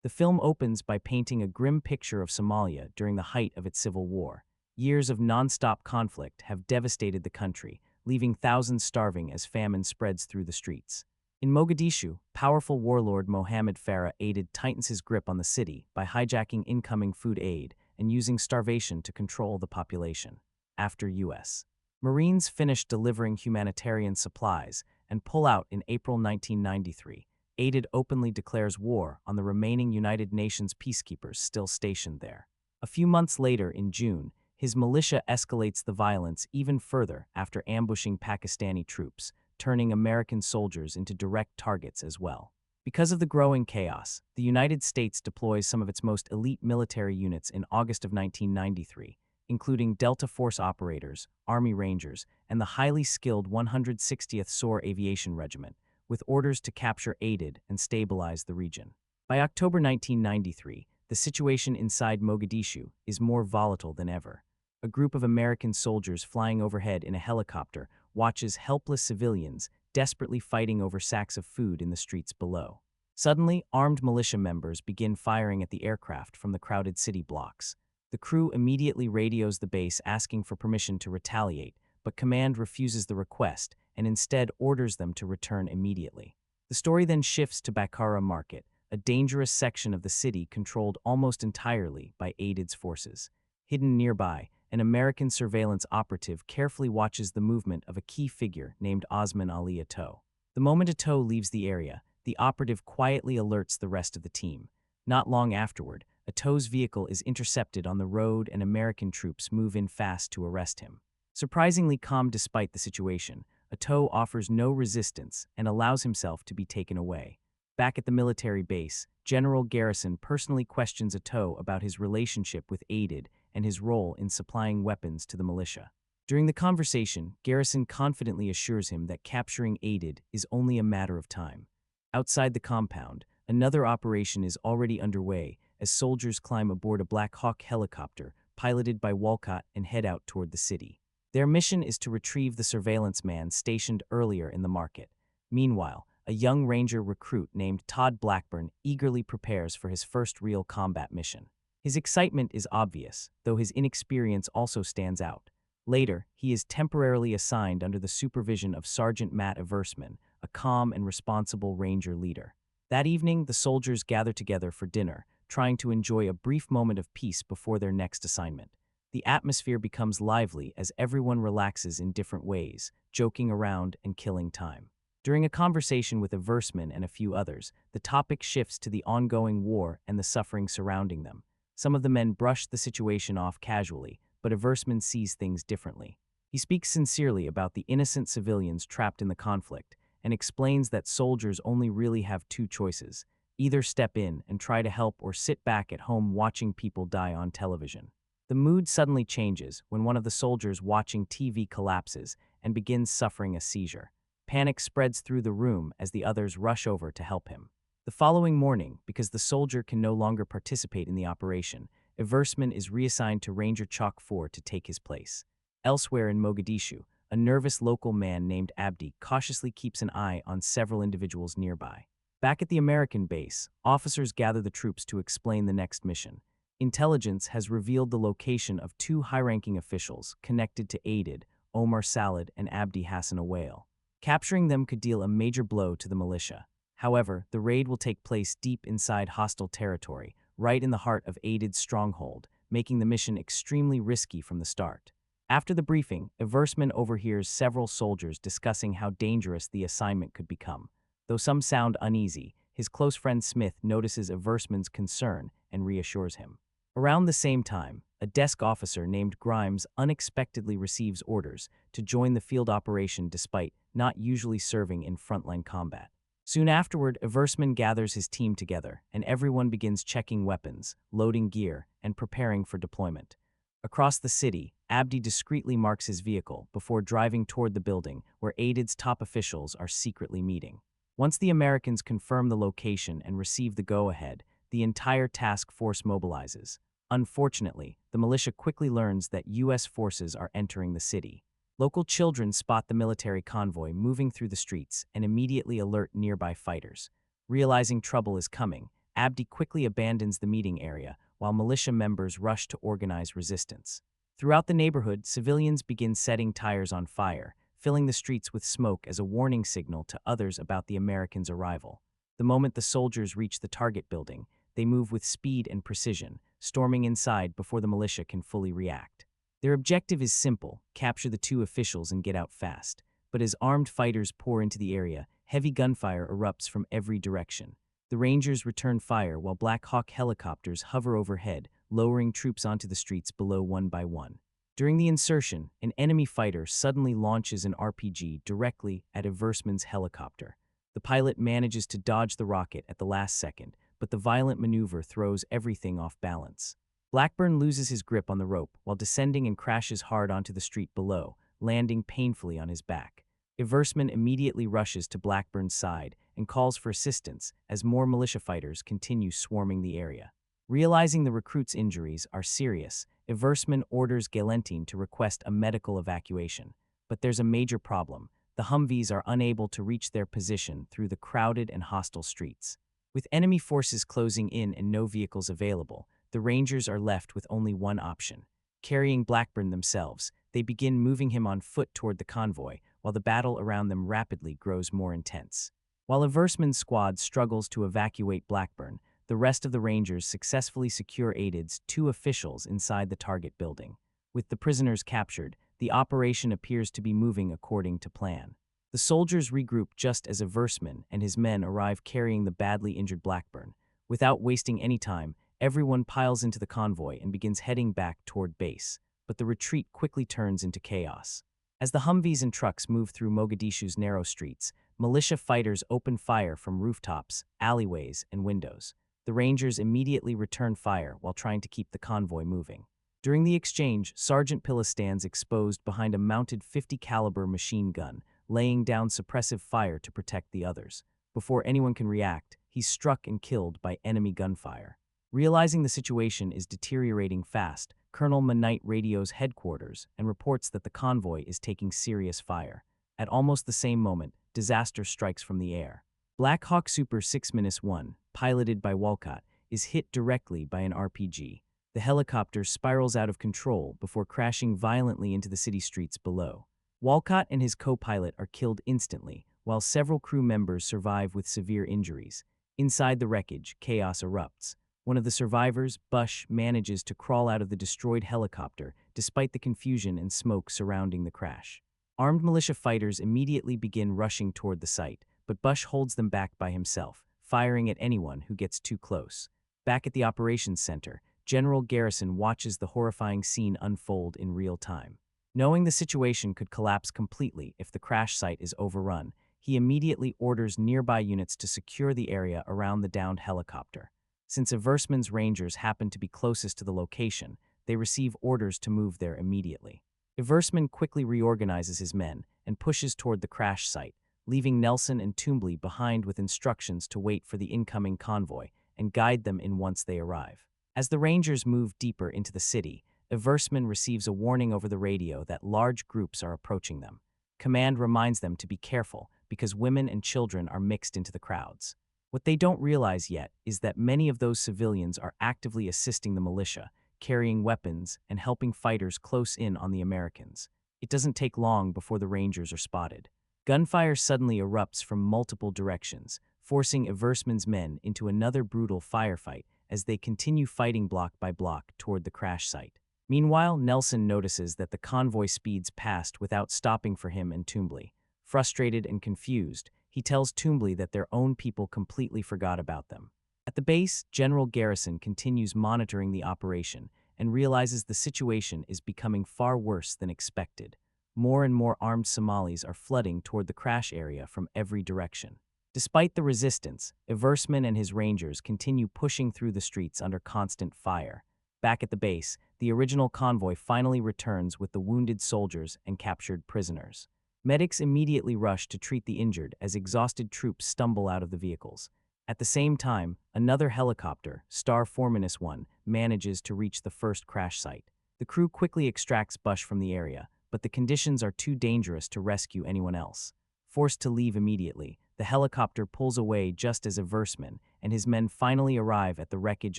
The film opens by painting a grim picture of Somalia during the height of its civil war. Years of non-stop conflict have devastated the country, leaving thousands starving as famine spreads through the streets. In Mogadishu, powerful warlord Mohammed Farah aided tightens his grip on the city by hijacking incoming food aid and using starvation to control the population. After U.S. Marines finish delivering humanitarian supplies and pull out in April 1993, aided openly declares war on the remaining United Nations peacekeepers still stationed there. A few months later, in June, his militia escalates the violence even further after ambushing Pakistani troops, turning American soldiers into direct targets as well. Because of the growing chaos, the United States deploys some of its most elite military units in August of 1993, including Delta Force operators, Army Rangers, and the highly skilled 160th SOAR Aviation Regiment, with orders to capture Aidid and stabilize the region. By October 1993, the situation inside Mogadishu is more volatile than ever. A group of American soldiers flying overhead in a helicopter watches helpless civilians desperately fighting over sacks of food in the streets below. Suddenly, armed militia members begin firing at the aircraft from the crowded city blocks. The crew immediately radios the base asking for permission to retaliate, but command refuses the request and instead orders them to return immediately. The story then shifts to Bakara Market, a dangerous section of the city controlled almost entirely by Aidid's forces. Hidden nearby, an American surveillance operative carefully watches the movement of a key figure named Osman Ali Atto. The moment Atto leaves the area, the operative quietly alerts the rest of the team. Not long afterward, Atto's vehicle is intercepted on the road and American troops move in fast to arrest him. Surprisingly calm despite the situation, Atto offers no resistance and allows himself to be taken away. Back at the military base, General Garrison personally questions Atto about his relationship with Aidid and his role in supplying weapons to the militia. During the conversation, Garrison confidently assures him that capturing Aidid is only a matter of time. Outside the compound, another operation is already underway as soldiers climb aboard a Black Hawk helicopter piloted by Walcott and head out toward the city. Their mission is to retrieve the surveillance man stationed earlier in the market. Meanwhile, a young Ranger recruit named Todd Blackburn eagerly prepares for his first real combat mission. His excitement is obvious, though his inexperience also stands out. Later, he is temporarily assigned under the supervision of Sergeant Matt Eversman, a calm and responsible Ranger leader. That evening, the soldiers gather together for dinner, trying to enjoy a brief moment of peace before their next assignment. The atmosphere becomes lively as everyone relaxes in different ways, joking around and killing time. During a conversation with Eversman and a few others, the topic shifts to the ongoing war and the suffering surrounding them. Some of the men brush the situation off casually, but Eversman sees things differently. He speaks sincerely about the innocent civilians trapped in the conflict and explains that soldiers only really have two choices: either step in and try to help or sit back at home watching people die on television. The mood suddenly changes when one of the soldiers watching TV collapses and begins suffering a seizure. Panic spreads through the room as the others rush over to help him. The following morning, because the soldier can no longer participate in the operation, Eversman is reassigned to Ranger Chalk 4 to take his place. Elsewhere in Mogadishu, a nervous local man named Abdi cautiously keeps an eye on several individuals nearby. Back at the American base, officers gather the troops to explain the next mission. Intelligence has revealed the location of two high-ranking officials connected to Aidid, Omar Salad and Abdi Hassan Awale. Capturing them could deal a major blow to the militia. However, the raid will take place deep inside hostile territory, right in the heart of Aidid's stronghold, making the mission extremely risky from the start. After the briefing, Eversman overhears several soldiers discussing how dangerous the assignment could become. Though some sound uneasy, his close friend Smith notices Eversman's concern and reassures him. Around the same time, a desk officer named Grimes unexpectedly receives orders to join the field operation despite not usually serving in frontline combat. Soon afterward, Eversman gathers his team together, and everyone begins checking weapons, loading gear, and preparing for deployment. Across the city, Abdi discreetly marks his vehicle before driving toward the building where Aidid's top officials are secretly meeting. Once the Americans confirm the location and receive the go-ahead, the entire task force mobilizes. Unfortunately, the militia quickly learns that U.S. forces are entering the city. Local children spot the military convoy moving through the streets and immediately alert nearby fighters. Realizing trouble is coming, Abdi quickly abandons the meeting area, while militia members rush to organize resistance. Throughout the neighborhood, civilians begin setting tires on fire, filling the streets with smoke as a warning signal to others about the Americans' arrival. The moment the soldiers reach the target building, they move with speed and precision, storming inside before the militia can fully react. Their objective is simple: capture the two officials and get out fast. But as armed fighters pour into the area, heavy gunfire erupts from every direction. The Rangers return fire while Black Hawk helicopters hover overhead, lowering troops onto the streets below one by one. During the insertion, an enemy fighter suddenly launches an RPG directly at Eversman's helicopter. The pilot manages to dodge the rocket at the last second, but the violent maneuver throws everything off balance. Blackburn loses his grip on the rope while descending and crashes hard onto the street below, landing painfully on his back. Eversman immediately rushes to Blackburn's side and calls for assistance as more militia fighters continue swarming the area. Realizing the recruits' injuries are serious, Eversman orders Galentine to request a medical evacuation. But there's a major problem. The Humvees are unable to reach their position through the crowded and hostile streets. With enemy forces closing in and no vehicles available, the Rangers are left with only one option. Carrying Blackburn themselves, they begin moving him on foot toward the convoy, while the battle around them rapidly grows more intense. While Eversman's squad struggles to evacuate Blackburn, the rest of the Rangers successfully secure Aided's two officials inside the target building. With the prisoners captured, the operation appears to be moving according to plan. The soldiers regroup just as Eversman and his men arrive carrying the badly injured Blackburn. Without wasting any time, everyone piles into the convoy and begins heading back toward base, but the retreat quickly turns into chaos. As the Humvees and trucks move through Mogadishu's narrow streets, militia fighters open fire from rooftops, alleyways, and windows. The Rangers immediately return fire while trying to keep the convoy moving. During the exchange, Sergeant Pilla stands exposed behind a mounted .50 caliber machine gun, laying down suppressive fire to protect the others. Before anyone can react, he's struck and killed by enemy gunfire. Realizing the situation is deteriorating fast, Colonel Knight radios headquarters and reports that the convoy is taking serious fire. At almost the same moment, disaster strikes from the air. Black Hawk Super 6-1, piloted by Walcott, is hit directly by an RPG. The helicopter spirals out of control before crashing violently into the city streets below. Walcott and his co-pilot are killed instantly, while several crew members survive with severe injuries. Inside the wreckage, chaos erupts. One of the survivors, Bush, manages to crawl out of the destroyed helicopter despite the confusion and smoke surrounding the crash. Armed militia fighters immediately begin rushing toward the site, but Bush holds them back by himself, firing at anyone who gets too close. Back at the operations center, General Garrison watches the horrifying scene unfold in real time. Knowing the situation could collapse completely if the crash site is overrun, he immediately orders nearby units to secure the area around the downed helicopter. Since Eversman's Rangers happen to be closest to the location, they receive orders to move there immediately. Eversman quickly reorganizes his men and pushes toward the crash site, leaving Nelson and Toombley behind with instructions to wait for the incoming convoy and guide them in once they arrive. As the Rangers move deeper into the city, Eversman receives a warning over the radio that large groups are approaching them. Command reminds them to be careful because women and children are mixed into the crowds. What they don't realize yet is that many of those civilians are actively assisting the militia, carrying weapons and helping fighters close in on the Americans. It doesn't take long before the Rangers are spotted. Gunfire suddenly erupts from multiple directions, forcing Eversman's men into another brutal firefight as they continue fighting block by block toward the crash site. Meanwhile, Nelson notices that the convoy speeds past without stopping for him and Toombley. Frustrated and confused, he tells Toombley that their own people completely forgot about them. At the base, General Garrison continues monitoring the operation and realizes the situation is becoming far worse than expected. More and more armed Somalis are flooding toward the crash area from every direction. Despite the resistance, Eversman and his Rangers continue pushing through the streets under constant fire. Back at the base, the original convoy finally returns with the wounded soldiers and captured prisoners. Medics immediately rush to treat the injured as exhausted troops stumble out of the vehicles. At the same time, another helicopter, Star Formanus 1, manages to reach the first crash site. The crew quickly extracts Bush from the area, but the conditions are too dangerous to rescue anyone else. Forced to leave immediately, the helicopter pulls away just as Eversman and his men finally arrive at the wreckage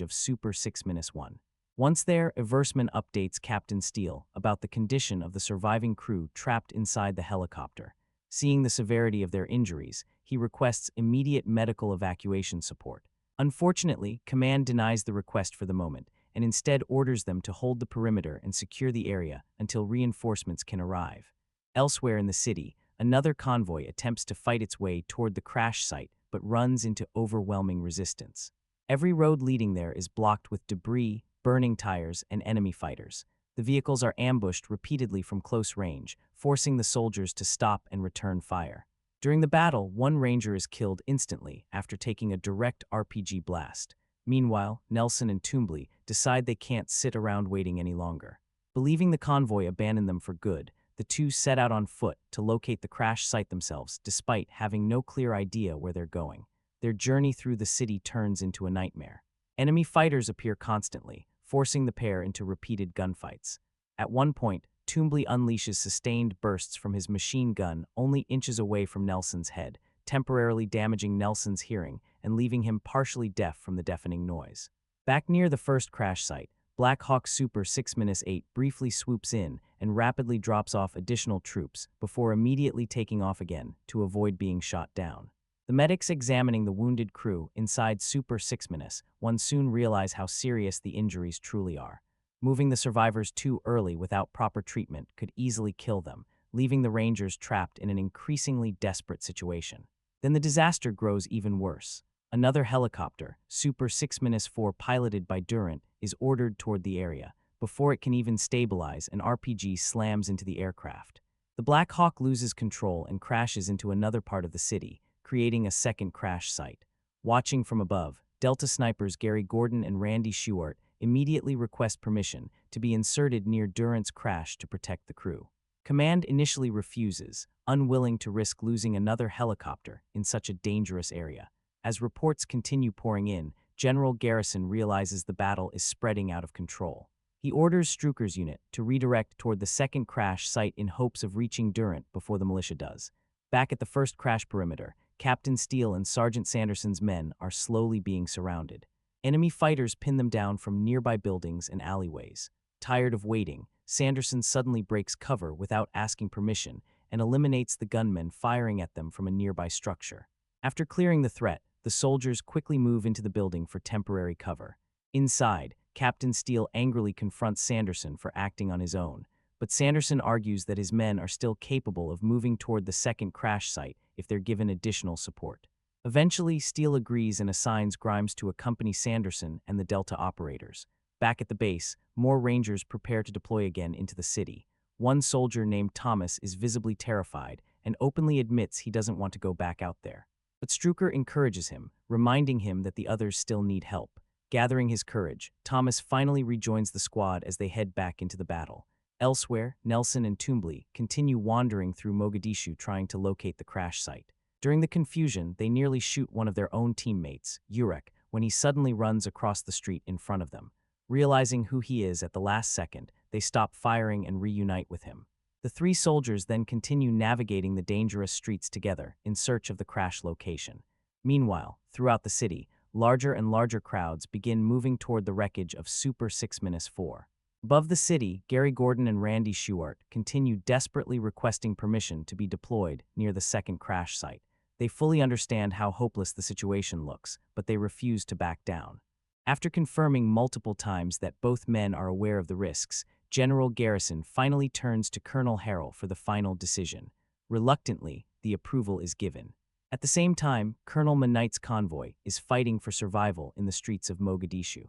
of Super 6-1. Once there, Eversman updates Captain Steele about the condition of the surviving crew trapped inside the helicopter. Seeing the severity of their injuries, he requests immediate medical evacuation support. Unfortunately, Command denies the request for the moment, and instead orders them to hold the perimeter and secure the area until reinforcements can arrive. Elsewhere in the city, another convoy attempts to fight its way toward the crash site but runs into overwhelming resistance. Every road leading there is blocked with debris, burning tires, and enemy fighters. The vehicles are ambushed repeatedly from close range, forcing the soldiers to stop and return fire. During the battle, one ranger is killed instantly after taking a direct RPG blast. Meanwhile, Nelson and Toombley decide they can't sit around waiting any longer. Believing the convoy abandoned them for good, the two set out on foot to locate the crash site themselves despite having no clear idea where they're going. Their journey through the city turns into a nightmare. Enemy fighters appear constantly, forcing the pair into repeated gunfights. At one point, Toombley unleashes sustained bursts from his machine gun only inches away from Nelson's head, temporarily damaging Nelson's hearing and leaving him partially deaf from the deafening noise. Back near the first crash site, Black Hawk Super 6-8 briefly swoops in and rapidly drops off additional troops before immediately taking off again to avoid being shot down. The medics examining the wounded crew inside Super 6-1 soon realize how serious the injuries truly are. Moving the survivors too early without proper treatment could easily kill them, leaving the Rangers trapped in an increasingly desperate situation. Then the disaster grows even worse. Another helicopter, Super 6-4 piloted by Durant, is ordered toward the area. Before it can even stabilize, an RPG slams into the aircraft. The Black Hawk loses control and crashes into another part of the city, creating a second crash site. Watching from above, Delta snipers Gary Gordon and Randy Shewart immediately request permission to be inserted near Durant's crash to protect the crew. Command initially refuses, unwilling to risk losing another helicopter in such a dangerous area. As reports continue pouring in, General Garrison realizes the battle is spreading out of control. He orders Strucker's unit to redirect toward the second crash site in hopes of reaching Durant before the militia does. Back at the first crash perimeter, Captain Steele and Sergeant Sanderson's men are slowly being surrounded. Enemy fighters pin them down from nearby buildings and alleyways. Tired of waiting, Sanderson suddenly breaks cover without asking permission and eliminates the gunmen firing at them from a nearby structure. After clearing the threat, the soldiers quickly move into the building for temporary cover. Inside, Captain Steele angrily confronts Sanderson for acting on his own, but Sanderson argues that his men are still capable of moving toward the second crash site if they're given additional support. Eventually, Steele agrees and assigns Grimes to accompany Sanderson and the Delta operators. Back at the base, more Rangers prepare to deploy again into the city. One soldier named Thomas is visibly terrified and openly admits he doesn't want to go back out there. But Strucker encourages him, reminding him that the others still need help. Gathering his courage, Thomas finally rejoins the squad as they head back into the battle. Elsewhere, Nelson and Toombley continue wandering through Mogadishu trying to locate the crash site. During the confusion, they nearly shoot one of their own teammates, Urek, when he suddenly runs across the street in front of them. Realizing who he is at the last second, they stop firing and reunite with him. The three soldiers then continue navigating the dangerous streets together in search of the crash location. Meanwhile, throughout the city, larger and larger crowds begin moving toward the wreckage of Super 6-4. Above the city, Gary Gordon and Randy Shewart continue desperately requesting permission to be deployed near the second crash site. They fully understand how hopeless the situation looks, but they refuse to back down. After confirming multiple times that both men are aware of the risks, General Garrison finally turns to Colonel Harrell for the final decision. Reluctantly, the approval is given. At the same time, Colonel Manight's convoy is fighting for survival in the streets of Mogadishu.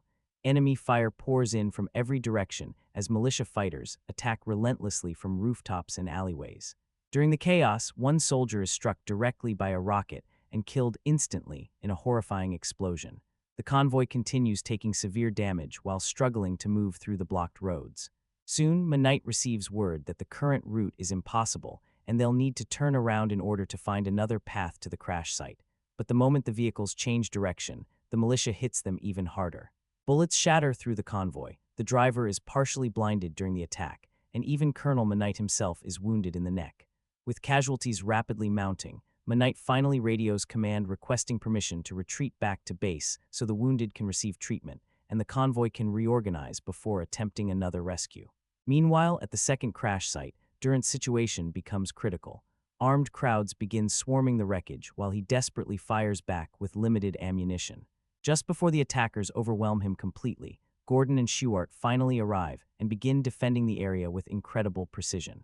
Enemy fire pours in from every direction as militia fighters attack relentlessly from rooftops and alleyways. During the chaos, one soldier is struck directly by a rocket and killed instantly in a horrifying explosion. The convoy continues taking severe damage while struggling to move through the blocked roads. Soon, Manight receives word that the current route is impossible and they'll need to turn around in order to find another path to the crash site. But the moment the vehicles change direction, the militia hits them even harder. Bullets shatter through the convoy, the driver is partially blinded during the attack, and even Colonel Manight himself is wounded in the neck. With casualties rapidly mounting, Knight finally radios command requesting permission to retreat back to base so the wounded can receive treatment and the convoy can reorganize before attempting another rescue. Meanwhile, at the second crash site, Durant's situation becomes critical. Armed crowds begin swarming the wreckage while he desperately fires back with limited ammunition. Just before the attackers overwhelm him completely, Gordon and Schuart finally arrive and begin defending the area with incredible precision.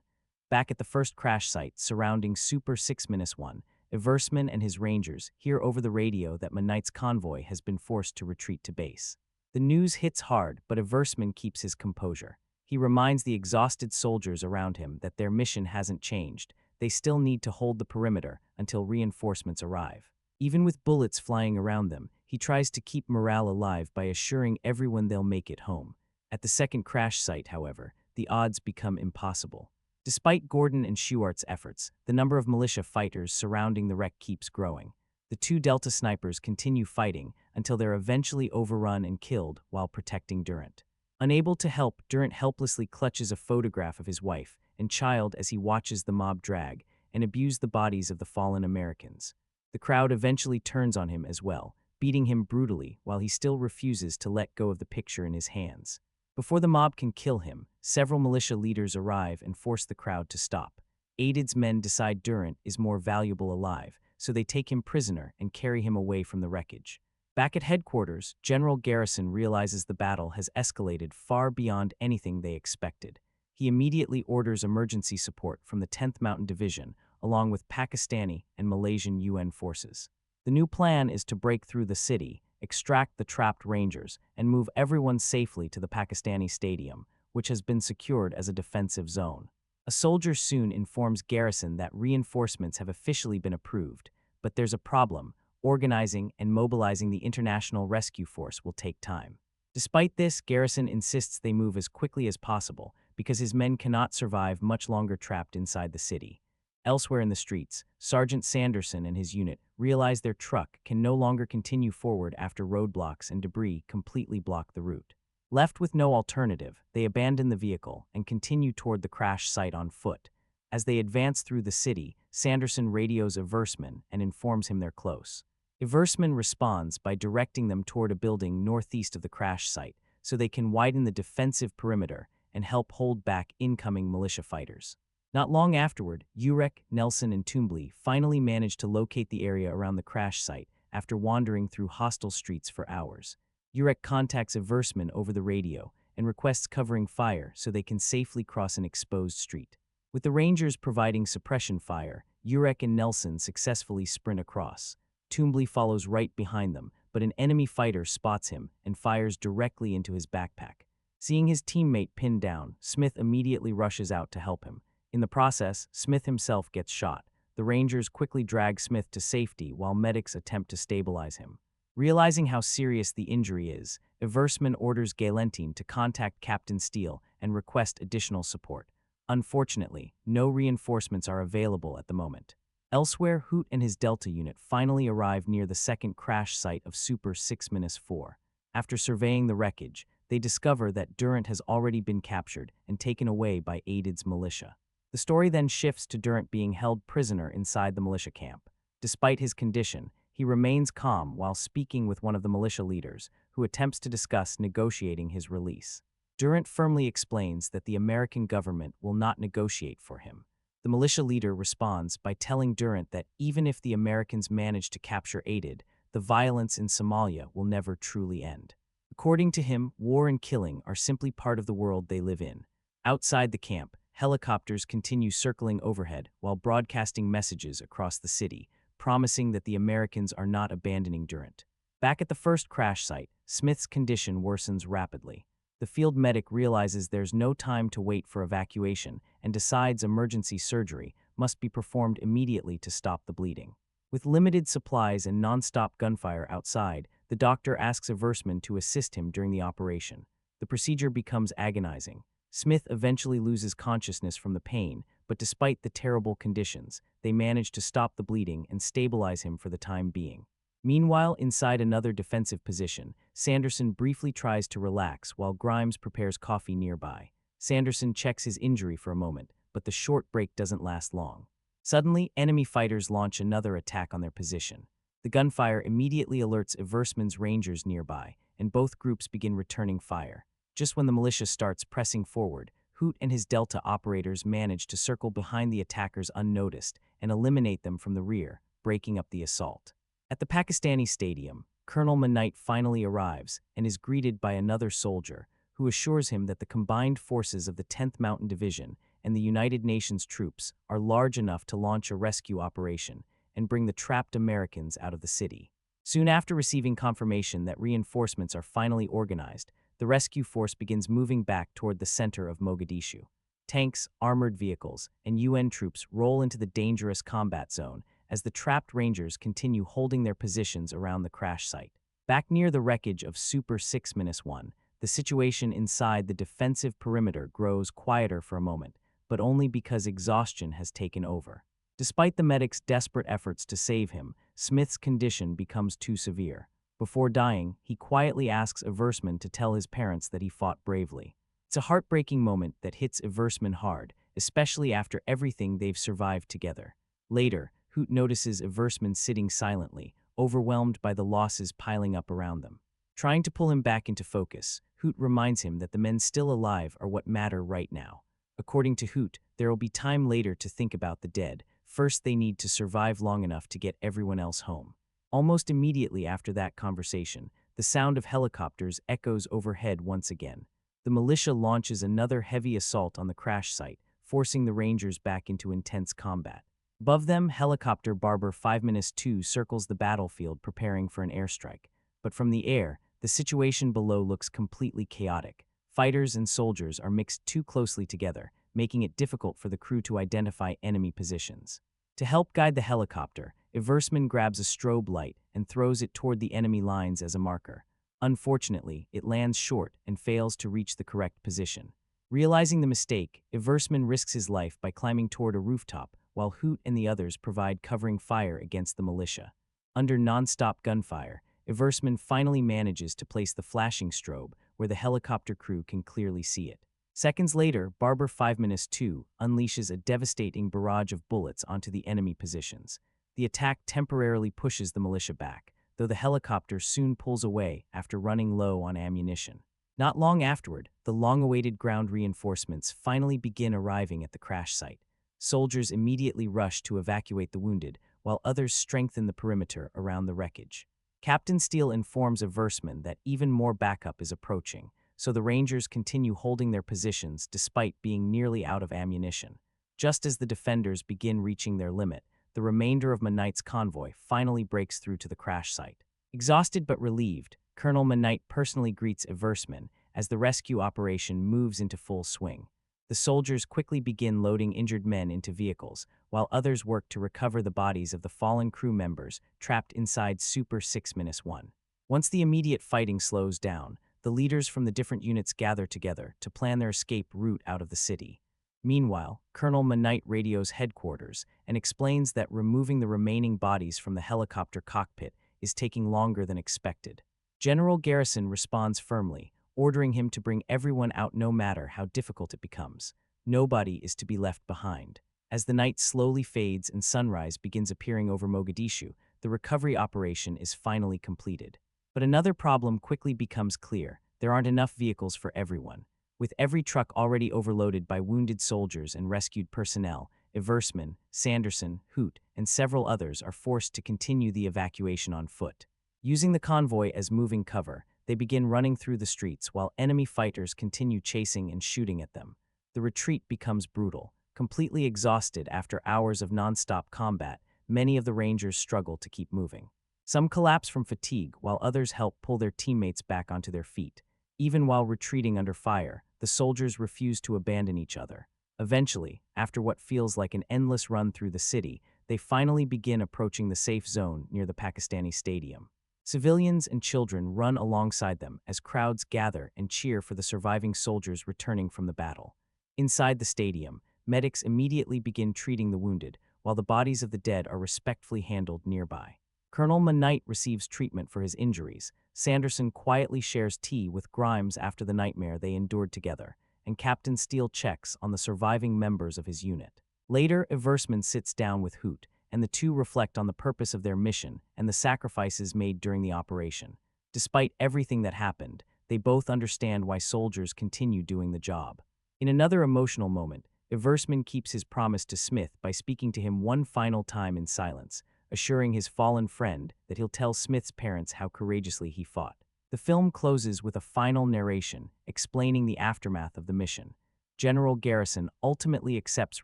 Back at the first crash site surrounding Super 6-1, Eversman and his rangers hear over the radio that Knight's convoy has been forced to retreat to base. The news hits hard, but Eversman keeps his composure. He reminds the exhausted soldiers around him that their mission hasn't changed. They still need to hold the perimeter until reinforcements arrive. Even with bullets flying around them, he tries to keep morale alive by assuring everyone they'll make it home. At the second crash site, however, the odds become impossible. Despite Gordon and Schuart's efforts, the number of militia fighters surrounding the wreck keeps growing. The two Delta snipers continue fighting until they're eventually overrun and killed while protecting Durant. Unable to help, Durant helplessly clutches a photograph of his wife and child as he watches the mob drag and abuse the bodies of the fallen Americans. The crowd eventually turns on him as well, beating him brutally while he still refuses to let go of the picture in his hands. Before the mob can kill him, several militia leaders arrive and force the crowd to stop. Aided's men decide Durant is more valuable alive, so they take him prisoner and carry him away from the wreckage. Back at headquarters, General Garrison realizes the battle has escalated far beyond anything they expected. He immediately orders emergency support from the 10th Mountain Division, along with Pakistani and Malaysian UN forces. The new plan is to break through the city, extract the trapped rangers, and move everyone safely to the Pakistani stadium, which has been secured as a defensive zone. A soldier soon informs Garrison that reinforcements have officially been approved, but there's a problem. Organizing and mobilizing the International Rescue Force will take time. Despite this, Garrison insists they move as quickly as possible because his men cannot survive much longer trapped inside the city. Elsewhere in the streets, Sergeant Sanderson and his unit realize their truck can no longer continue forward after roadblocks and debris completely block the route. Left with no alternative, they abandon the vehicle and continue toward the crash site on foot. As they advance through the city, Sanderson radios Eversman and informs him they're close. Eversman responds by directing them toward a building northeast of the crash site so they can widen the defensive perimeter and help hold back incoming militia fighters. Not long afterward, Urek, Nelson, and Toombley finally manage to locate the area around the crash site after wandering through hostile streets for hours. Urek contacts Eversman over the radio and requests covering fire so they can safely cross an exposed street. With the Rangers providing suppression fire, Urek and Nelson successfully sprint across. Toombley follows right behind them, but an enemy fighter spots him and fires directly into his backpack. Seeing his teammate pinned down, Smith immediately rushes out to help him. In the process, Smith himself gets shot. The Rangers quickly drag Smith to safety while medics attempt to stabilize him. Realizing how serious the injury is, Eversman orders Galentine to contact Captain Steele and request additional support. Unfortunately, no reinforcements are available at the moment. Elsewhere, Hoot and his Delta unit finally arrive near the second crash site of Super 6-4. After surveying the wreckage, they discover that Durant has already been captured and taken away by Aided's militia. The story then shifts to Durant being held prisoner inside the militia camp. Despite his condition, he remains calm while speaking with one of the militia leaders, who attempts to discuss negotiating his release. Durant firmly explains that the American government will not negotiate for him. The militia leader responds by telling Durant that even if the Americans manage to capture Aided, the violence in Somalia will never truly end. According to him, war and killing are simply part of the world they live in. Outside the camp, helicopters continue circling overhead while broadcasting messages across the city, promising that the Americans are not abandoning Durant. Back at the first crash site, Smith's condition worsens rapidly. The field medic realizes there's no time to wait for evacuation and decides emergency surgery must be performed immediately to stop the bleeding. With limited supplies and non-stop gunfire outside, the doctor asks Eversman to assist him during the operation. The procedure becomes agonizing. Smith eventually loses consciousness from the pain, but despite the terrible conditions, they manage to stop the bleeding and stabilize him for the time being. Meanwhile, inside another defensive position, Sanderson briefly tries to relax while Grimes prepares coffee nearby. Sanderson checks his injury for a moment, but the short break doesn't last long. Suddenly, enemy fighters launch another attack on their position. The gunfire immediately alerts Eversman's rangers nearby, and both groups begin returning fire. Just when the militia starts pressing forward, Hoot and his Delta operators manage to circle behind the attackers unnoticed and eliminate them from the rear, breaking up the assault. At the Pakistani stadium, Colonel Knight finally arrives and is greeted by another soldier, who assures him that the combined forces of the 10th Mountain Division and the United Nations troops are large enough to launch a rescue operation and bring the trapped Americans out of the city. Soon after receiving confirmation that reinforcements are finally organized, the rescue force begins moving back toward the center of Mogadishu. Tanks, armored vehicles, and UN troops roll into the dangerous combat zone as the trapped Rangers continue holding their positions around the crash site. Back near the wreckage of Super 6-1, the situation inside the defensive perimeter grows quieter for a moment, but only because exhaustion has taken over. Despite the medics' desperate efforts to save him, Smith's condition becomes too severe. Before dying, he quietly asks Eversman to tell his parents that he fought bravely. It's a heartbreaking moment that hits Eversman hard, especially after everything they've survived together. Later, Hoot notices Eversman sitting silently, overwhelmed by the losses piling up around them. Trying to pull him back into focus, Hoot reminds him that the men still alive are what matter right now. According to Hoot, there will be time later to think about the dead. First, they need to survive long enough to get everyone else home. Almost immediately after that conversation, the sound of helicopters echoes overhead once again. The militia launches another heavy assault on the crash site, forcing the Rangers back into intense combat. Above them, helicopter Barber 5-2 circles the battlefield preparing for an airstrike. But from the air, the situation below looks completely chaotic. Fighters and soldiers are mixed too closely together, making it difficult for the crew to identify enemy positions. To help guide the helicopter, Eversman grabs a strobe light and throws it toward the enemy lines as a marker. Unfortunately, it lands short and fails to reach the correct position. Realizing the mistake, Eversman risks his life by climbing toward a rooftop, while Hoot and the others provide covering fire against the militia. Under non-stop gunfire, Eversman finally manages to place the flashing strobe where the helicopter crew can clearly see it. Seconds later, Barber 5-2 unleashes a devastating barrage of bullets onto the enemy positions. The attack temporarily pushes the militia back, though the helicopter soon pulls away after running low on ammunition. Not long afterward, the long-awaited ground reinforcements finally begin arriving at the crash site. Soldiers immediately rush to evacuate the wounded, while others strengthen the perimeter around the wreckage. Captain Steele informs Eversman that even more backup is approaching, so the Rangers continue holding their positions despite being nearly out of ammunition. Just as the defenders begin reaching their limit, the remainder of Knight's convoy finally breaks through to the crash site. Exhausted but relieved, Colonel Knight personally greets Eversman as the rescue operation moves into full swing. The soldiers quickly begin loading injured men into vehicles, while others work to recover the bodies of the fallen crew members trapped inside Super 6-1. Once the immediate fighting slows down, the leaders from the different units gather together to plan their escape route out of the city. Meanwhile, Colonel Knight radios headquarters and explains that removing the remaining bodies from the helicopter cockpit is taking longer than expected. General Garrison responds firmly, ordering him to bring everyone out no matter how difficult it becomes. Nobody is to be left behind. As the night slowly fades and sunrise begins appearing over Mogadishu, the recovery operation is finally completed. But another problem quickly becomes clear. There aren't enough vehicles for everyone. With every truck already overloaded by wounded soldiers and rescued personnel, Eversman, Sanderson, Hoot, and several others are forced to continue the evacuation on foot. Using the convoy as moving cover, they begin running through the streets while enemy fighters continue chasing and shooting at them. The retreat becomes brutal. Completely exhausted after hours of non-stop combat, many of the Rangers struggle to keep moving. Some collapse from fatigue while others help pull their teammates back onto their feet. Even while retreating under fire, the soldiers refuse to abandon each other. Eventually, after what feels like an endless run through the city, they finally begin approaching the safe zone near the Pakistani stadium. Civilians and children run alongside them as crowds gather and cheer for the surviving soldiers returning from the battle. Inside the stadium, medics immediately begin treating the wounded, while the bodies of the dead are respectfully handled nearby. Colonel Knight receives treatment for his injuries. Sanderson quietly shares tea with Grimes after the nightmare they endured together, and Captain Steele checks on the surviving members of his unit. Later, Eversman sits down with Hoot, and the two reflect on the purpose of their mission and the sacrifices made during the operation. Despite everything that happened, they both understand why soldiers continue doing the job. In another emotional moment, Eversman keeps his promise to Smith by speaking to him one final time in silence, assuring his fallen friend that he'll tell Smith's parents how courageously he fought. The film closes with a final narration explaining the aftermath of the mission. General Garrison ultimately accepts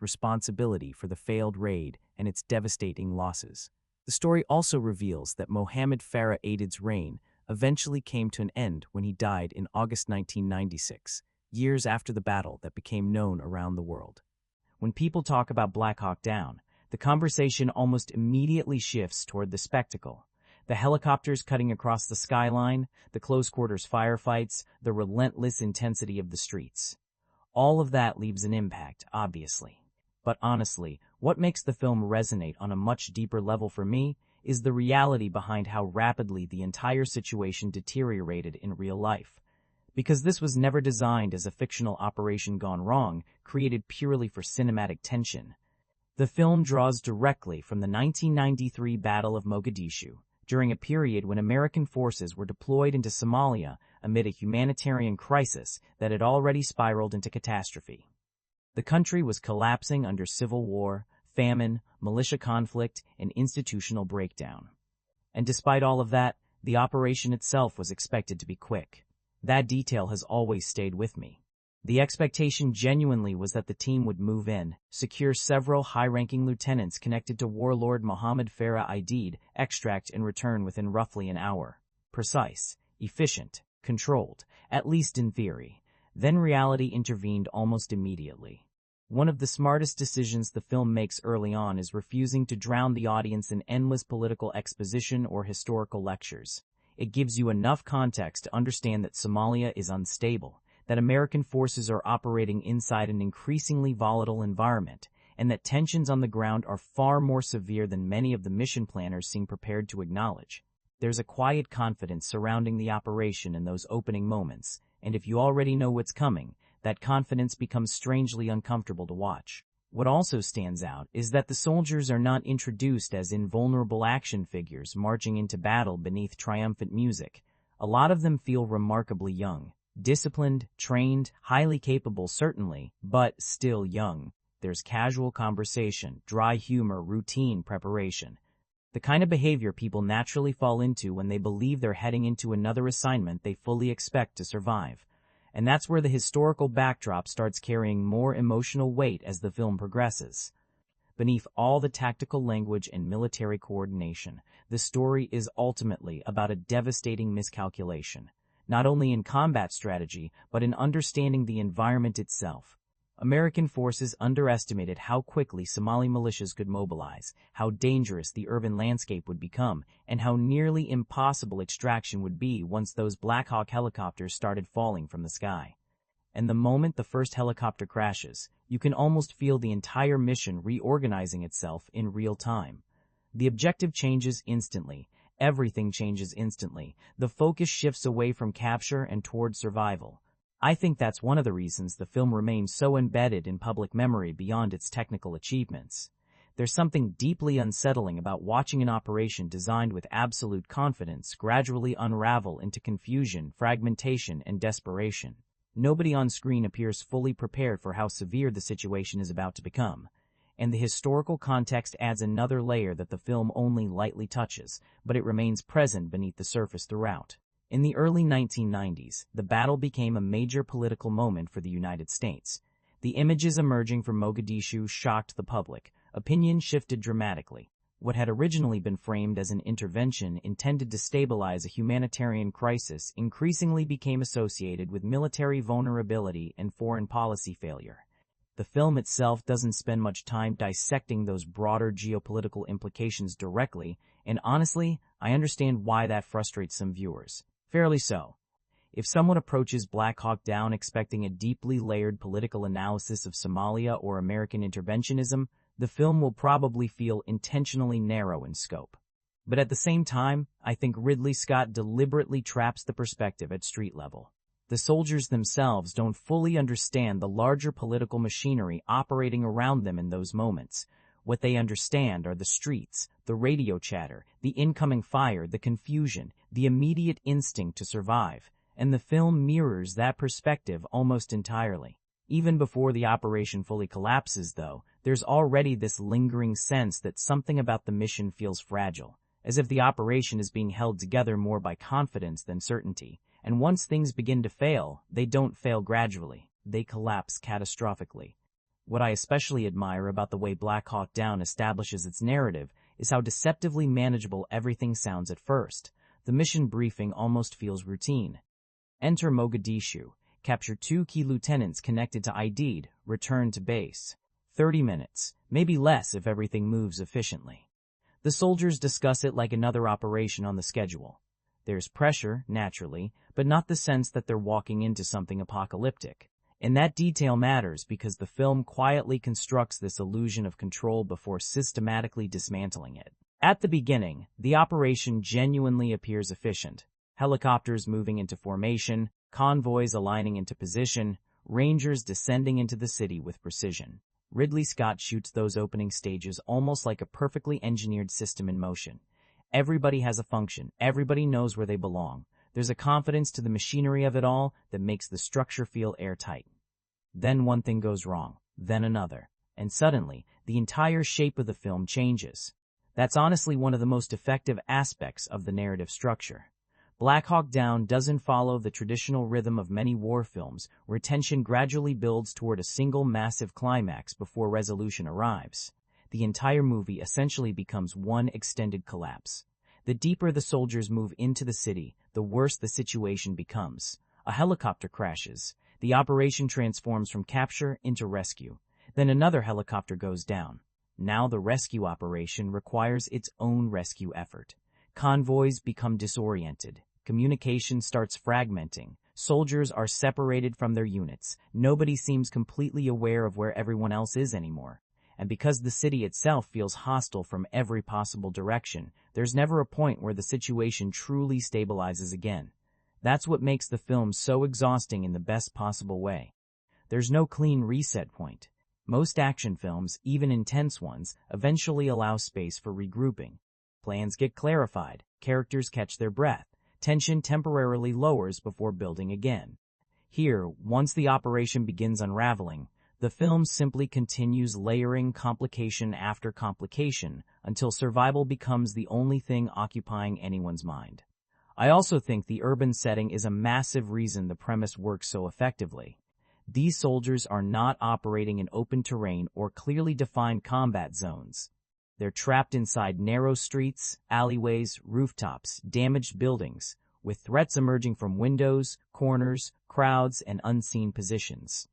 responsibility for the failed raid and its devastating losses. The story also reveals that Mohammed Farah Aidid's reign eventually came to an end when he died in August 1996, years after the battle that became known around the world. When people talk about Black Hawk Down, the conversation almost immediately shifts toward the spectacle. The helicopters cutting across the skyline, the close-quarters firefights, the relentless intensity of the streets. All of that leaves an impact, obviously. But honestly, what makes the film resonate on a much deeper level for me is the reality behind how rapidly the entire situation deteriorated in real life. Because this was never designed as a fictional operation gone wrong, created purely for cinematic tension. The film draws directly from the 1993 Battle of Mogadishu, during a period when American forces were deployed into Somalia amid a humanitarian crisis that had already spiraled into catastrophe. The country was collapsing under civil war, famine, militia conflict, and institutional breakdown. And despite all of that, the operation itself was expected to be quick. That detail has always stayed with me. The expectation genuinely was that the team would move in, secure several high-ranking lieutenants connected to warlord Mohammed Farah Aidid, extract and return within roughly an hour. Precise, efficient, controlled, at least in theory. Then reality intervened almost immediately. One of the smartest decisions the film makes early on is refusing to drown the audience in endless political exposition or historical lectures. It gives you enough context to understand that Somalia is unstable, that American forces are operating inside an increasingly volatile environment, and that tensions on the ground are far more severe than many of the mission planners seem prepared to acknowledge. There's a quiet confidence surrounding the operation in those opening moments, and if you already know what's coming, that confidence becomes strangely uncomfortable to watch. What also stands out is that the soldiers are not introduced as invulnerable action figures marching into battle beneath triumphant music. A lot of them feel remarkably young. Disciplined, trained, highly capable certainly, but still young. There's casual conversation, dry humor, routine preparation. The kind of behavior people naturally fall into when they believe they're heading into another assignment they fully expect to survive. And that's where the historical backdrop starts carrying more emotional weight as the film progresses. Beneath all the tactical language and military coordination, the story is ultimately about a devastating miscalculation. Not only in combat strategy, but in understanding the environment itself. American forces underestimated how quickly Somali militias could mobilize, how dangerous the urban landscape would become, and how nearly impossible extraction would be once those Black Hawk helicopters started falling from the sky. And the moment the first helicopter crashes, you can almost feel the entire mission reorganizing itself in real time. The objective changes instantly. Everything changes instantly. The focus shifts away from capture and toward survival. I think that's one of the reasons the film remains so embedded in public memory beyond its technical achievements. There's something deeply unsettling about watching an operation designed with absolute confidence gradually unravel into confusion, fragmentation, and desperation. Nobody on screen appears fully prepared for how severe the situation is about to become. And the historical context adds another layer that the film only lightly touches, but it remains present beneath the surface throughout. In the early 1990s, the battle became a major political moment for the United States. The images emerging from Mogadishu shocked the public. Opinion shifted dramatically. What had originally been framed as an intervention intended to stabilize a humanitarian crisis increasingly became associated with military vulnerability and foreign policy failure. The film itself doesn't spend much time dissecting those broader geopolitical implications directly, and honestly, I understand why that frustrates some viewers. Fairly so. If someone approaches Black Hawk Down expecting a deeply layered political analysis of Somalia or American interventionism, the film will probably feel intentionally narrow in scope. But at the same time, I think Ridley Scott deliberately traps the perspective at street level. The soldiers themselves don't fully understand the larger political machinery operating around them in those moments. What they understand are the streets, the radio chatter, the incoming fire, the confusion, the immediate instinct to survive, and the film mirrors that perspective almost entirely. Even before the operation fully collapses, though, there's already this lingering sense that something about the mission feels fragile, as if the operation is being held together more by confidence than certainty. And once things begin to fail, they don't fail gradually. They collapse catastrophically. What I especially admire about the way Black Hawk Down establishes its narrative is how deceptively manageable everything sounds at first. The mission briefing almost feels routine. Enter Mogadishu. Capture 2 key lieutenants connected to ID'd. Return to base. 30 minutes, maybe less if everything moves efficiently. The soldiers discuss it like another operation on the schedule. There's pressure, naturally, but not the sense that they're walking into something apocalyptic. And that detail matters because the film quietly constructs this illusion of control before systematically dismantling it. At the beginning, the operation genuinely appears efficient. Helicopters moving into formation, convoys aligning into position, Rangers descending into the city with precision. Ridley Scott shoots those opening stages almost like a perfectly engineered system in motion. Everybody has a function, everybody knows where they belong. There's a confidence to the machinery of it all that makes the structure feel airtight. Then one thing goes wrong, then another, and suddenly, the entire shape of the film changes. That's honestly one of the most effective aspects of the narrative structure. Black Hawk Down doesn't follow the traditional rhythm of many war films, where tension gradually builds toward a single massive climax before resolution arrives. The entire movie essentially becomes one extended collapse. The deeper the soldiers move into the city, the worse the situation becomes. A helicopter crashes. The operation transforms from capture into rescue. Then another helicopter goes down. Now the rescue operation requires its own rescue effort. Convoys become disoriented. Communication starts fragmenting. Soldiers are separated from their units. Nobody seems completely aware of where everyone else is anymore. And because the city itself feels hostile from every possible direction, there's never a point where the situation truly stabilizes again. That's what makes the film so exhausting in the best possible way. There's no clean reset point. Most action films, even intense ones, eventually allow space for regrouping. Plans get clarified, characters catch their breath, tension temporarily lowers before building again. Here, once the operation begins unraveling, the film simply continues layering complication after complication until survival becomes the only thing occupying anyone's mind. I also think the urban setting is a massive reason the premise works so effectively. These soldiers are not operating in open terrain or clearly defined combat zones. They're trapped inside narrow streets, alleyways, rooftops, damaged buildings, with threats emerging from windows, corners, crowds, and unseen positions.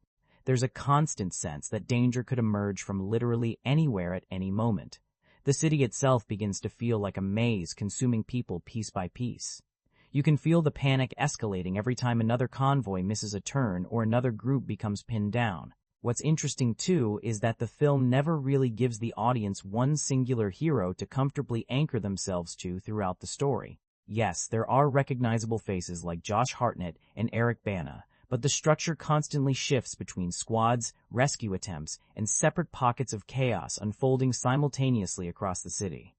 There's a constant sense that danger could emerge from literally anywhere at any moment. The city itself begins to feel like a maze consuming people piece by piece. You can feel the panic escalating every time another convoy misses a turn or another group becomes pinned down. What's interesting, too, is that the film never really gives the audience one singular hero to comfortably anchor themselves to throughout the story. Yes, there are recognizable faces like Josh Hartnett and Eric Bana, but the structure constantly shifts between squads, rescue attempts, and separate pockets of chaos unfolding simultaneously across the city.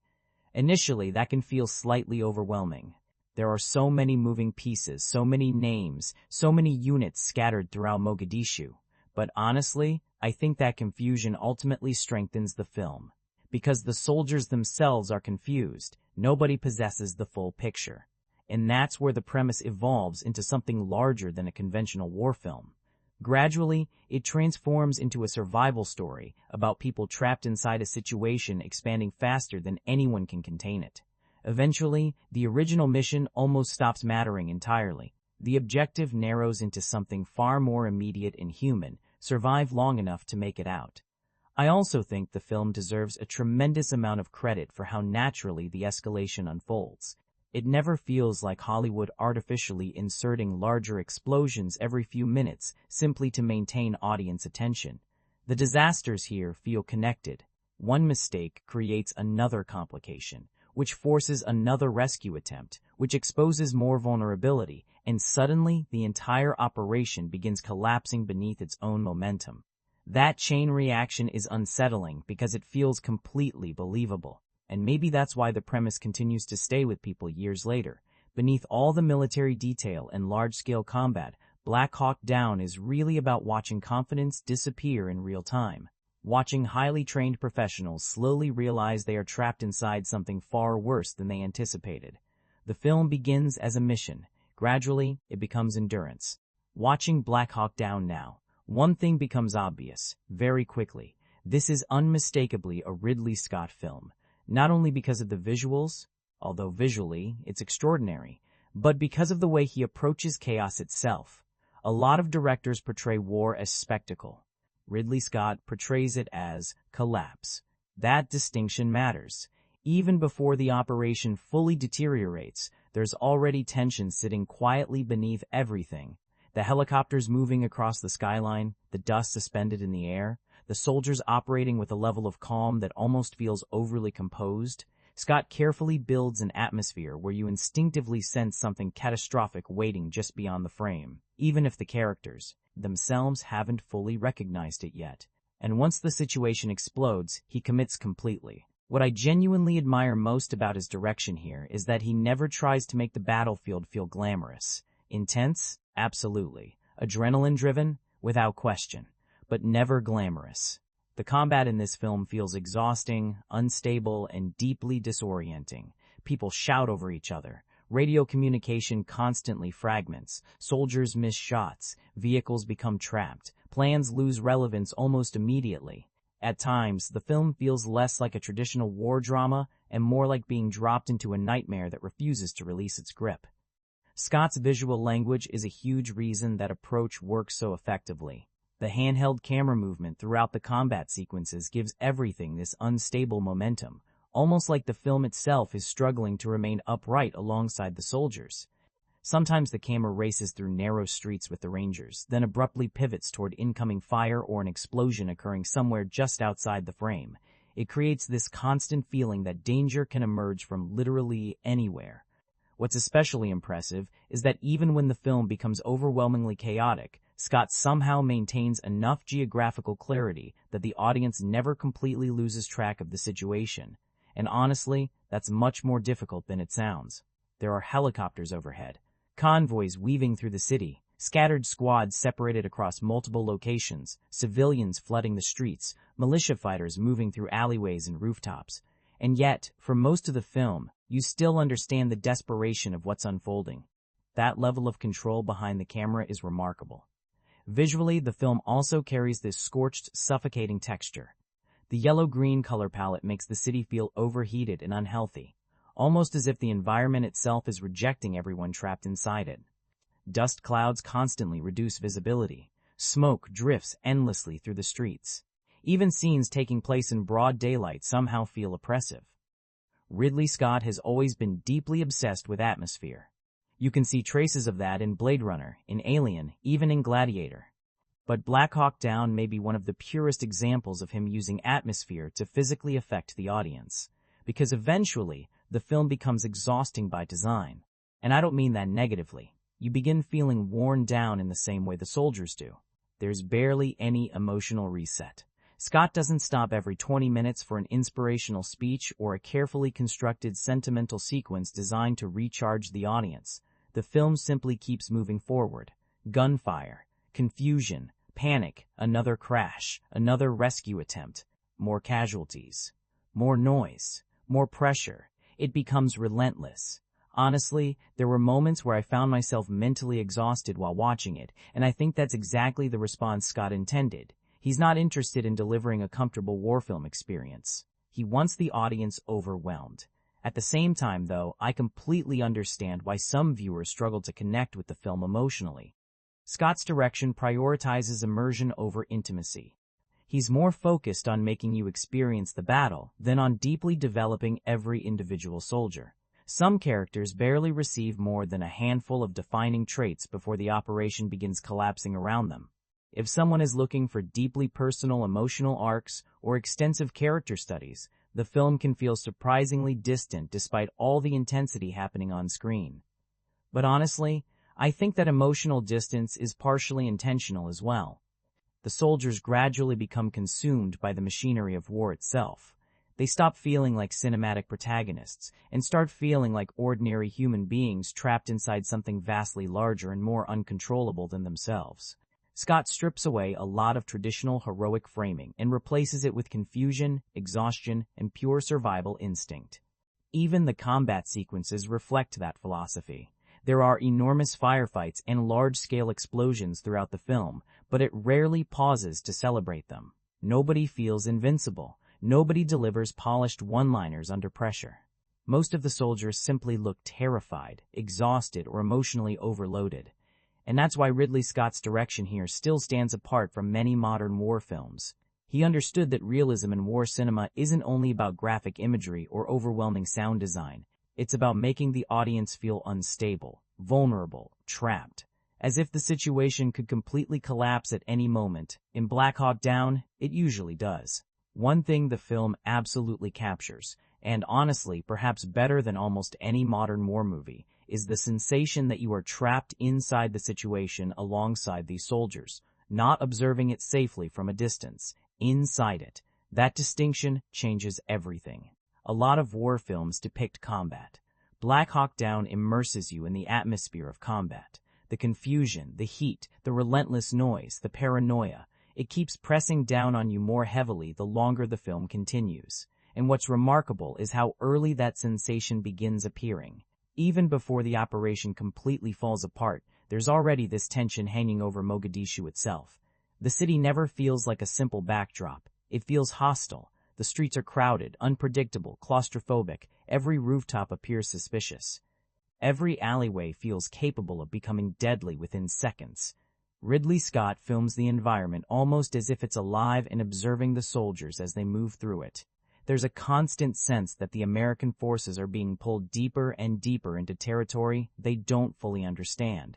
Initially, that can feel slightly overwhelming. There are so many moving pieces, so many names, so many units scattered throughout Mogadishu. But honestly, I think that confusion ultimately strengthens the film. Because the soldiers themselves are confused, nobody possesses the full picture. And that's where the premise evolves into something larger than a conventional war film. Gradually, it transforms into a survival story about people trapped inside a situation expanding faster than anyone can contain it. Eventually, the original mission almost stops mattering entirely. The objective narrows into something far more immediate and human: survive long enough to make it out. I also think the film deserves a tremendous amount of credit for how naturally the escalation unfolds. It never feels like Hollywood artificially inserting larger explosions every few minutes simply to maintain audience attention. The disasters here feel connected. One mistake creates another complication, which forces another rescue attempt, which exposes more vulnerability, and suddenly the entire operation begins collapsing beneath its own momentum. That chain reaction is unsettling because it feels completely believable, and maybe that's why the premise continues to stay with people years later. Beneath all the military detail and large-scale combat, Black Hawk Down is really about watching confidence disappear in real time. Watching highly trained professionals slowly realize they are trapped inside something far worse than they anticipated. The film begins as a mission. Gradually, it becomes endurance. Watching Black Hawk Down now, one thing becomes obvious, very quickly. This is unmistakably a Ridley Scott film, not only because of the visuals, although visually it's extraordinary, but because of the way he approaches chaos itself. A lot of directors portray war as spectacle. Ridley Scott portrays it as collapse. That distinction matters. Even before the operation fully deteriorates, there's already tension sitting quietly beneath everything. The helicopters moving across the skyline, the dust suspended in the air, the soldiers operating with a level of calm that almost feels overly composed. Scott carefully builds an atmosphere where you instinctively sense something catastrophic waiting just beyond the frame, even if the characters themselves haven't fully recognized it yet. And once the situation explodes, he commits completely. What I genuinely admire most about his direction here is that he never tries to make the battlefield feel glamorous. Intense? Absolutely. Adrenaline-driven? Without question. But never glamorous. The combat in this film feels exhausting, unstable, and deeply disorienting. People shout over each other. Radio communication constantly fragments. Soldiers miss shots. Vehicles become trapped. Plans lose relevance almost immediately. At times, the film feels less like a traditional war drama and more like being dropped into a nightmare that refuses to release its grip. Scott's visual language is a huge reason that approach works so effectively. The handheld camera movement throughout the combat sequences gives everything this unstable momentum, almost like the film itself is struggling to remain upright alongside the soldiers. Sometimes the camera races through narrow streets with the Rangers, then abruptly pivots toward incoming fire or an explosion occurring somewhere just outside the frame. It creates this constant feeling that danger can emerge from literally anywhere. What's especially impressive is that even when the film becomes overwhelmingly chaotic, Scott somehow maintains enough geographical clarity that the audience never completely loses track of the situation. And honestly, that's much more difficult than it sounds. There are helicopters overhead, convoys weaving through the city, scattered squads separated across multiple locations, civilians flooding the streets, militia fighters moving through alleyways and rooftops. And yet, for most of the film, you still understand the desperation of what's unfolding. That level of control behind the camera is remarkable. Visually, the film also carries this scorched, suffocating texture. The yellow-green color palette makes the city feel overheated and unhealthy, almost as if the environment itself is rejecting everyone trapped inside it. Dust clouds constantly reduce visibility. Smoke drifts endlessly through the streets. Even scenes taking place in broad daylight somehow feel oppressive. Ridley Scott has always been deeply obsessed with atmosphere. You can see traces of that in Blade Runner, in Alien, even in Gladiator. But Black Hawk Down may be one of the purest examples of him using atmosphere to physically affect the audience, because eventually the film becomes exhausting by design. And I don't mean that negatively. You begin feeling worn down in the same way the soldiers do. There's barely any emotional reset. Scott doesn't stop every 20 minutes for an inspirational speech or a carefully constructed sentimental sequence designed to recharge the audience. The film simply keeps moving forward. Gunfire, confusion, panic, another crash, another rescue attempt, more casualties, more noise, more pressure. It becomes relentless. Honestly, there were moments where I found myself mentally exhausted while watching it, and I think that's exactly the response Scott intended. He's not interested in delivering a comfortable war film experience. He wants the audience overwhelmed. At the same time, though, I completely understand why some viewers struggle to connect with the film emotionally. Scott's direction prioritizes immersion over intimacy. He's more focused on making you experience the battle than on deeply developing every individual soldier. Some characters barely receive more than a handful of defining traits before the operation begins collapsing around them. If someone is looking for deeply personal emotional arcs or extensive character studies, the film can feel surprisingly distant despite all the intensity happening on screen. But honestly, I think that emotional distance is partially intentional as well. The soldiers gradually become consumed by the machinery of war itself. They stop feeling like cinematic protagonists and start feeling like ordinary human beings trapped inside something vastly larger and more uncontrollable than themselves. Scott strips away a lot of traditional heroic framing and replaces it with confusion, exhaustion, and pure survival instinct. Even the combat sequences reflect that philosophy. There are enormous firefights and large-scale explosions throughout the film, but it rarely pauses to celebrate them. Nobody feels invincible. Nobody delivers polished one-liners under pressure. Most of the soldiers simply look terrified, exhausted, or emotionally overloaded. And that's why Ridley Scott's direction here still stands apart from many modern war films. He understood that realism in war cinema isn't only about graphic imagery or overwhelming sound design. It's about making the audience feel unstable, vulnerable, trapped, as if the situation could completely collapse at any moment. In Black Hawk Down, it usually does. One thing the film absolutely captures, and honestly perhaps better than almost any modern war movie, is the sensation that you are trapped inside the situation alongside these soldiers, not observing it safely from a distance, inside it. That distinction changes everything. A lot of war films depict combat. Black Hawk Down immerses you in the atmosphere of combat. The confusion, the heat, the relentless noise, the paranoia. It keeps pressing down on you more heavily the longer the film continues. And what's remarkable is how early that sensation begins appearing. Even before the operation completely falls apart, there's already this tension hanging over Mogadishu itself. The city never feels like a simple backdrop. It feels hostile. The streets are crowded, unpredictable, claustrophobic. Every rooftop appears suspicious. Every alleyway feels capable of becoming deadly within seconds. Ridley Scott films the environment almost as if it's alive and observing the soldiers as they move through it. There's a constant sense that the American forces are being pulled deeper and deeper into territory they don't fully understand.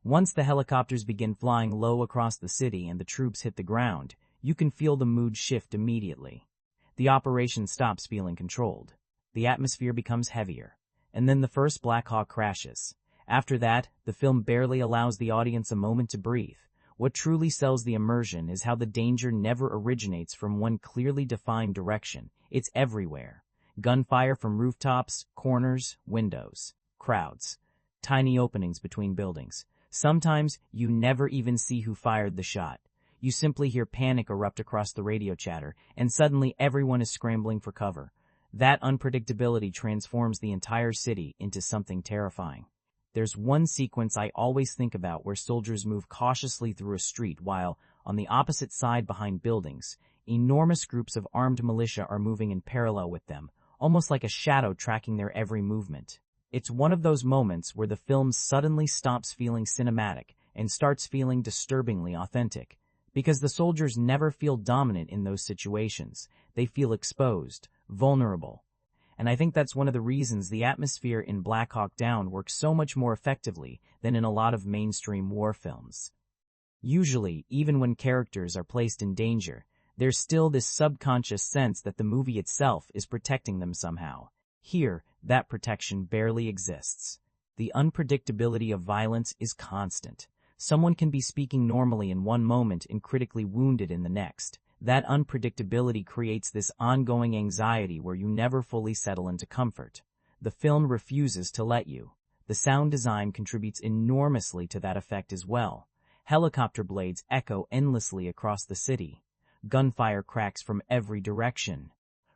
Once the helicopters begin flying low across the city and the troops hit the ground, you can feel the mood shift immediately. The operation stops feeling controlled. The atmosphere becomes heavier. And then the first Black Hawk crashes. After that, the film barely allows the audience a moment to breathe. What truly sells the immersion is how the danger never originates from one clearly defined direction. It's everywhere. Gunfire from rooftops, corners, windows, crowds, tiny openings between buildings. Sometimes you never even see who fired the shot. You simply hear panic erupt across the radio chatter, and suddenly everyone is scrambling for cover. That unpredictability transforms the entire city into something terrifying. There's one sequence I always think about where soldiers move cautiously through a street while, on the opposite side behind buildings, enormous groups of armed militia are moving in parallel with them, almost like a shadow tracking their every movement. It's one of those moments where the film suddenly stops feeling cinematic and starts feeling disturbingly authentic. Because the soldiers never feel dominant in those situations. They feel exposed, vulnerable. And I think that's one of the reasons the atmosphere in Black Hawk Down works so much more effectively than in a lot of mainstream war films. Usually, even when characters are placed in danger, there's still this subconscious sense that the movie itself is protecting them somehow. Here, that protection barely exists. The unpredictability of violence is constant. Someone can be speaking normally in one moment and critically wounded in the next. That unpredictability creates this ongoing anxiety where you never fully settle into comfort. The film refuses to let you. The sound design contributes enormously to that effect as well. Helicopter blades echo endlessly across the city. Gunfire cracks from every direction.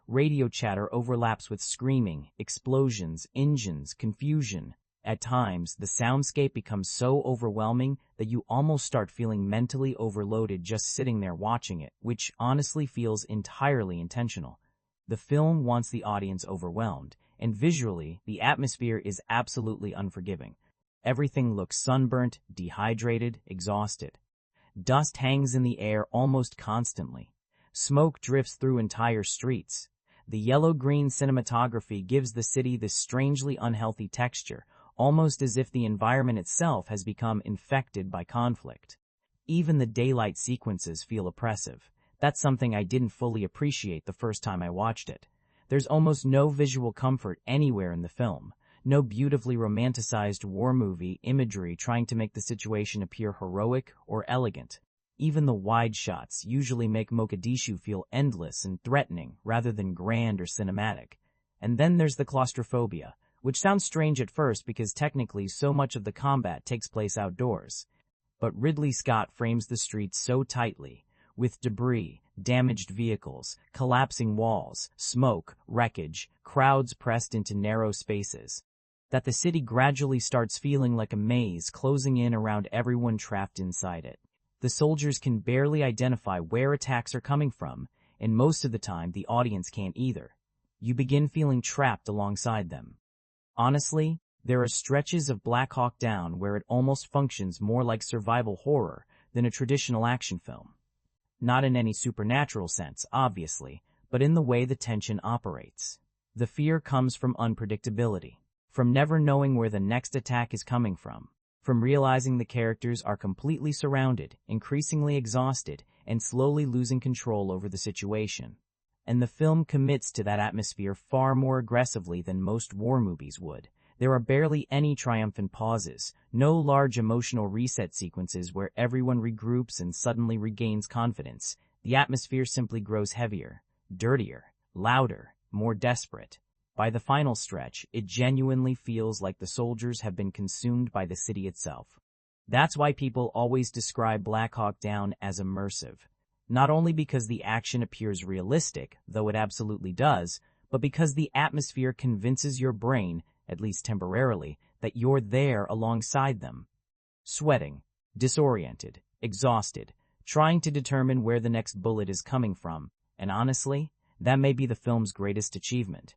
Radio chatter overlaps with screaming, explosions, engines, confusion. At times, the soundscape becomes so overwhelming that you almost start feeling mentally overloaded just sitting there watching it, which honestly feels entirely intentional. The film wants the audience overwhelmed, and visually, the atmosphere is absolutely unforgiving. Everything looks sunburnt, dehydrated, exhausted. Dust hangs in the air almost constantly. Smoke drifts through entire streets. The yellow-green cinematography gives the city this strangely unhealthy texture, almost as if the environment itself has become infected by conflict. Even the daylight sequences feel oppressive. That's something I didn't fully appreciate the first time I watched it. There's almost no visual comfort anywhere in the film. No beautifully romanticized war movie imagery trying to make the situation appear heroic or elegant. Even the wide shots usually make Mogadishu feel endless and threatening rather than grand or cinematic. And then there's the claustrophobia, which sounds strange at first because technically so much of the combat takes place outdoors. But Ridley Scott frames the streets so tightly, with debris, damaged vehicles, collapsing walls, smoke, wreckage, crowds pressed into narrow spaces, that the city gradually starts feeling like a maze closing in around everyone trapped inside it. The soldiers can barely identify where attacks are coming from, and most of the time the audience can't either. You begin feeling trapped alongside them. Honestly, there are stretches of Black Hawk Down where it almost functions more like survival horror than a traditional action film. Not in any supernatural sense, obviously, but in the way the tension operates. The fear comes from unpredictability, from never knowing where the next attack is coming from realizing the characters are completely surrounded, increasingly exhausted, and slowly losing control over the situation. And the film commits to that atmosphere far more aggressively than most war movies would. There are barely any triumphant pauses, no large emotional reset sequences where everyone regroups and suddenly regains confidence. The atmosphere simply grows heavier, dirtier, louder, more desperate. By the final stretch, it genuinely feels like the soldiers have been consumed by the city itself. That's why people always describe Black Hawk Down as immersive. Not only because the action appears realistic, though it absolutely does, but because the atmosphere convinces your brain, at least temporarily, that you're there alongside them. Sweating, disoriented, exhausted, trying to determine where the next bullet is coming from, and honestly, that may be the film's greatest achievement.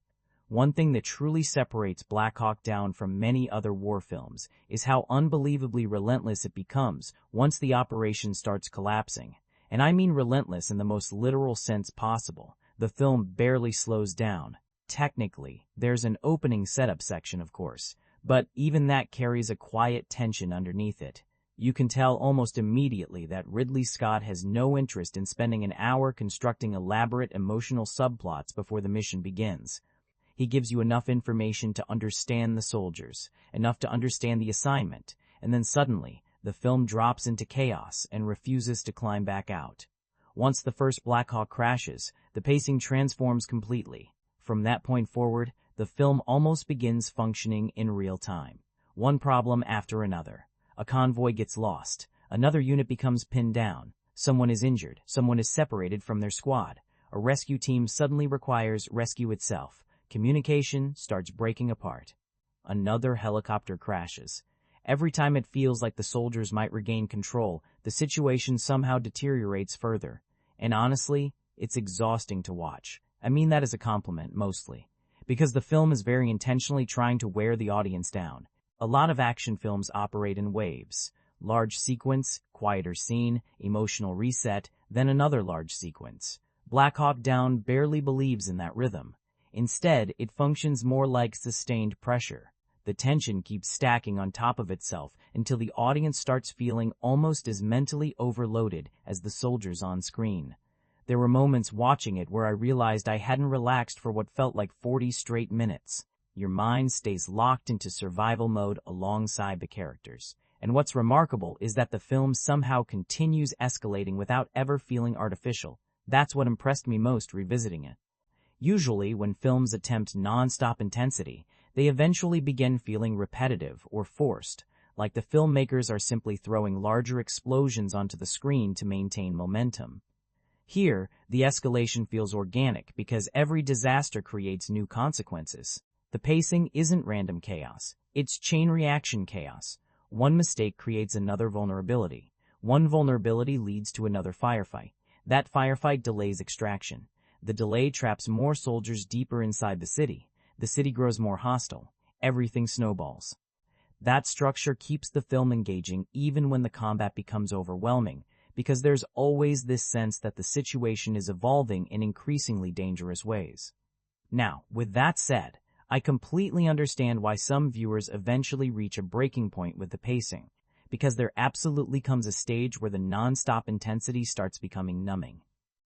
One thing that truly separates Black Hawk Down from many other war films is how unbelievably relentless it becomes once the operation starts collapsing. And I mean relentless in the most literal sense possible. The film barely slows down. Technically, there's an opening setup section, of course, but even that carries a quiet tension underneath it. You can tell almost immediately that Ridley Scott has no interest in spending an hour constructing elaborate emotional subplots before the mission begins. He gives you enough information to understand the soldiers, enough to understand the assignment, and then suddenly, the film drops into chaos and refuses to climb back out. Once the first Black Hawk crashes, the pacing transforms completely. From that point forward, the film almost begins functioning in real time. One problem after another. A convoy gets lost. Another unit becomes pinned down. Someone is injured. Someone is separated from their squad. A rescue team suddenly requires rescue itself. Communication starts breaking apart. Another helicopter crashes. Every time it feels like the soldiers might regain control, the situation somehow deteriorates further. And honestly, it's exhausting to watch. I mean that as a compliment, mostly. Because the film is very intentionally trying to wear the audience down. A lot of action films operate in waves. Large sequence, quieter scene, emotional reset, then another large sequence. Black Hawk Down barely believes in that rhythm. Instead, it functions more like sustained pressure. The tension keeps stacking on top of itself until the audience starts feeling almost as mentally overloaded as the soldiers on screen. There were moments watching it where I realized I hadn't relaxed for what felt like 40 straight minutes. Your mind stays locked into survival mode alongside the characters. And what's remarkable is that the film somehow continues escalating without ever feeling artificial. That's what impressed me most revisiting it. Usually, when films attempt non-stop intensity, they eventually begin feeling repetitive or forced, like the filmmakers are simply throwing larger explosions onto the screen to maintain momentum. Here, the escalation feels organic because every disaster creates new consequences. The pacing isn't random chaos, it's chain reaction chaos. One mistake creates another vulnerability. One vulnerability leads to another firefight. That firefight delays extraction. The delay traps more soldiers deeper inside the city. The city grows more hostile. Everything snowballs. That structure keeps the film engaging even when the combat becomes overwhelming, because there's always this sense that the situation is evolving in increasingly dangerous ways. Now, with that said, I completely understand why some viewers eventually reach a breaking point with the pacing, because there absolutely comes a stage where the non-stop intensity starts becoming numbing.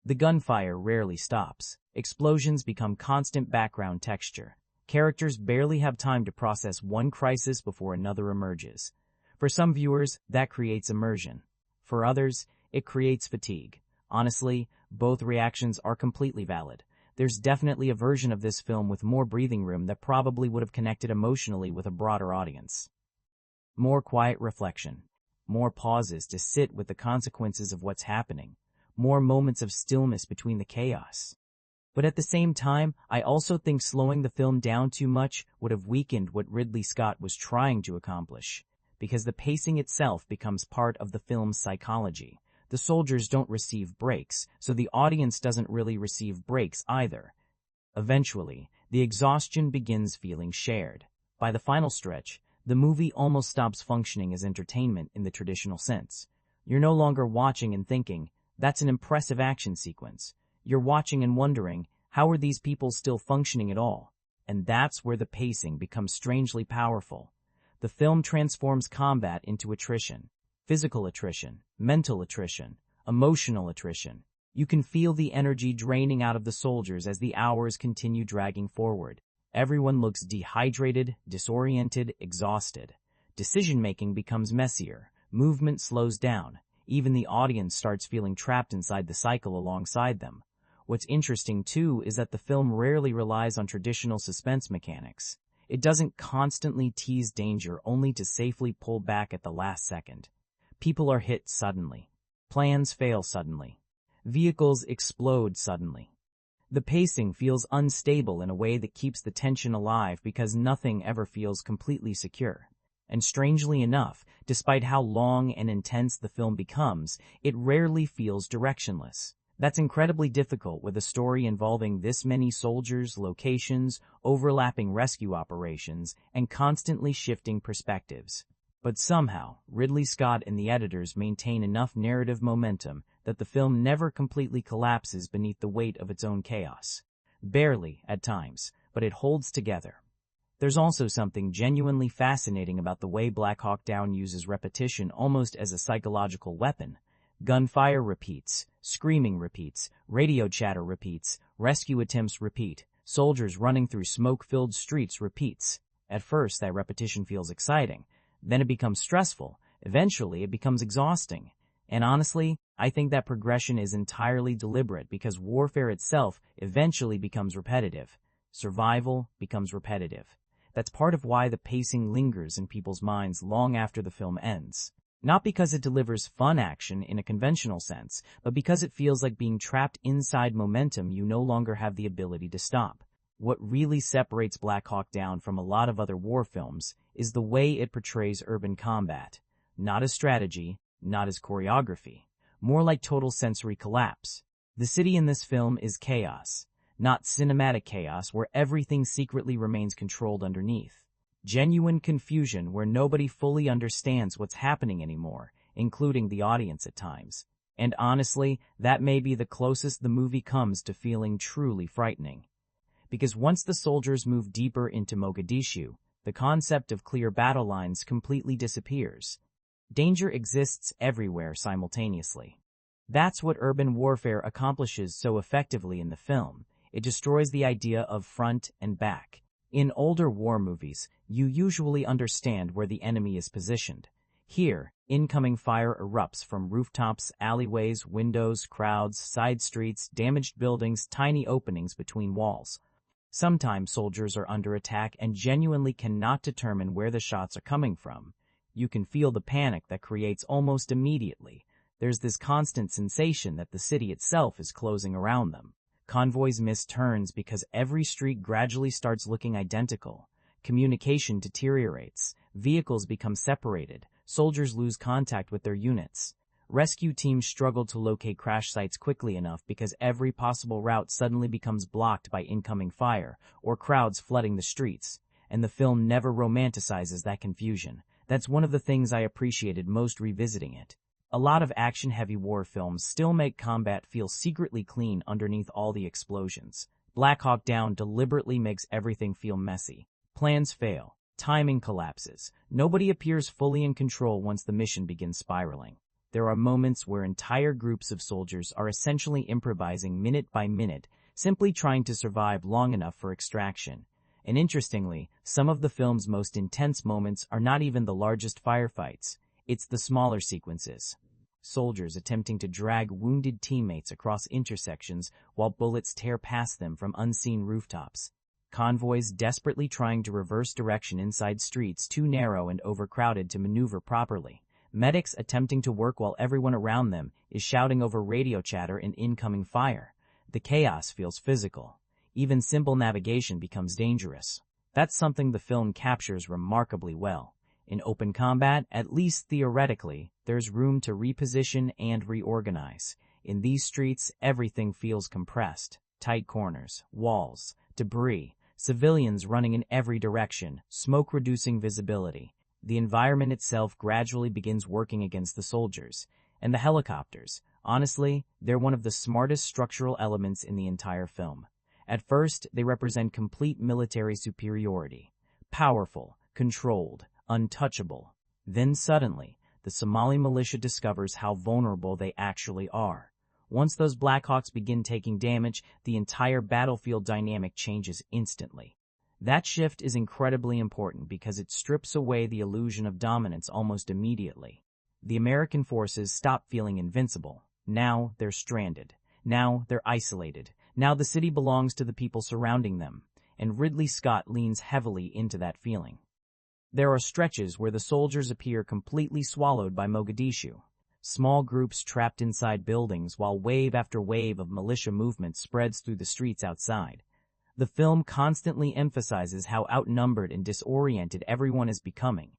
The gunfire rarely stops. Explosions become constant background texture. Characters barely have time to process one crisis before another emerges. For some viewers, that creates immersion. For others, it creates fatigue. Honestly, both reactions are completely valid. There's definitely a version of this film with more breathing room that probably would have connected emotionally with a broader audience. More quiet reflection. More pauses to sit with the consequences of what's happening. More moments of stillness between the chaos. But at the same time, I also think slowing the film down too much would have weakened what Ridley Scott was trying to accomplish, because the pacing itself becomes part of the film's psychology. The soldiers don't receive breaks, so the audience doesn't really receive breaks either. Eventually, the exhaustion begins feeling shared. By the final stretch, the movie almost stops functioning as entertainment in the traditional sense. You're no longer watching and thinking, "That's an impressive action sequence." You're watching and wondering, how are these people still functioning at all? And that's where the pacing becomes strangely powerful. The film transforms combat into attrition. Physical attrition, mental attrition, emotional attrition. You can feel the energy draining out of the soldiers as the hours continue dragging forward. Everyone looks dehydrated, disoriented, exhausted. Decision-making becomes messier. Movement slows down. Even the audience starts feeling trapped inside the cycle alongside them. What's interesting, too, is that the film rarely relies on traditional suspense mechanics. It doesn't constantly tease danger only to safely pull back at the last second. People are hit suddenly. Plans fail suddenly. Vehicles explode suddenly. The pacing feels unstable in a way that keeps the tension alive because nothing ever feels completely secure. And strangely enough, despite how long and intense the film becomes, it rarely feels directionless. That's incredibly difficult with a story involving this many soldiers, locations, overlapping rescue operations, and constantly shifting perspectives. But somehow, Ridley Scott and the editors maintain enough narrative momentum that the film never completely collapses beneath the weight of its own chaos. Barely, at times, but it holds together. There's also something genuinely fascinating about the way Black Hawk Down uses repetition almost as a psychological weapon. Gunfire repeats, screaming repeats, radio chatter repeats, rescue attempts repeat, soldiers running through smoke-filled streets repeats. At first, that repetition feels exciting. Then it becomes stressful. Eventually, it becomes exhausting. And honestly, I think that progression is entirely deliberate because warfare itself eventually becomes repetitive. Survival becomes repetitive. That's part of why the pacing lingers in people's minds long after the film ends. Not because it delivers fun action in a conventional sense, but because it feels like being trapped inside momentum you no longer have the ability to stop. What really separates Black Hawk Down from a lot of other war films is the way it portrays urban combat. Not as strategy, not as choreography. More like total sensory collapse. The city in this film is chaos. Not cinematic chaos where everything secretly remains controlled underneath. Genuine confusion where nobody fully understands what's happening anymore, including the audience at times. And honestly, that may be the closest the movie comes to feeling truly frightening. Because once the soldiers move deeper into Mogadishu, the concept of clear battle lines completely disappears. Danger exists everywhere simultaneously. That's what urban warfare accomplishes so effectively in the film. It destroys the idea of front and back. In older war movies, you usually understand where the enemy is positioned. Here, incoming fire erupts from rooftops, alleyways, windows, crowds, side streets, damaged buildings, tiny openings between walls. Sometimes soldiers are under attack and genuinely cannot determine where the shots are coming from. You can feel the panic that creates almost immediately. There's this constant sensation that the city itself is closing around them. Convoys miss turns because every street gradually starts looking identical. Communication deteriorates. Vehicles become separated. Soldiers lose contact with their units. Rescue teams struggle to locate crash sites quickly enough because every possible route suddenly becomes blocked by incoming fire or crowds flooding the streets. And the film never romanticizes that confusion. That's one of the things I appreciated most revisiting it. A lot of action-heavy war films still make combat feel secretly clean underneath all the explosions. Black Hawk Down deliberately makes everything feel messy. Plans fail. Timing collapses. Nobody appears fully in control once the mission begins spiraling. There are moments where entire groups of soldiers are essentially improvising minute by minute, simply trying to survive long enough for extraction. And interestingly, some of the film's most intense moments are not even the largest firefights. It's the smaller sequences. Soldiers attempting to drag wounded teammates across intersections while bullets tear past them from unseen rooftops. Convoys desperately trying to reverse direction inside streets too narrow and overcrowded to maneuver properly. Medics attempting to work while everyone around them is shouting over radio chatter and incoming fire. The chaos feels physical. Even simple navigation becomes dangerous. That's something the film captures remarkably well. In open combat, at least theoretically, there's room to reposition and reorganize. In these streets, everything feels compressed. Tight corners, walls, debris, civilians running in every direction, smoke reducing visibility. The environment itself gradually begins working against the soldiers. And the helicopters, honestly, they're one of the smartest structural elements in the entire film. At first, they represent complete military superiority. Powerful, controlled, untouchable. Then suddenly, the Somali militia discovers how vulnerable they actually are. Once those Blackhawks begin taking damage, the entire battlefield dynamic changes instantly. That shift is incredibly important because it strips away the illusion of dominance almost immediately. The American forces stop feeling invincible. Now they're stranded. Now they're isolated. Now the city belongs to the people surrounding them, and Ridley Scott leans heavily into that feeling. There are stretches where the soldiers appear completely swallowed by Mogadishu. Small groups trapped inside buildings while wave after wave of militia movement spreads through the streets outside. The film constantly emphasizes how outnumbered and disoriented everyone is becoming.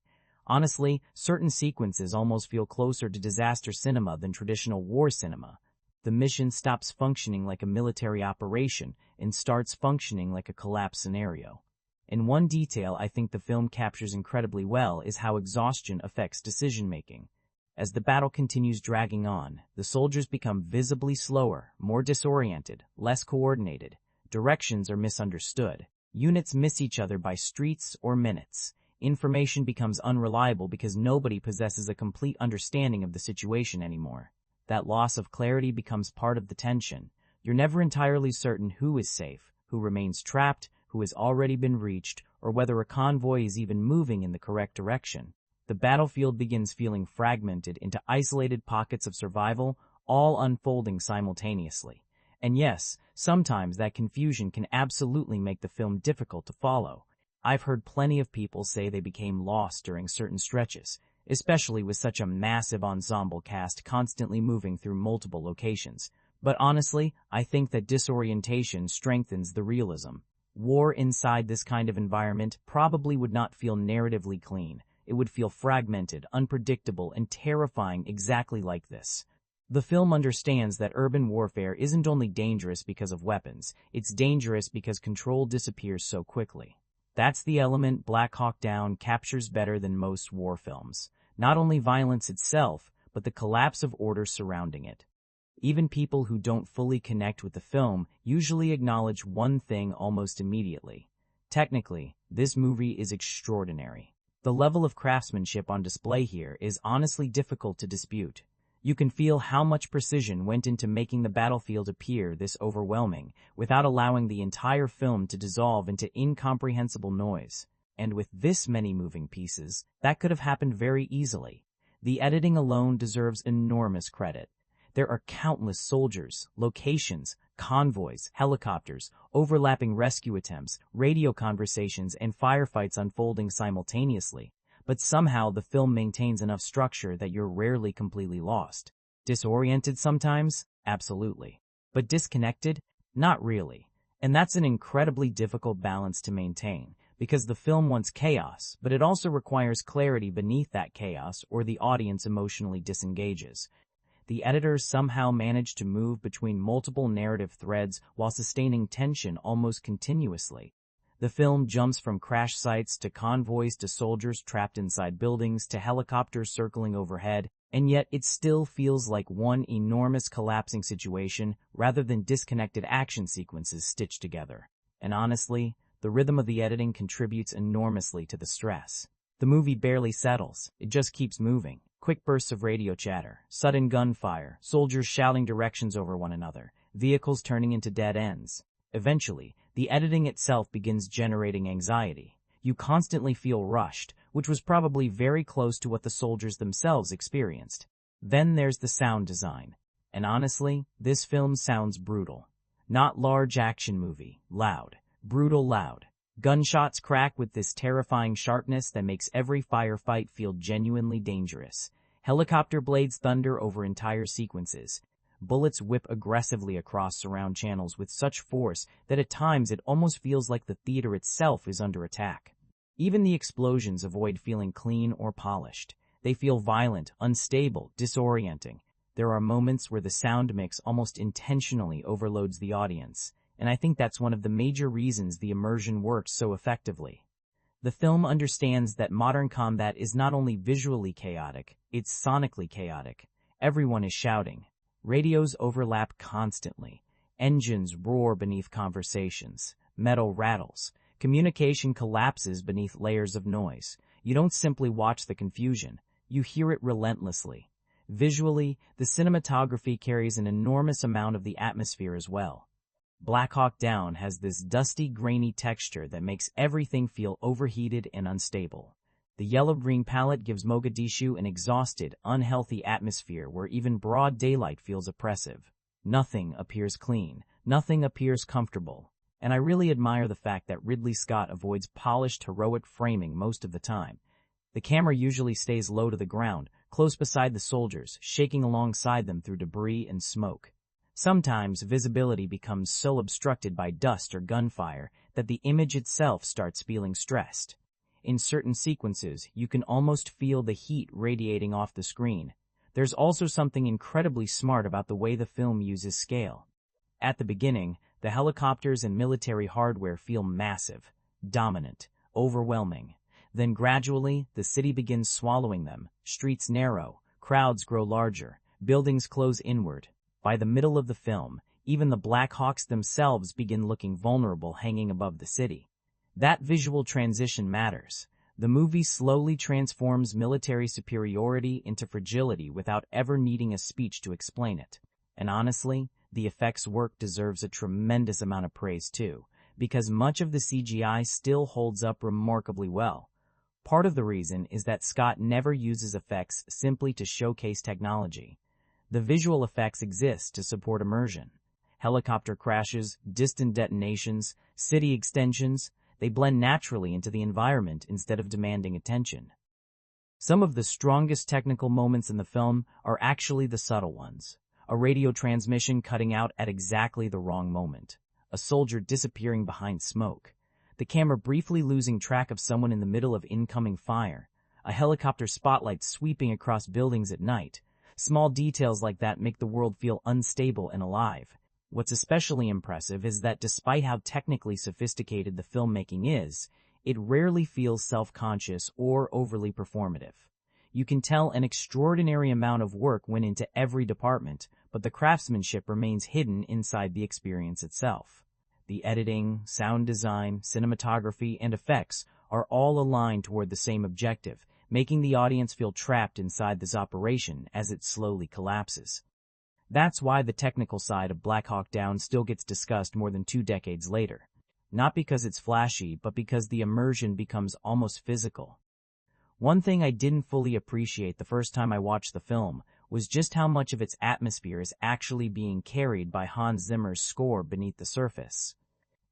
Honestly, certain sequences almost feel closer to disaster cinema than traditional war cinema. The mission stops functioning like a military operation and starts functioning like a collapse scenario. And one detail I think the film captures incredibly well is how exhaustion affects decision-making. As the battle continues dragging on, the soldiers become visibly slower, more disoriented, less coordinated. Directions are misunderstood. Units miss each other by streets or minutes. Information becomes unreliable because nobody possesses a complete understanding of the situation anymore. That loss of clarity becomes part of the tension. You're never entirely certain who is safe, who remains trapped, who has already been reached, or whether a convoy is even moving in the correct direction. The battlefield begins feeling fragmented into isolated pockets of survival, all unfolding simultaneously. And yes, sometimes that confusion can absolutely make the film difficult to follow. I've heard plenty of people say they became lost during certain stretches, especially with such a massive ensemble cast constantly moving through multiple locations. But honestly, I think that disorientation strengthens the realism. War inside this kind of environment probably would not feel narratively clean. It would feel fragmented, unpredictable, and terrifying exactly like this. The film understands that urban warfare isn't only dangerous because of weapons, it's dangerous because control disappears so quickly. That's the element Black Hawk Down captures better than most war films. Not only violence itself, but the collapse of order surrounding it. Even people who don't fully connect with the film usually acknowledge one thing almost immediately. Technically, this movie is extraordinary. The level of craftsmanship on display here is honestly difficult to dispute. You can feel how much precision went into making the battlefield appear this overwhelming, without allowing the entire film to dissolve into incomprehensible noise. And with this many moving pieces, that could have happened very easily. The editing alone deserves enormous credit. There are countless soldiers, locations, convoys, helicopters, overlapping rescue attempts, radio conversations, and firefights unfolding simultaneously. But somehow the film maintains enough structure that you're rarely completely lost. Disoriented sometimes? Absolutely. But disconnected? Not really. And that's an incredibly difficult balance to maintain, because the film wants chaos, but it also requires clarity beneath that chaos, or the audience emotionally disengages. The editors somehow manage to move between multiple narrative threads while sustaining tension almost continuously. The film jumps from crash sites to convoys to soldiers trapped inside buildings to helicopters circling overhead, and yet it still feels like one enormous collapsing situation rather than disconnected action sequences stitched together. And honestly, the rhythm of the editing contributes enormously to the stress. The movie barely settles, it just keeps moving. Quick bursts of radio chatter, sudden gunfire, soldiers shouting directions over one another, vehicles turning into dead ends. Eventually, The editing itself begins generating anxiety. You constantly feel rushed, which was probably very close to what the soldiers themselves experienced. Then there's the sound design. And honestly, this film sounds brutal. Not large action movie, loud, brutal loud. Gunshots crack with this terrifying sharpness that makes every firefight feel genuinely dangerous. Helicopter blades thunder over entire sequences. Bullets whip aggressively across surround channels with such force that at times it almost feels like the theater itself is under attack. Even the explosions avoid feeling clean or polished. They feel violent, unstable, disorienting. There are moments where the sound mix almost intentionally overloads the audience, and I think that's one of the major reasons the immersion works so effectively. The film understands that modern combat is not only visually chaotic, it's sonically chaotic. Everyone is shouting. Radios overlap constantly. Engines roar beneath conversations. Metal rattles. Communication collapses beneath layers of noise. You don't simply watch the confusion. You hear it relentlessly. Visually, the cinematography carries an enormous amount of the atmosphere as well. Black Hawk Down has this dusty, grainy texture that makes everything feel overheated and unstable. The yellow-green palette gives Mogadishu an exhausted, unhealthy atmosphere where even broad daylight feels oppressive. Nothing appears clean. Nothing appears comfortable. And I really admire the fact that Ridley Scott avoids polished, heroic framing most of the time. The camera usually stays low to the ground, close beside the soldiers, shaking alongside them through debris and smoke. Sometimes visibility becomes so obstructed by dust or gunfire that the image itself starts feeling stressed. In certain sequences, you can almost feel the heat radiating off the screen. There's also something incredibly smart about the way the film uses scale. At the beginning, the helicopters and military hardware feel massive, dominant, overwhelming. Then gradually, the city begins swallowing them. Streets narrow, crowds grow larger, buildings close inward. By the middle of the film, even the Black Hawks themselves begin looking vulnerable hanging above the city. That visual transition matters. The movie slowly transforms military superiority into fragility without ever needing a speech to explain it. And honestly, the effects work deserves a tremendous amount of praise too, because much of the CGI still holds up remarkably well. Part of the reason is that Scott never uses effects simply to showcase technology. The visual effects exist to support immersion. Helicopter crashes, distant detonations, city extensions, they blend naturally into the environment instead of demanding attention. Some of the strongest technical moments in the film are actually the subtle ones. A radio transmission cutting out at exactly the wrong moment. A soldier disappearing behind smoke. The camera briefly losing track of someone in the middle of incoming fire. A helicopter spotlight sweeping across buildings at night. Small details like that make the world feel unstable and alive. What's especially impressive is that despite how technically sophisticated the filmmaking is, it rarely feels self-conscious or overly performative. You can tell an extraordinary amount of work went into every department, but the craftsmanship remains hidden inside the experience itself. The editing, sound design, cinematography, and effects are all aligned toward the same objective, making the audience feel trapped inside this operation as it slowly collapses. That's why the technical side of Black Hawk Down still gets discussed more than 2 decades later. Not because it's flashy, but because the immersion becomes almost physical. One thing I didn't fully appreciate the first time I watched the film was just how much of its atmosphere is actually being carried by Hans Zimmer's score beneath the surface.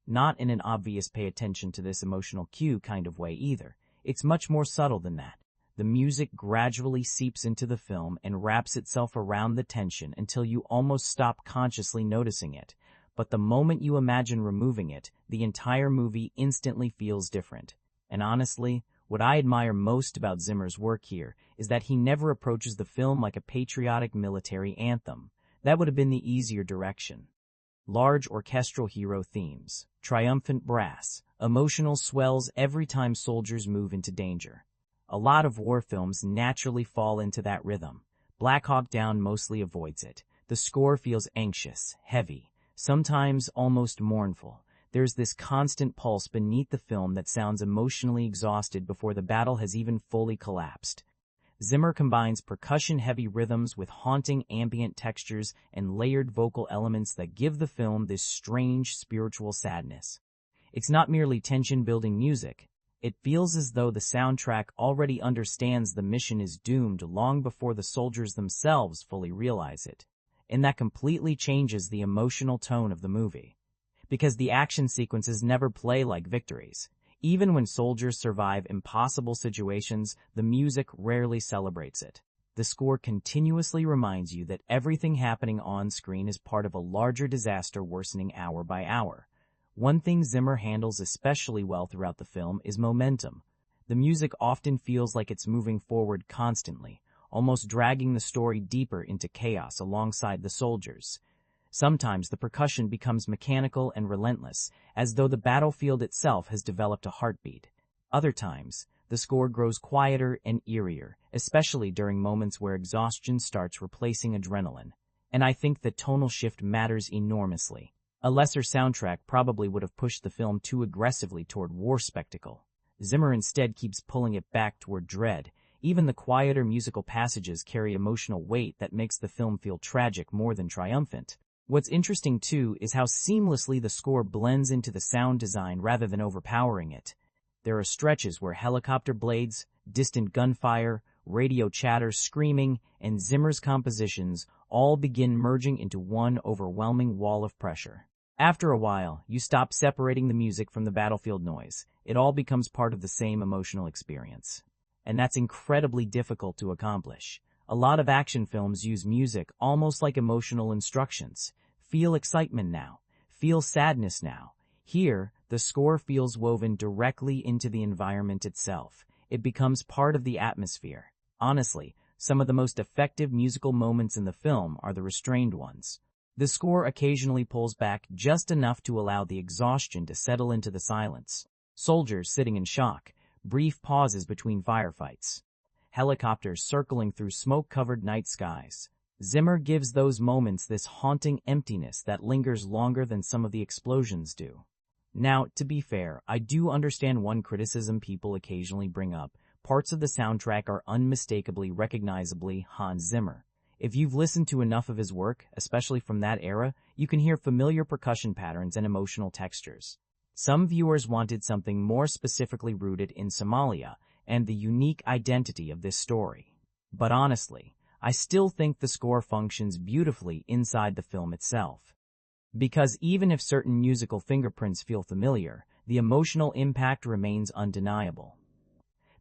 Not in an obvious pay attention to this emotional cue kind of way either. It's much more subtle than that. The music gradually seeps into the film and wraps itself around the tension until you almost stop consciously noticing it. But the moment you imagine removing it, the entire movie instantly feels different. And honestly, what I admire most about Zimmer's work here is that he never approaches the film like a patriotic military anthem. That would have been the easier direction. Large orchestral hero themes, triumphant brass, emotional swells every time soldiers move into danger. A lot of war films naturally fall into that rhythm. Black Hawk Down mostly avoids it. The score feels anxious, heavy, sometimes almost mournful. There's this constant pulse beneath the film that sounds emotionally exhausted before the battle has even fully collapsed. Zimmer combines percussion-heavy rhythms with haunting ambient textures and layered vocal elements that give the film this strange spiritual sadness. It's not merely tension-building music. It feels as though the soundtrack already understands the mission is doomed long before the soldiers themselves fully realize it. And that completely changes the emotional tone of the movie. Because the action sequences never play like victories. Even when soldiers survive impossible situations, the music rarely celebrates it. The score continuously reminds you that everything happening on screen is part of a larger disaster worsening hour by hour. One thing Zimmer handles especially well throughout the film is momentum. The music often feels like it's moving forward constantly, almost dragging the story deeper into chaos alongside the soldiers. Sometimes the percussion becomes mechanical and relentless, as though the battlefield itself has developed a heartbeat. Other times, the score grows quieter and eerier, especially during moments where exhaustion starts replacing adrenaline. And I think the tonal shift matters enormously. A lesser soundtrack probably would have pushed the film too aggressively toward war spectacle. Zimmer instead keeps pulling it back toward dread. Even the quieter musical passages carry emotional weight that makes the film feel tragic more than triumphant. What's interesting, too, is how seamlessly the score blends into the sound design rather than overpowering it. There are stretches where helicopter blades, distant gunfire, radio chatter, screaming, and Zimmer's compositions all begin merging into one overwhelming wall of pressure. After a while, you stop separating the music from the battlefield noise. It all becomes part of the same emotional experience. And that's incredibly difficult to accomplish. A lot of action films use music almost like emotional instructions. Feel excitement now. Feel sadness now. Here, the score feels woven directly into the environment itself. It becomes part of the atmosphere. Honestly, some of the most effective musical moments in the film are the restrained ones. The score occasionally pulls back just enough to allow the exhaustion to settle into the silence. Soldiers sitting in shock, brief pauses between firefights, helicopters circling through smoke-covered night skies. Zimmer gives those moments this haunting emptiness that lingers longer than some of the explosions do. Now, to be fair, I do understand one criticism people occasionally bring up. Parts of the soundtrack are unmistakably recognizably Hans Zimmer. If you've listened to enough of his work, especially from that era, you can hear familiar percussion patterns and emotional textures. Some viewers wanted something more specifically rooted in Somalia and the unique identity of this story. But honestly, I still think the score functions beautifully inside the film itself. Because even if certain musical fingerprints feel familiar, the emotional impact remains undeniable.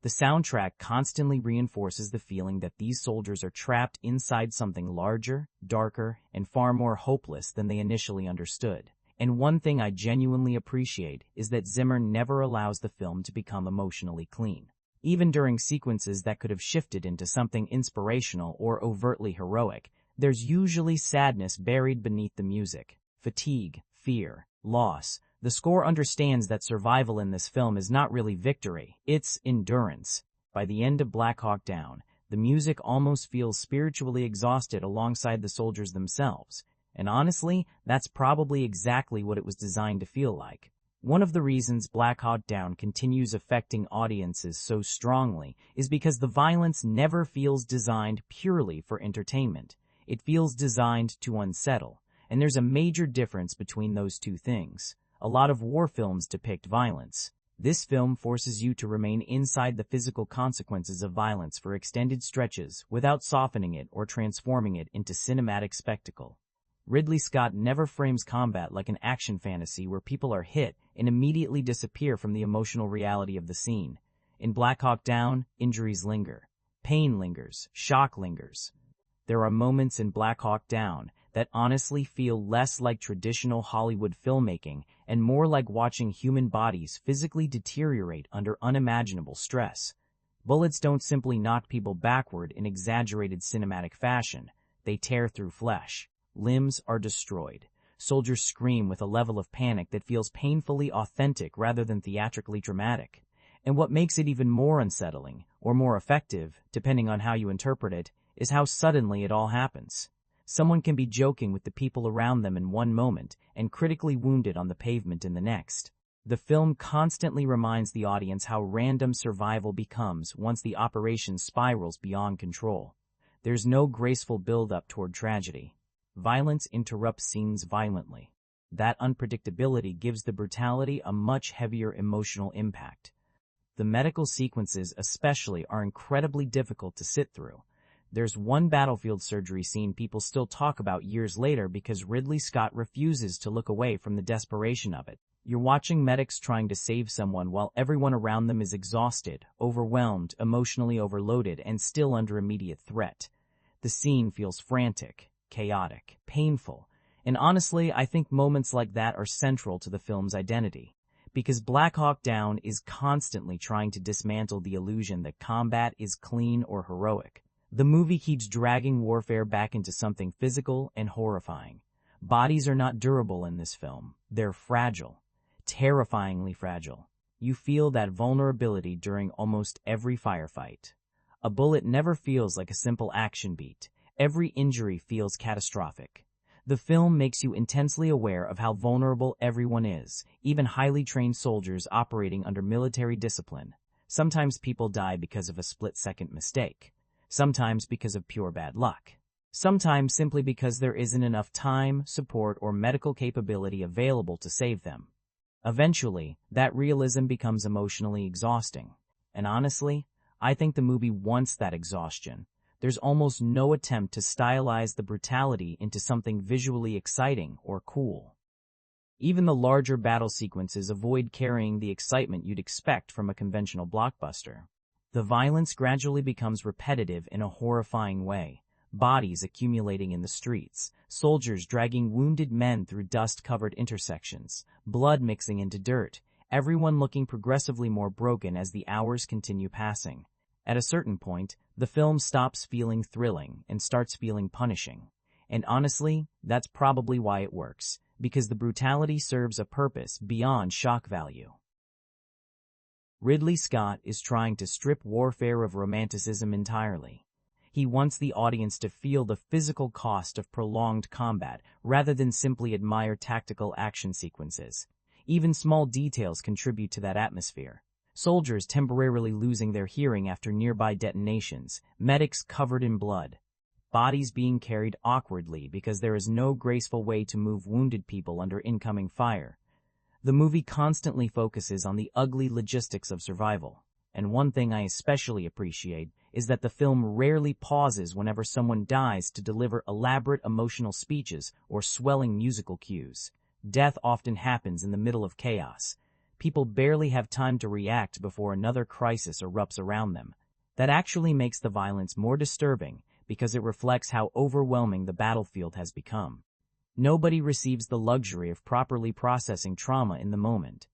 The soundtrack constantly reinforces the feeling that these soldiers are trapped inside something larger, darker, and far more hopeless than they initially understood. And one thing I genuinely appreciate is that Zimmer never allows the film to become emotionally clean. Even during sequences that could have shifted into something inspirational or overtly heroic, there's usually sadness buried beneath the music. Fatigue, fear, loss. The score understands that survival in this film is not really victory, it's endurance. By the end of Black Hawk Down, the music almost feels spiritually exhausted alongside the soldiers themselves. And honestly, that's probably exactly what it was designed to feel like. One of the reasons Black Hawk Down continues affecting audiences so strongly is because the violence never feels designed purely for entertainment. It feels designed to unsettle. And there's a major difference between those two things. A lot of war films depict violence. This film forces you to remain inside the physical consequences of violence for extended stretches without softening it or transforming it into cinematic spectacle. Ridley Scott never frames combat like an action fantasy where people are hit and immediately disappear from the emotional reality of the scene. In Black Hawk Down, injuries linger. Pain lingers. Shock lingers. There are moments in Black Hawk Down that honestly feel less like traditional Hollywood filmmaking and more like watching human bodies physically deteriorate under unimaginable stress. Bullets don't simply knock people backward in exaggerated cinematic fashion. They tear through flesh. Limbs are destroyed. Soldiers scream with a level of panic that feels painfully authentic rather than theatrically dramatic. And what makes it even more unsettling, or more effective, depending on how you interpret it, is how suddenly it all happens. Someone can be joking with the people around them in one moment and critically wounded on the pavement in the next. The film constantly reminds the audience how random survival becomes once the operation spirals beyond control. There's no graceful build-up toward tragedy. Violence interrupts scenes violently. That unpredictability gives the brutality a much heavier emotional impact. The medical sequences especially are incredibly difficult to sit through. There's one battlefield surgery scene people still talk about years later because Ridley Scott refuses to look away from the desperation of it. You're watching medics trying to save someone while everyone around them is exhausted, overwhelmed, emotionally overloaded, and still under immediate threat. The scene feels frantic, chaotic, painful, and honestly, I think moments like that are central to the film's identity. Because Black Hawk Down is constantly trying to dismantle the illusion that combat is clean or heroic. The movie keeps dragging warfare back into something physical and horrifying. Bodies are not durable in this film. They're fragile. Terrifyingly fragile. You feel that vulnerability during almost every firefight. A bullet never feels like a simple action beat. Every injury feels catastrophic. The film makes you intensely aware of how vulnerable everyone is, even highly trained soldiers operating under military discipline. Sometimes people die because of a split-second mistake. Sometimes because of pure bad luck. Sometimes simply because there isn't enough time, support, or medical capability available to save them. Eventually, that realism becomes emotionally exhausting. And honestly, I think the movie wants that exhaustion. There's almost no attempt to stylize the brutality into something visually exciting or cool. Even the larger battle sequences avoid carrying the excitement you'd expect from a conventional blockbuster. The violence gradually becomes repetitive in a horrifying way. Bodies accumulating in the streets, soldiers dragging wounded men through dust-covered intersections, blood mixing into dirt, everyone looking progressively more broken as the hours continue passing. At a certain point, the film stops feeling thrilling and starts feeling punishing. And honestly, that's probably why it works, because the brutality serves a purpose beyond shock value. Ridley Scott is trying to strip warfare of romanticism entirely. He wants the audience to feel the physical cost of prolonged combat rather than simply admire tactical action sequences. Even small details contribute to that atmosphere. Soldiers temporarily losing their hearing after nearby detonations, medics covered in blood, bodies being carried awkwardly because there is no graceful way to move wounded people under incoming fire. The movie constantly focuses on the ugly logistics of survival, and one thing I especially appreciate is that the film rarely pauses whenever someone dies to deliver elaborate emotional speeches or swelling musical cues. Death often happens in the middle of chaos. People barely have time to react before another crisis erupts around them. That actually makes the violence more disturbing because it reflects how overwhelming the battlefield has become. Nobody receives the luxury of properly processing trauma in the moment.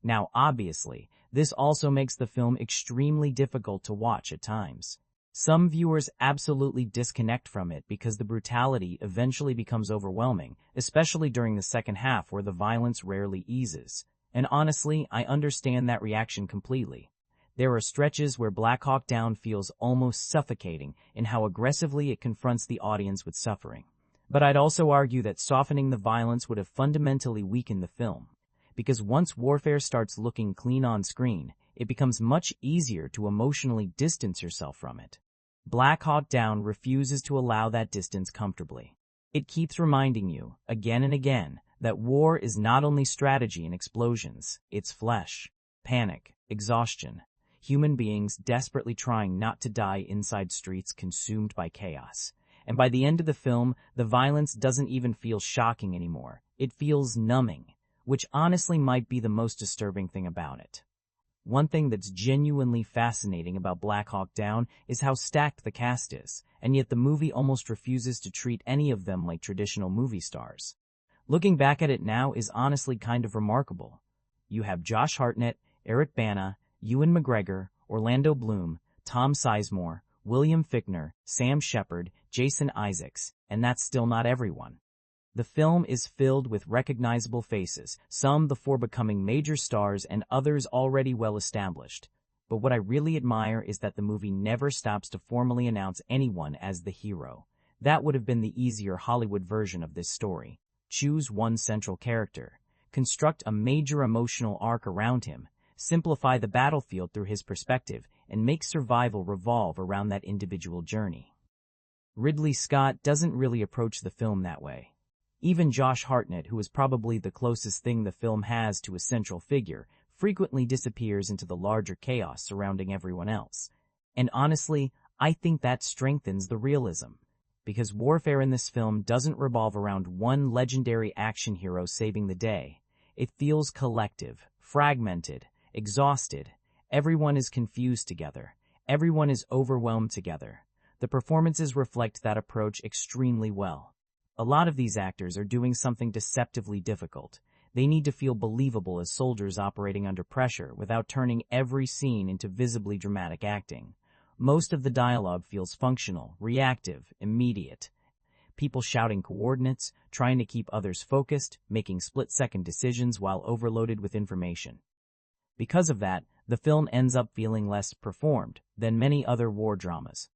Now, obviously, this also makes the film extremely difficult to watch at times. Some viewers absolutely disconnect from it because the brutality eventually becomes overwhelming, especially during the second half where the violence rarely eases. And honestly, I understand that reaction completely. There are stretches where Black Hawk Down feels almost suffocating in how aggressively it confronts the audience with suffering. But I'd also argue that softening the violence would have fundamentally weakened the film. Because once warfare starts looking clean on screen, it becomes much easier to emotionally distance yourself from it. Black Hawk Down refuses to allow that distance comfortably. It keeps reminding you, again and again, that war is not only strategy and explosions, it's flesh, panic, exhaustion, human beings desperately trying not to die inside streets consumed by chaos. And by the end of the film, the violence doesn't even feel shocking anymore. It feels numbing, which honestly might be the most disturbing thing about it. One thing that's genuinely fascinating about Black Hawk Down is how stacked the cast is, and yet the movie almost refuses to treat any of them like traditional movie stars. Looking back at it now is honestly kind of remarkable. You have Josh Hartnett, Eric Bana, Ewan McGregor, Orlando Bloom, Tom Sizemore, William Fichtner, Sam Shepard, Jason Isaacs, and that's still not everyone. The film is filled with recognizable faces, some before becoming major stars and others already well established. But what I really admire is that the movie never stops to formally announce anyone as the hero. That would have been the easier Hollywood version of this story. Choose one central character, construct a major emotional arc around him, simplify the battlefield through his perspective, and make survival revolve around that individual journey. Ridley Scott doesn't really approach the film that way. Even Josh Hartnett, who is probably the closest thing the film has to a central figure, frequently disappears into the larger chaos surrounding everyone else. And honestly, I think that strengthens the realism. Because warfare in this film doesn't revolve around one legendary action hero saving the day. It feels collective, fragmented, exhausted. Everyone is confused together. Everyone is overwhelmed together. The performances reflect that approach extremely well. A lot of these actors are doing something deceptively difficult. They need to feel believable as soldiers operating under pressure without turning every scene into visibly dramatic acting. Most of the dialogue feels functional, reactive, immediate. People shouting coordinates, trying to keep others focused, making split-second decisions while overloaded with information. Because of that, the film ends up feeling less performed than many other war dramas.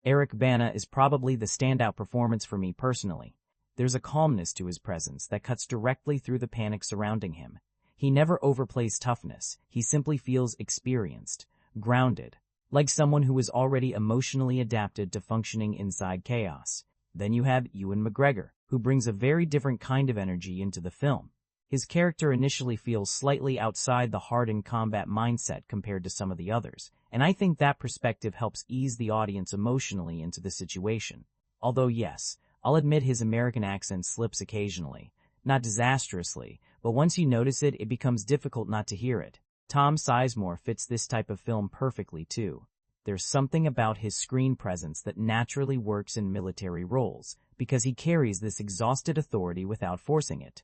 Bana is probably the standout performance for me personally. There's a calmness to his presence that cuts directly through the panic surrounding him. He never overplays toughness. He simply feels experienced, grounded, like someone who is already emotionally adapted to functioning inside chaos. Then you have Ewan McGregor, who brings a very different kind of energy into the film. His character initially feels slightly outside the hardened combat mindset compared to some of the others, and I think that perspective helps ease the audience emotionally into the situation. Although yes, I'll admit his American accent slips occasionally. Not disastrously, but once you notice it, it becomes difficult not to hear it. Tom Sizemore fits this type of film perfectly too. There's something about his screen presence that naturally works in military roles, because he carries this exhausted authority without forcing it.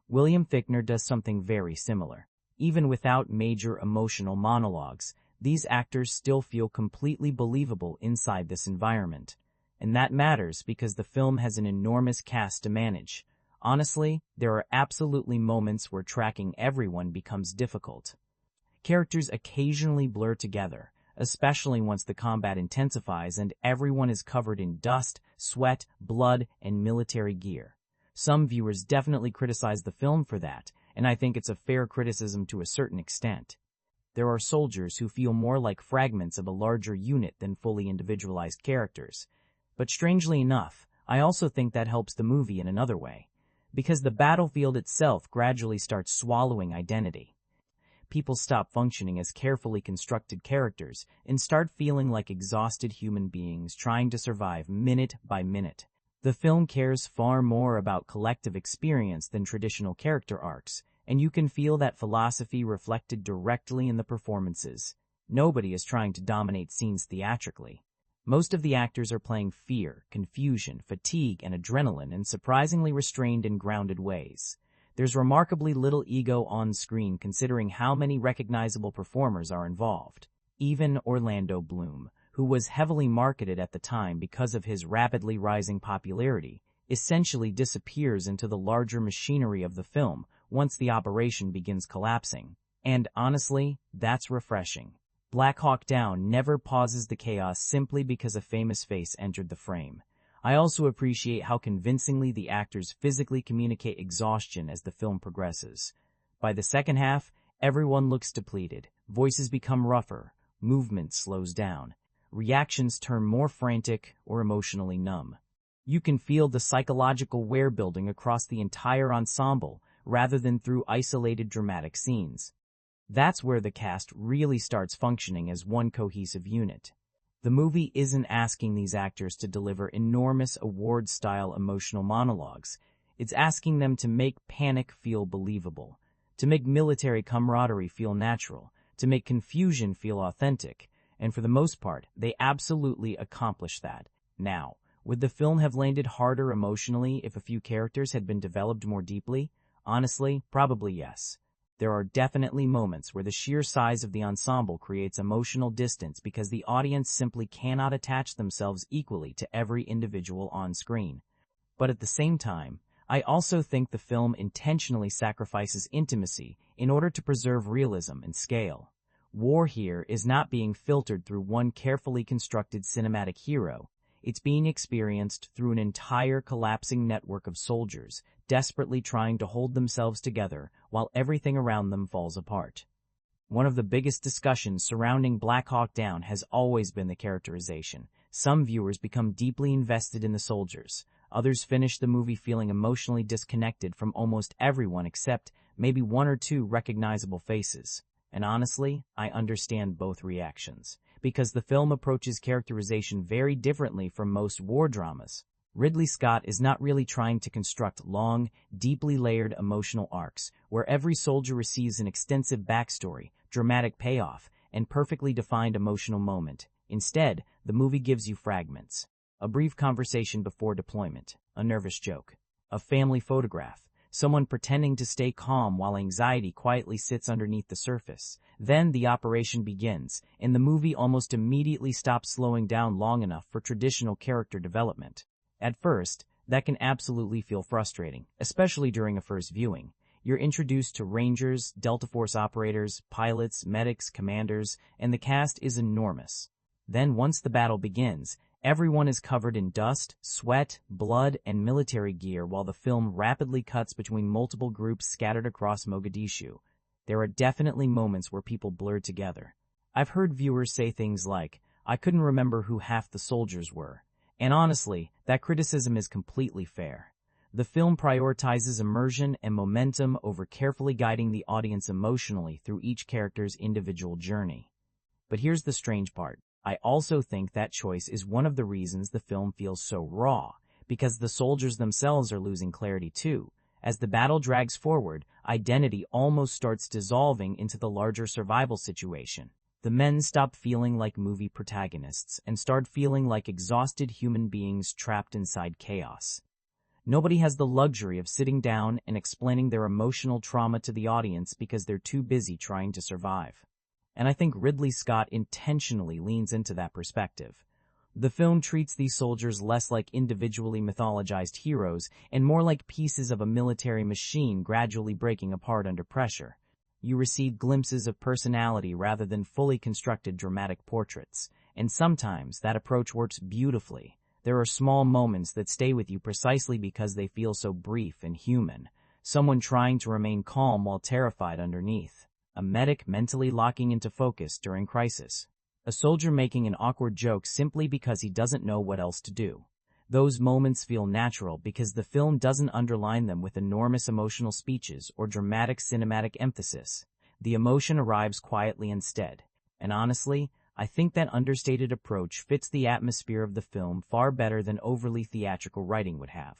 William Fichtner does something very similar. Even without major emotional monologues, these actors still feel completely believable inside this environment. And that matters because the film has an enormous cast to manage. Honestly, there are absolutely moments where tracking everyone becomes difficult. Characters occasionally blur together, especially once the combat intensifies and everyone is covered in dust, sweat, blood, and military gear. Some viewers definitely criticize the film for that, and I think it's a fair criticism to a certain extent. There are soldiers who feel more like fragments of a larger unit than fully individualized characters. But strangely enough, I also think that helps the movie in another way, because the battlefield itself gradually starts swallowing identity. People stop functioning as carefully constructed characters and start feeling like exhausted human beings trying to survive minute by minute. The film cares far more about collective experience than traditional character arcs, and you can feel that philosophy reflected directly in the performances. Nobody is trying to dominate scenes theatrically. Most of the actors are playing fear, confusion, fatigue, and adrenaline in surprisingly restrained and grounded ways. There's remarkably little ego on screen considering how many recognizable performers are involved. Even Orlando Bloom, who was heavily marketed at the time because of his rapidly rising popularity, essentially disappears into the larger machinery of the film once the operation begins collapsing. And honestly, that's refreshing. Black Hawk Down never pauses the chaos simply because a famous face entered the frame. I also appreciate how convincingly the actors physically communicate exhaustion as the film progresses. By the second half, everyone looks depleted, voices become rougher, movement slows down, reactions turn more frantic or emotionally numb. You can feel the psychological wear building across the entire ensemble rather than through isolated dramatic scenes. That's where the cast really starts functioning as one cohesive unit. The movie isn't asking these actors to deliver enormous award-style emotional monologues. It's asking them to make panic feel believable, to make military camaraderie feel natural, to make confusion feel authentic, and for the most part, they absolutely accomplish that. Now, would the film have landed harder emotionally if a few characters had been developed more deeply? Honestly, probably yes. There are definitely moments where the sheer size of the ensemble creates emotional distance because the audience simply cannot attach themselves equally to every individual on screen. But at the same time, I also think the film intentionally sacrifices intimacy in order to preserve realism and scale. War here is not being filtered through one carefully constructed cinematic hero. It's being experienced through an entire collapsing network of soldiers, desperately trying to hold themselves together while everything around them falls apart. One of the biggest discussions surrounding Black Hawk Down has always been the characterization. Some viewers become deeply invested in the soldiers. Others finish the movie feeling emotionally disconnected from almost everyone except maybe one or two recognizable faces. And honestly, I understand both reactions, because the film approaches characterization very differently from most war dramas. Ridley Scott is not really trying to construct long, deeply layered emotional arcs, where every soldier receives an extensive backstory, dramatic payoff, and perfectly defined emotional moment. Instead, the movie gives you fragments. A brief conversation before deployment, a nervous joke, a family photograph, someone pretending to stay calm while anxiety quietly sits underneath the surface. Then the operation begins, and the movie almost immediately stops slowing down long enough for traditional character development. At first, that can absolutely feel frustrating, especially during a first viewing. You're introduced to Rangers, Delta Force operators, pilots, medics, commanders, and the cast is enormous. Then once the battle begins, everyone is covered in dust, sweat, blood, and military gear while the film rapidly cuts between multiple groups scattered across Mogadishu. There are definitely moments where people blur together. I've heard viewers say things like, "I couldn't remember who half the soldiers were." And honestly, that criticism is completely fair. The film prioritizes immersion and momentum over carefully guiding the audience emotionally through each character's individual journey. But here's the strange part. I also think that choice is one of the reasons the film feels so raw, because the soldiers themselves are losing clarity too. As the battle drags forward, identity almost starts dissolving into the larger survival situation. The men stop feeling like movie protagonists and start feeling like exhausted human beings trapped inside chaos. Nobody has the luxury of sitting down and explaining their emotional trauma to the audience because they're too busy trying to survive. And I think Ridley Scott intentionally leans into that perspective. The film treats these soldiers less like individually mythologized heroes and more like pieces of a military machine gradually breaking apart under pressure. You receive glimpses of personality rather than fully constructed dramatic portraits, and sometimes that approach works beautifully. There are small moments that stay with you precisely because they feel so brief and human. Someone trying to remain calm while terrified underneath. A medic mentally locking into focus during crisis. A soldier making an awkward joke simply because he doesn't know what else to do. Those moments feel natural because the film doesn't underline them with enormous emotional speeches or dramatic cinematic emphasis. The emotion arrives quietly instead. And honestly, I think that understated approach fits the atmosphere of the film far better than overly theatrical writing would have.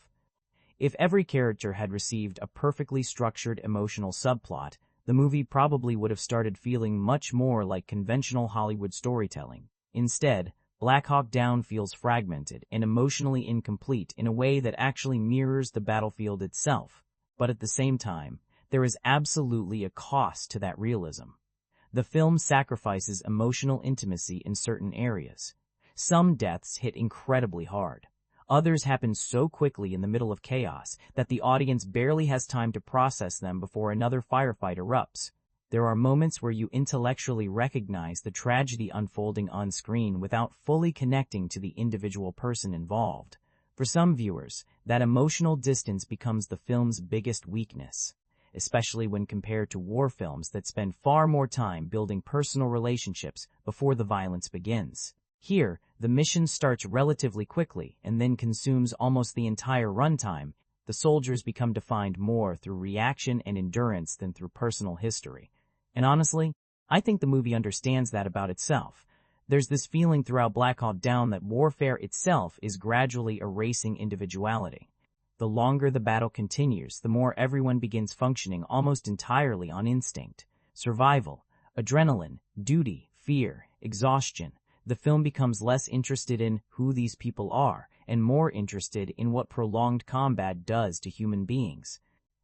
If every character had received a perfectly structured emotional subplot, the movie probably would have started feeling much more like conventional Hollywood storytelling. Instead, Black Hawk Down feels fragmented and emotionally incomplete in a way that actually mirrors the battlefield itself. But at the same time, there is absolutely a cost to that realism. The film sacrifices emotional intimacy in certain areas. Some deaths hit incredibly hard. Others happen so quickly in the middle of chaos that the audience barely has time to process them before another firefight erupts. There are moments where you intellectually recognize the tragedy unfolding on screen without fully connecting to the individual person involved. For some viewers, that emotional distance becomes the film's biggest weakness, especially when compared to war films that spend far more time building personal relationships before the violence begins. Here, the mission starts relatively quickly and then consumes almost the entire runtime. The soldiers become defined more through reaction and endurance than through personal history. And honestly, I think the movie understands that about itself. There's this feeling throughout Black Hawk Down that warfare itself is gradually erasing individuality. The longer the battle continues, the more everyone begins functioning almost entirely on instinct, survival, adrenaline, duty, fear, exhaustion. The film becomes less interested in who these people are and more interested in what prolonged combat does to human beings.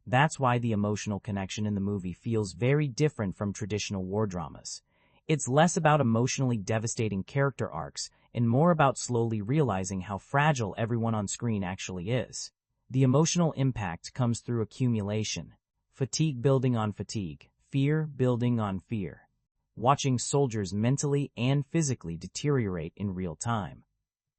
That's why the emotional connection in the movie feels very different from traditional war dramas. It's less about emotionally devastating character arcs and more about slowly realizing how fragile everyone on screen actually is. The emotional impact comes through accumulation, fatigue building on fatigue, fear building on fear. Watching soldiers mentally and physically deteriorate in real time.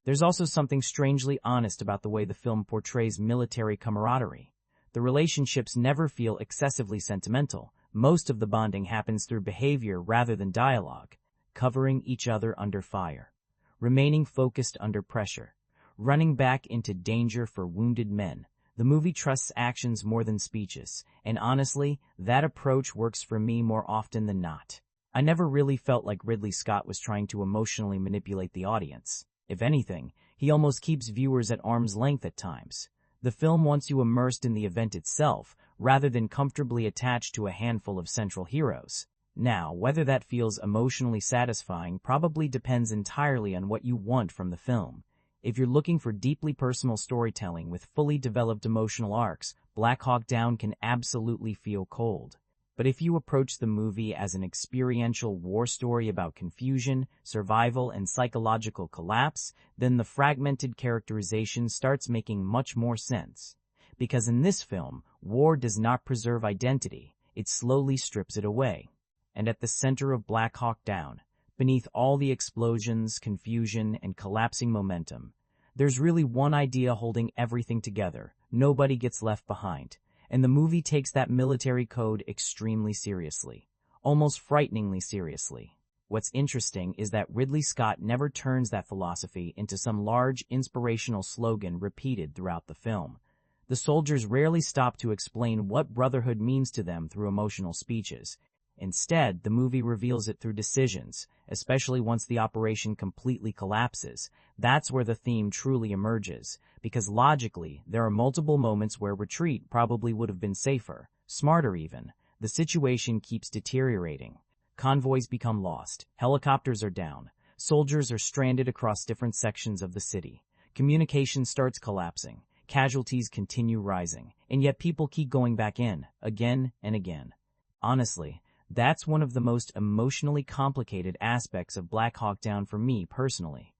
There's also something strangely honest about the way the film portrays military camaraderie. The relationships never feel excessively sentimental. Most of the bonding happens through behavior rather than dialogue, covering each other under fire, remaining focused under pressure, running back into danger for wounded men. The movie trusts actions more than speeches, and honestly, that approach works for me more often than not. I never really felt like Ridley Scott was trying to emotionally manipulate the audience. If anything, he almost keeps viewers at arm's length at times. The film wants you immersed in the event itself, rather than comfortably attached to a handful of central heroes. Now, whether that feels emotionally satisfying probably depends entirely on what you want from the film. If you're looking for deeply personal storytelling with fully developed emotional arcs, Black Hawk Down can absolutely feel cold. But if you approach the movie as an experiential war story about confusion, survival, and psychological collapse, then the fragmented characterization starts making much more sense. Because in this film, war does not preserve identity, it slowly strips it away. And at the center of Black Hawk Down, beneath all the explosions, confusion, and collapsing momentum, there's really one idea holding everything together: nobody gets left behind. And the movie takes that military code extremely seriously, almost frighteningly seriously. What's interesting is that Ridley Scott never turns that philosophy into some large inspirational slogan repeated throughout the film. The soldiers rarely stop to explain what brotherhood means to them through emotional speeches. Instead, the movie reveals it through decisions, especially once the operation completely collapses. That's where the theme truly emerges, because logically, there are multiple moments where retreat probably would have been safer, smarter even. The situation keeps deteriorating. Convoys become lost, helicopters are down, soldiers are stranded across different sections of the city. Communication starts collapsing, casualties continue rising, and yet people keep going back in, again and again. Honestly, that's one of the most emotionally complicated aspects of Black Hawk Down for me personally.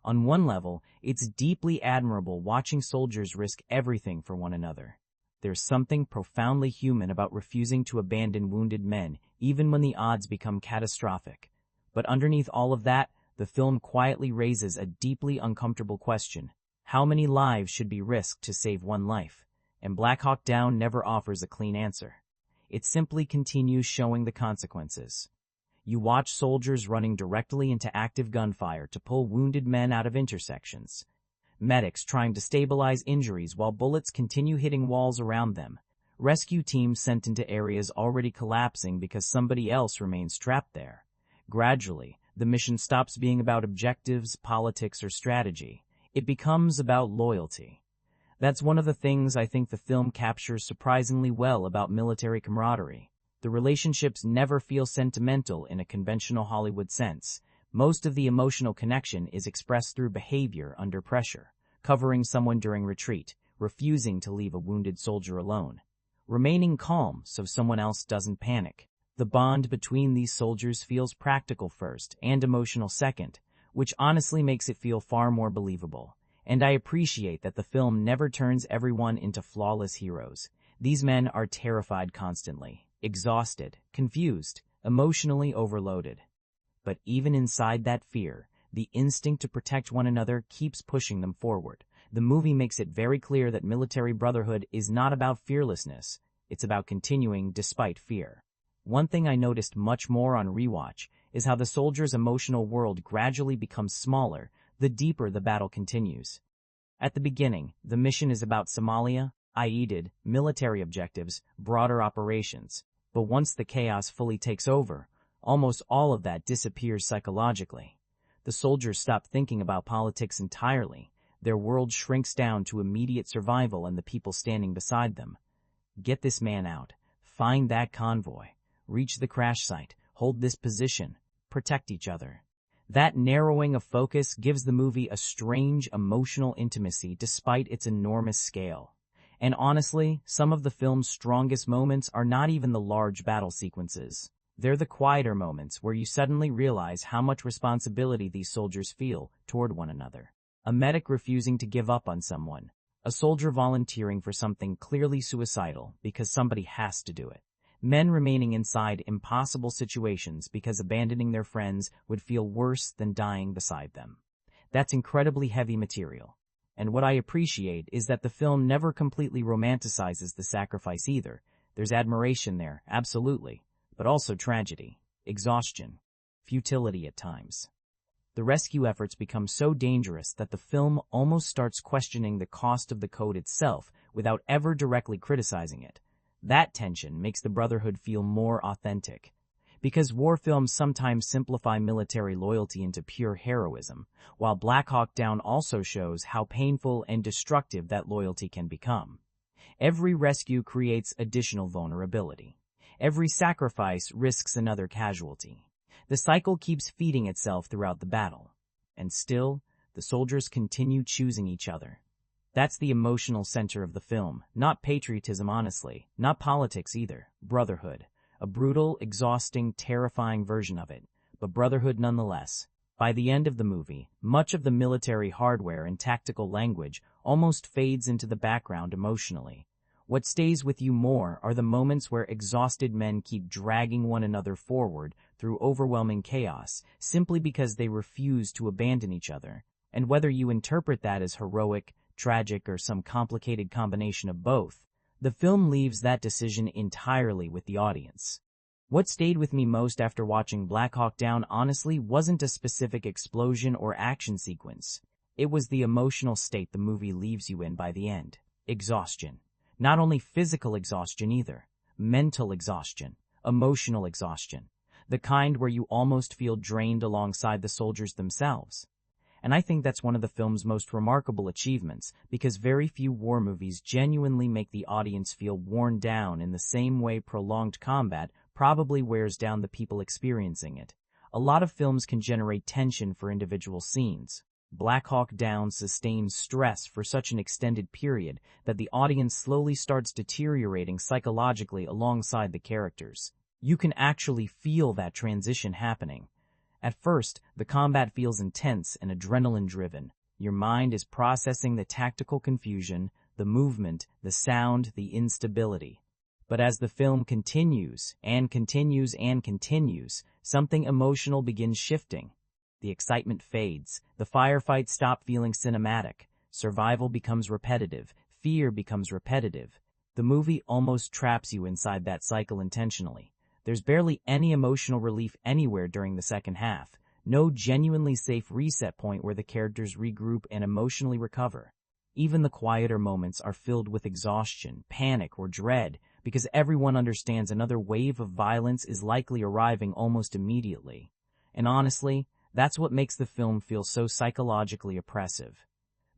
On one level, it's deeply admirable watching soldiers risk everything for one another. There's something profoundly human about refusing to abandon wounded men, even when the odds become catastrophic. But underneath all of that, the film quietly raises a deeply uncomfortable question: how many lives should be risked to save one life? And Black Hawk Down never offers a clean answer. It simply continues showing the consequences. You watch soldiers running directly into active gunfire to pull wounded men out of intersections. Medics trying to stabilize injuries while bullets continue hitting walls around them. Rescue teams sent into areas already collapsing because somebody else remains trapped there. Gradually, the mission stops being about objectives, politics, or strategy. It becomes about loyalty. That's one of the things I think the film captures surprisingly well about military camaraderie. The relationships never feel sentimental in a conventional Hollywood sense. Most of the emotional connection is expressed through behavior under pressure: covering someone during retreat, refusing to leave a wounded soldier alone, remaining calm so someone else doesn't panic. The bond between these soldiers feels practical first and emotional second, which honestly makes it feel far more believable. And I appreciate that the film never turns everyone into flawless heroes. These men are terrified constantly, exhausted, confused, emotionally overloaded. But even inside that fear, the instinct to protect one another keeps pushing them forward. The movie makes it very clear that military brotherhood is not about fearlessness, it's about continuing despite fear. One thing I noticed much more on rewatch is how the soldiers' emotional world gradually becomes smaller the deeper the battle continues. At the beginning, the mission is about Somalia, IEDID, military objectives, broader operations. But once the chaos fully takes over, almost all of that disappears psychologically. The soldiers stop thinking about politics entirely. Their world shrinks down to immediate survival and the people standing beside them. Get this man out. Find that convoy. Reach the crash site. Hold this position. Protect each other. That narrowing of focus gives the movie a strange emotional intimacy despite its enormous scale. And honestly, some of the film's strongest moments are not even the large battle sequences. They're the quieter moments where you suddenly realize how much responsibility these soldiers feel toward one another. A medic refusing to give up on someone. A soldier volunteering for something clearly suicidal because somebody has to do it. Men remaining inside impossible situations because abandoning their friends would feel worse than dying beside them. That's incredibly heavy material. And what I appreciate is that the film never completely romanticizes the sacrifice either. There's admiration there, absolutely, but also tragedy, exhaustion, futility at times. The rescue efforts become so dangerous that the film almost starts questioning the cost of the code itself without ever directly criticizing it. That tension makes the Brotherhood feel more authentic. Because war films sometimes simplify military loyalty into pure heroism, while Black Hawk Down also shows how painful and destructive that loyalty can become. Every rescue creates additional vulnerability. Every sacrifice risks another casualty. The cycle keeps feeding itself throughout the battle. And still, the soldiers continue choosing each other. That's the emotional center of the film, not patriotism honestly, not politics either, brotherhood. A brutal, exhausting, terrifying version of it, but brotherhood nonetheless. By the end of the movie, much of the military hardware and tactical language almost fades into the background emotionally. What stays with you more are the moments where exhausted men keep dragging one another forward through overwhelming chaos simply because they refuse to abandon each other. And whether you interpret that as heroic, tragic, or some complicated combination of both, the film leaves that decision entirely with the audience. What stayed with me most after watching Black Hawk Down honestly wasn't a specific explosion or action sequence. It was the emotional state the movie leaves you in by the end. Exhaustion. Not only physical exhaustion either. Mental exhaustion. Emotional exhaustion. The kind where you almost feel drained alongside the soldiers themselves. And I think that's one of the film's most remarkable achievements, because very few war movies genuinely make the audience feel worn down in the same way prolonged combat probably wears down the people experiencing it. A lot of films can generate tension for individual scenes. Black Hawk Down sustains stress for such an extended period that the audience slowly starts deteriorating psychologically alongside the characters. You can actually feel that transition happening. At first, the combat feels intense and adrenaline-driven. Your mind is processing the tactical confusion, the movement, the sound, the instability. But as the film continues, and continues, and continues, something emotional begins shifting. The excitement fades, the firefights stop feeling cinematic, survival becomes repetitive, fear becomes repetitive. The movie almost traps you inside that cycle intentionally. There's barely any emotional relief anywhere during the second half, no genuinely safe reset point where the characters regroup and emotionally recover. Even the quieter moments are filled with exhaustion, panic, or dread, because everyone understands another wave of violence is likely arriving almost immediately. And honestly, that's what makes the film feel so psychologically oppressive.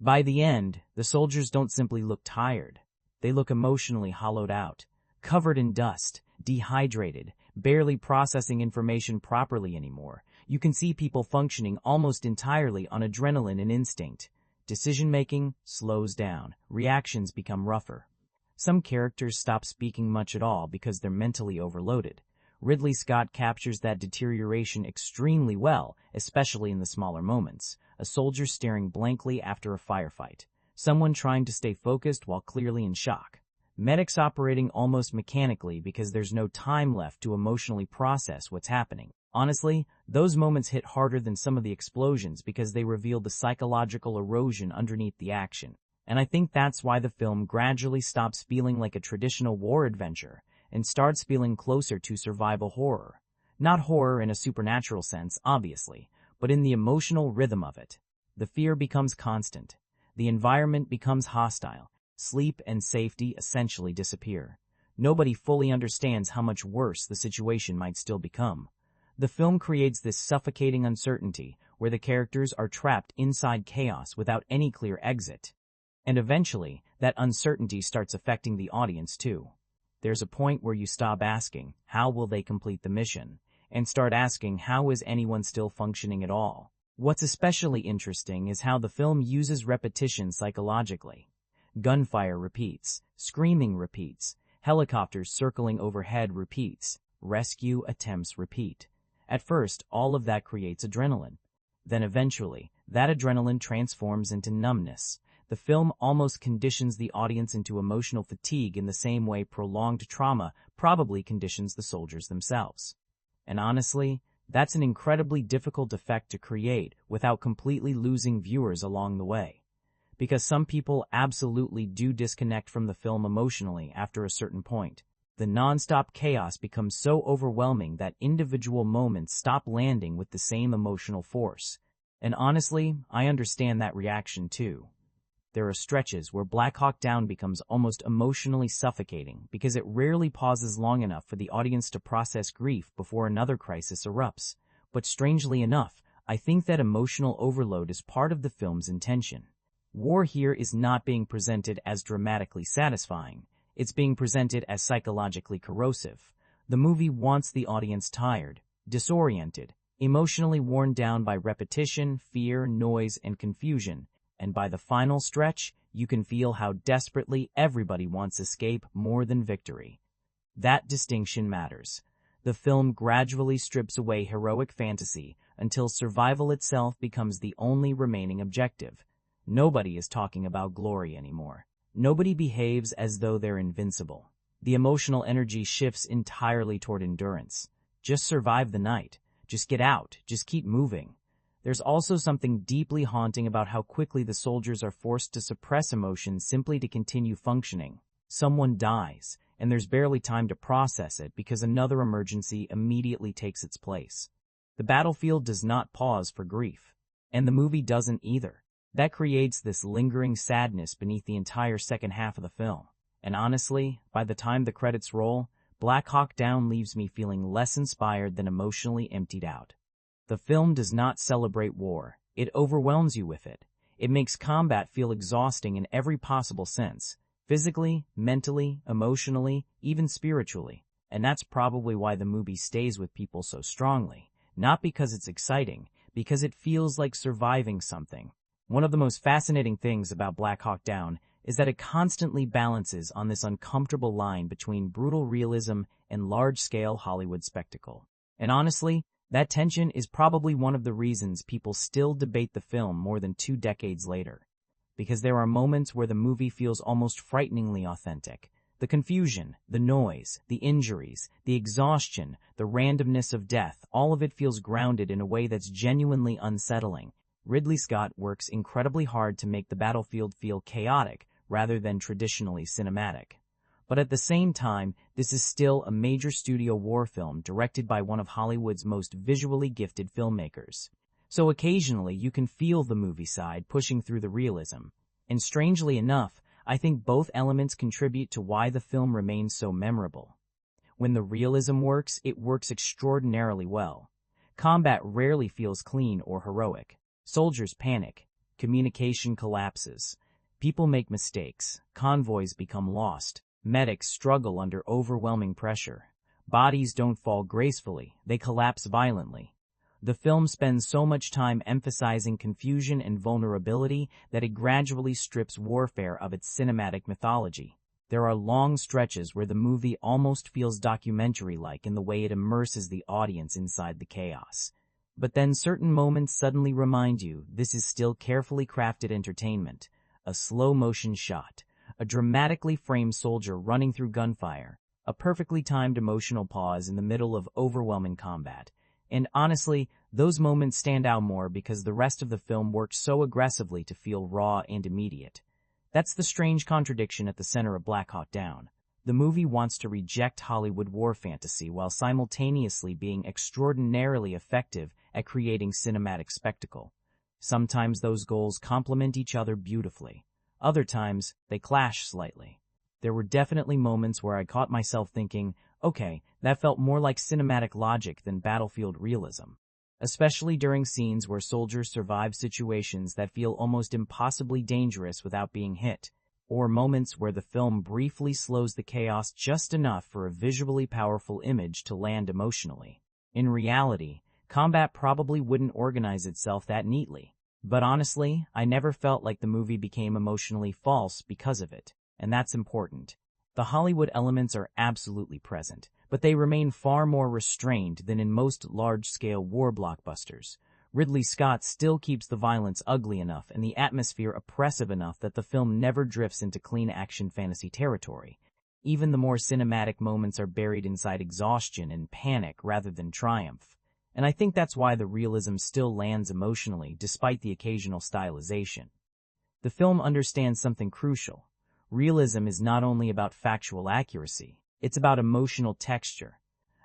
By the end, the soldiers don't simply look tired. They look emotionally hollowed out, covered in dust, dehydrated, barely processing information properly anymore. You can see people functioning almost entirely on adrenaline and instinct. Decision-making slows down. Reactions become rougher. Some characters stop speaking much at all because they're mentally overloaded. Ridley Scott captures that deterioration extremely well, especially in the smaller moments. A soldier staring blankly after a firefight. Someone trying to stay focused while clearly in shock. Medics operating almost mechanically because there's no time left to emotionally process what's happening. Honestly, those moments hit harder than some of the explosions because they reveal the psychological erosion underneath the action. And I think that's why the film gradually stops feeling like a traditional war adventure and starts feeling closer to survival horror. Not horror in a supernatural sense, obviously, but in the emotional rhythm of it. The fear becomes constant. The environment becomes hostile. Sleep and safety essentially disappear. Nobody fully understands how much worse the situation might still become. The film creates this suffocating uncertainty where the characters are trapped inside chaos without any clear exit. And eventually, that uncertainty starts affecting the audience too. There's a point where you stop asking, how will they complete the mission, and start asking, how is anyone still functioning at all? What's especially interesting is how the film uses repetition psychologically. Gunfire repeats, screaming repeats, helicopters circling overhead repeats, rescue attempts repeat. At first, all of that creates adrenaline. Then eventually, that adrenaline transforms into numbness. The film almost conditions the audience into emotional fatigue in the same way prolonged trauma probably conditions the soldiers themselves. And honestly, that's an incredibly difficult effect to create without completely losing viewers along the way. Because some people absolutely do disconnect from the film emotionally after a certain point. The non-stop chaos becomes so overwhelming that individual moments stop landing with the same emotional force. And honestly, I understand that reaction too. There are stretches where Black Hawk Down becomes almost emotionally suffocating because it rarely pauses long enough for the audience to process grief before another crisis erupts. But strangely enough, I think that emotional overload is part of the film's intention. War here is not being presented as dramatically satisfying. It's being presented as psychologically corrosive. The movie wants the audience tired, disoriented, emotionally worn down by repetition, fear, noise, and confusion. And by the final stretch, you can feel how desperately everybody wants escape more than victory. That distinction matters. The film gradually strips away heroic fantasy until survival itself becomes the only remaining objective. Nobody is talking about glory anymore. Nobody behaves as though they're invincible. The emotional energy shifts entirely toward endurance. Just survive the night. Just get out. Just keep moving. There's also something deeply haunting about how quickly the soldiers are forced to suppress emotion simply to continue functioning. Someone dies, and there's barely time to process it because another emergency immediately takes its place. The battlefield does not pause for grief, and the movie doesn't either. That creates this lingering sadness beneath the entire second half of the film. And honestly, by the time the credits roll, Black Hawk Down leaves me feeling less inspired than emotionally emptied out. The film does not celebrate war. It overwhelms you with it. It makes combat feel exhausting in every possible sense. Physically, mentally, emotionally, even spiritually. And that's probably why the movie stays with people so strongly. Not because it's exciting, because it feels like surviving something. One of the most fascinating things about Black Hawk Down is that it constantly balances on this uncomfortable line between brutal realism and large-scale Hollywood spectacle. And honestly, that tension is probably one of the reasons people still debate the film more than 2 decades later. Because there are moments where the movie feels almost frighteningly authentic. The confusion, the noise, the injuries, the exhaustion, the randomness of death, all of it feels grounded in a way that's genuinely unsettling. Ridley Scott works incredibly hard to make the battlefield feel chaotic rather than traditionally cinematic. But at the same time, this is still a major studio war film directed by one of Hollywood's most visually gifted filmmakers. So occasionally you can feel the movie side pushing through the realism. And strangely enough, I think both elements contribute to why the film remains so memorable. When the realism works, it works extraordinarily well. Combat rarely feels clean or heroic. Soldiers panic. Communication collapses. People make mistakes. Convoys become lost. Medics struggle under overwhelming pressure. Bodies don't fall gracefully. They collapse violently. The film spends so much time emphasizing confusion and vulnerability that it gradually strips warfare of its cinematic mythology. There are long stretches where the movie almost feels documentary-like in the way it immerses the audience inside the chaos. But then certain moments suddenly remind you this is still carefully crafted entertainment. A slow-motion shot, a dramatically framed soldier running through gunfire, a perfectly timed emotional pause in the middle of overwhelming combat. And honestly, those moments stand out more because the rest of the film works so aggressively to feel raw and immediate. That's the strange contradiction at the center of Black Hawk Down. The movie wants to reject Hollywood war fantasy while simultaneously being extraordinarily effective at creating cinematic spectacle. Sometimes those goals complement each other beautifully. Other times, they clash slightly. There were definitely moments where I caught myself thinking, okay, that felt more like cinematic logic than battlefield realism. Especially during scenes where soldiers survive situations that feel almost impossibly dangerous without being hit, or moments where the film briefly slows the chaos just enough for a visually powerful image to land emotionally. In reality, combat probably wouldn't organize itself that neatly. But honestly, I never felt like the movie became emotionally false because of it, and that's important. The Hollywood elements are absolutely present, but they remain far more restrained than in most large-scale war blockbusters. Ridley Scott still keeps the violence ugly enough and the atmosphere oppressive enough that the film never drifts into clean action fantasy territory. Even the more cinematic moments are buried inside exhaustion and panic rather than triumph. And I think that's why the realism still lands emotionally despite the occasional stylization. The film understands something crucial. Realism is not only about factual accuracy, it's about emotional texture,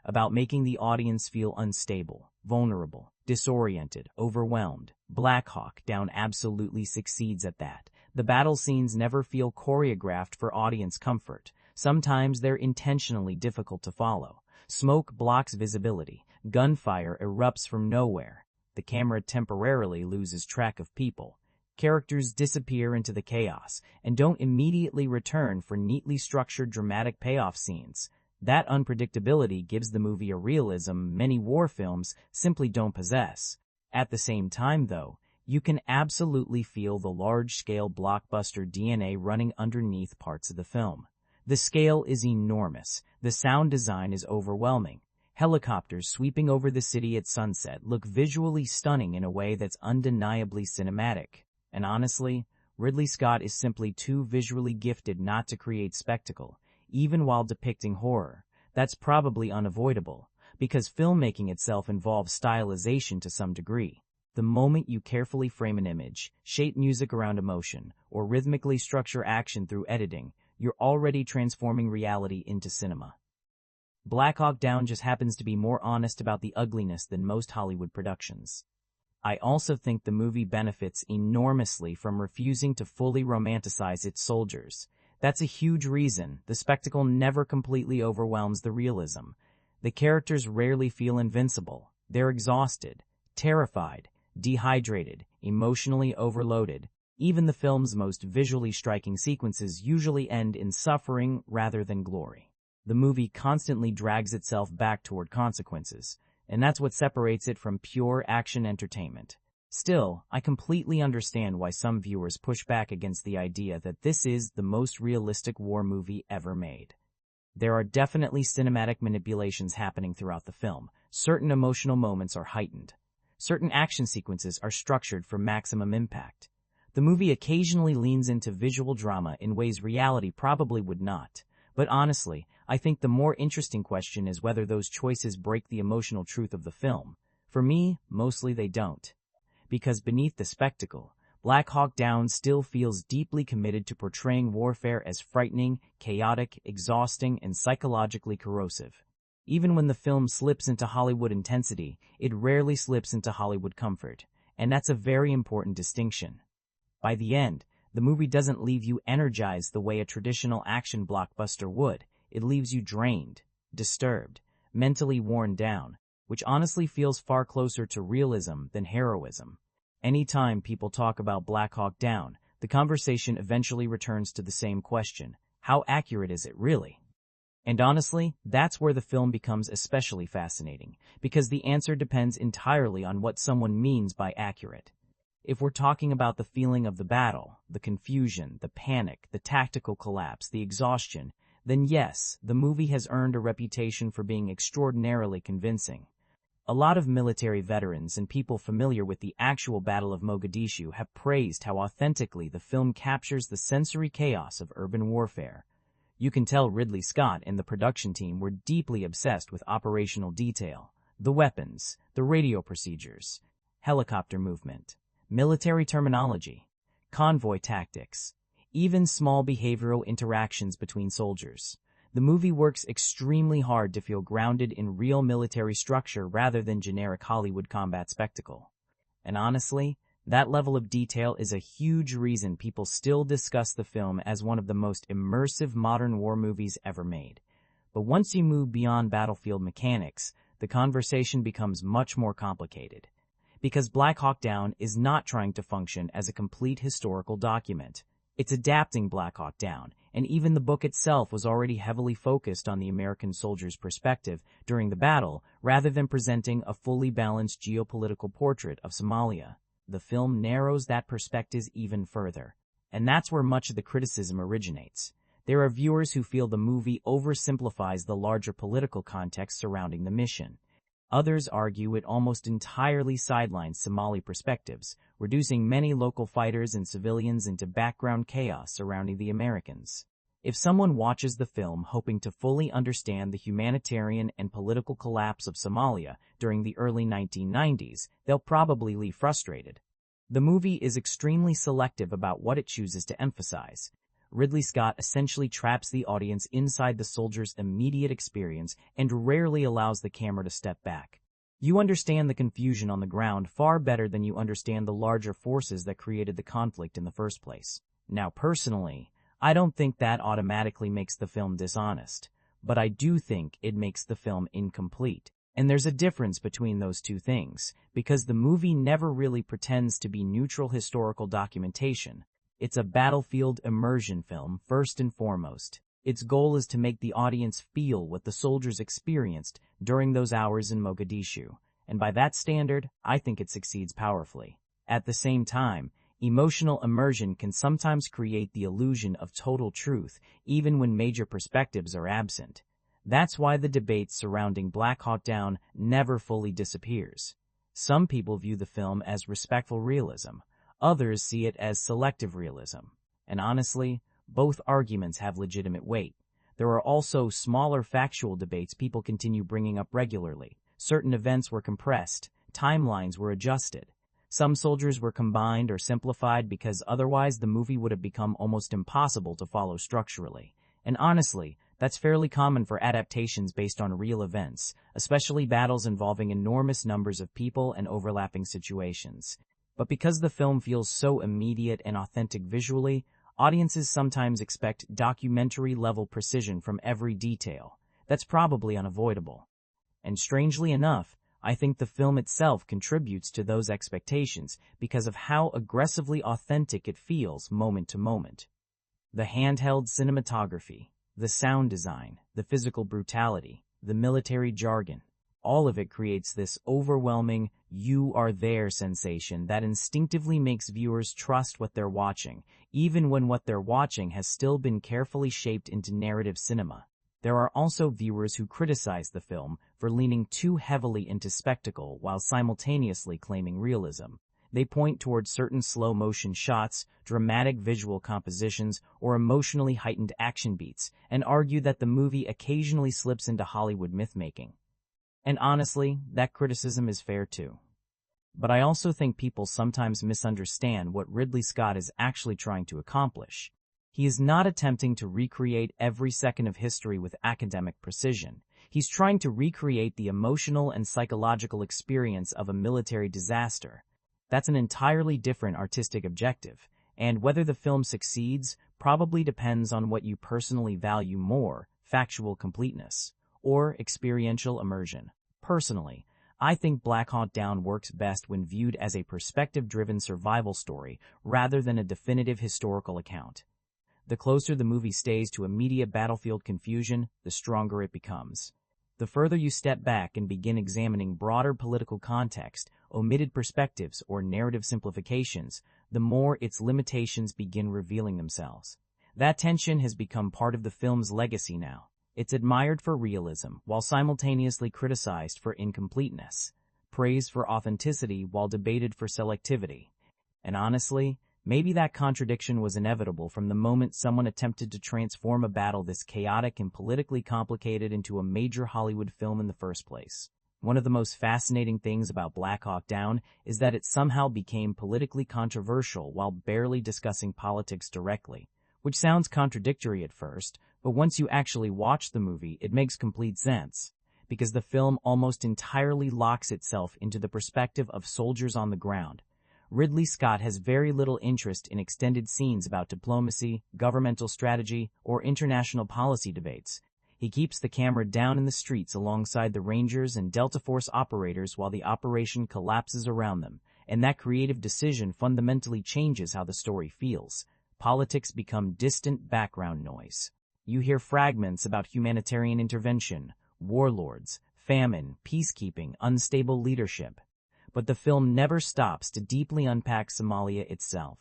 about making the audience feel unstable, vulnerable, Disoriented, overwhelmed, Black Hawk Down absolutely succeeds at that. The battle scenes never feel choreographed for audience comfort. Sometimes they're intentionally difficult to follow. Smoke blocks visibility. Gunfire erupts from nowhere. The camera temporarily loses track of people. Characters disappear into the chaos and don't immediately return for neatly structured dramatic payoff scenes. That unpredictability gives the movie a realism many war films simply don't possess. At the same time, though, you can absolutely feel the large-scale blockbuster DNA running underneath parts of the film. The scale is enormous. The sound design is overwhelming. Helicopters sweeping over the city at sunset look visually stunning in a way that's undeniably cinematic. And honestly, Ridley Scott is simply too visually gifted not to create spectacle, even while depicting horror. That's probably unavoidable, because filmmaking itself involves stylization to some degree. The moment you carefully frame an image, shape music around emotion, or rhythmically structure action through editing, you're already transforming reality into cinema. Black Hawk Down just happens to be more honest about the ugliness than most Hollywood productions. I also think the movie benefits enormously from refusing to fully romanticize its soldiers. That's a huge reason the spectacle never completely overwhelms the realism. The characters rarely feel invincible. They're exhausted, terrified, dehydrated, emotionally overloaded. Even the film's most visually striking sequences usually end in suffering rather than glory. The movie constantly drags itself back toward consequences, and that's what separates it from pure action entertainment. Still, I completely understand why some viewers push back against the idea that this is the most realistic war movie ever made. There are definitely cinematic manipulations happening throughout the film. Certain emotional moments are heightened. Certain action sequences are structured for maximum impact. The movie occasionally leans into visual drama in ways reality probably would not. But honestly, I think the more interesting question is whether those choices break the emotional truth of the film. For me, mostly they don't. Because beneath the spectacle, Black Hawk Down still feels deeply committed to portraying warfare as frightening, chaotic, exhausting, and psychologically corrosive. Even when the film slips into Hollywood intensity, it rarely slips into Hollywood comfort, and that's a very important distinction. By the end, the movie doesn't leave you energized the way a traditional action blockbuster would. It leaves you drained, disturbed, mentally worn down, which honestly feels far closer to realism than heroism. Anytime people talk about Black Hawk Down, the conversation eventually returns to the same question: how accurate is it really? And honestly, that's where the film becomes especially fascinating, because the answer depends entirely on what someone means by accurate. If we're talking about the feeling of the battle, the confusion, the panic, the tactical collapse, the exhaustion, then yes, the movie has earned a reputation for being extraordinarily convincing. A lot of military veterans and people familiar with the actual Battle of Mogadishu have praised how authentically the film captures the sensory chaos of urban warfare. You can tell Ridley Scott and the production team were deeply obsessed with operational detail, the weapons, the radio procedures, helicopter movement, military terminology, convoy tactics, even small behavioral interactions between soldiers. The movie works extremely hard to feel grounded in real military structure rather than generic Hollywood combat spectacle. And honestly, that level of detail is a huge reason people still discuss the film as one of the most immersive modern war movies ever made. But once you move beyond battlefield mechanics, the conversation becomes much more complicated. Because Black Hawk Down is not trying to function as a complete historical document. It's adapting Black Hawk Down, and even the book itself was already heavily focused on the American soldier's perspective during the battle, rather than presenting a fully balanced geopolitical portrait of Somalia. The film narrows that perspective even further, and that's where much of the criticism originates. There are viewers who feel the movie oversimplifies the larger political context surrounding the mission. Others argue it almost entirely sidelines Somali perspectives, reducing many local fighters and civilians into background chaos surrounding the Americans. If someone watches the film hoping to fully understand the humanitarian and political collapse of Somalia during the early 1990s, they'll probably leave frustrated. The movie is extremely selective about what it chooses to emphasize. Ridley Scott essentially traps the audience inside the soldier's immediate experience and rarely allows the camera to step back. You understand the confusion on the ground far better than you understand the larger forces that created the conflict in the first place. Now, personally, I don't think that automatically makes the film dishonest, but I do think it makes the film incomplete. And there's a difference between those two things, because the movie never really pretends to be neutral historical documentation. It's a battlefield immersion film, first and foremost. Its goal is to make the audience feel what the soldiers experienced during those hours in Mogadishu, and by that standard, I think it succeeds powerfully. At the same time, emotional immersion can sometimes create the illusion of total truth, even when major perspectives are absent. That's why the debate surrounding Black Hawk Down never fully disappears. Some people view the film as respectful realism. Others see it as selective realism. And honestly, both arguments have legitimate weight. There are also smaller factual debates people continue bringing up regularly. Certain events were compressed, timelines were adjusted. Some soldiers were combined or simplified because otherwise the movie would have become almost impossible to follow structurally. And honestly, that's fairly common for adaptations based on real events, especially battles involving enormous numbers of people and overlapping situations. But because the film feels so immediate and authentic visually, audiences sometimes expect documentary-level precision from every detail. That's probably unavoidable. And strangely enough, I think the film itself contributes to those expectations because of how aggressively authentic it feels moment to moment. The handheld cinematography, the sound design, the physical brutality, the military jargon, all of it creates this overwhelming, you are there sensation that instinctively makes viewers trust what they're watching, even when what they're watching has still been carefully shaped into narrative cinema. There are also viewers who criticize the film for leaning too heavily into spectacle while simultaneously claiming realism. They point towards certain slow-motion shots, dramatic visual compositions, or emotionally heightened action beats, and argue that the movie occasionally slips into Hollywood myth-making. And honestly, that criticism is fair too. But I also think people sometimes misunderstand what Ridley Scott is actually trying to accomplish. He is not attempting to recreate every second of history with academic precision. He's trying to recreate the emotional and psychological experience of a military disaster. That's an entirely different artistic objective, and whether the film succeeds probably depends on what you personally value more, factual completeness or experiential immersion. Personally, I think Black Hawk Down works best when viewed as a perspective-driven survival story rather than a definitive historical account. The closer the movie stays to immediate battlefield confusion, the stronger it becomes. The further you step back and begin examining broader political context, omitted perspectives, or narrative simplifications, the more its limitations begin revealing themselves. That tension has become part of the film's legacy now. It's admired for realism, while simultaneously criticized for incompleteness, praised for authenticity while debated for selectivity. And honestly, maybe that contradiction was inevitable from the moment someone attempted to transform a battle this chaotic and politically complicated into a major Hollywood film in the first place. One of the most fascinating things about Black Hawk Down is that it somehow became politically controversial while barely discussing politics directly, which sounds contradictory at first, but once you actually watch the movie, it makes complete sense, because the film almost entirely locks itself into the perspective of soldiers on the ground. Ridley Scott has very little interest in extended scenes about diplomacy, governmental strategy, or international policy debates. He keeps the camera down in the streets alongside the Rangers and Delta Force operators while the operation collapses around them, and that creative decision fundamentally changes how the story feels. Politics become distant background noise. You hear fragments about humanitarian intervention, warlords, famine, peacekeeping, unstable leadership. But the film never stops to deeply unpack Somalia itself.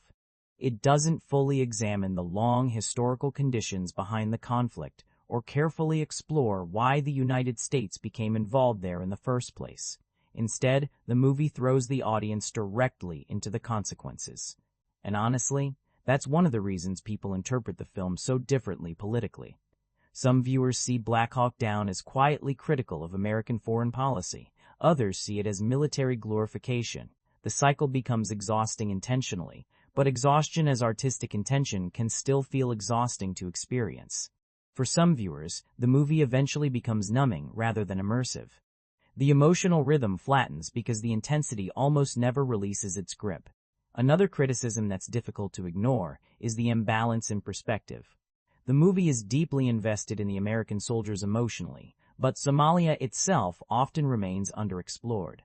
It doesn't fully examine the long historical conditions behind the conflict or carefully explore why the United States became involved there in the first place. Instead, the movie throws the audience directly into the consequences. And honestly, that's one of the reasons people interpret the film so differently politically. Some viewers see Black Hawk Down as quietly critical of American foreign policy. Others see it as military glorification. The cycle becomes exhausting intentionally, but exhaustion as artistic intention can still feel exhausting to experience. For some viewers, the movie eventually becomes numbing rather than immersive. The emotional rhythm flattens because the intensity almost never releases its grip. Another criticism that's difficult to ignore is the imbalance in perspective. The movie is deeply invested in the American soldiers emotionally, but Somalia itself often remains underexplored.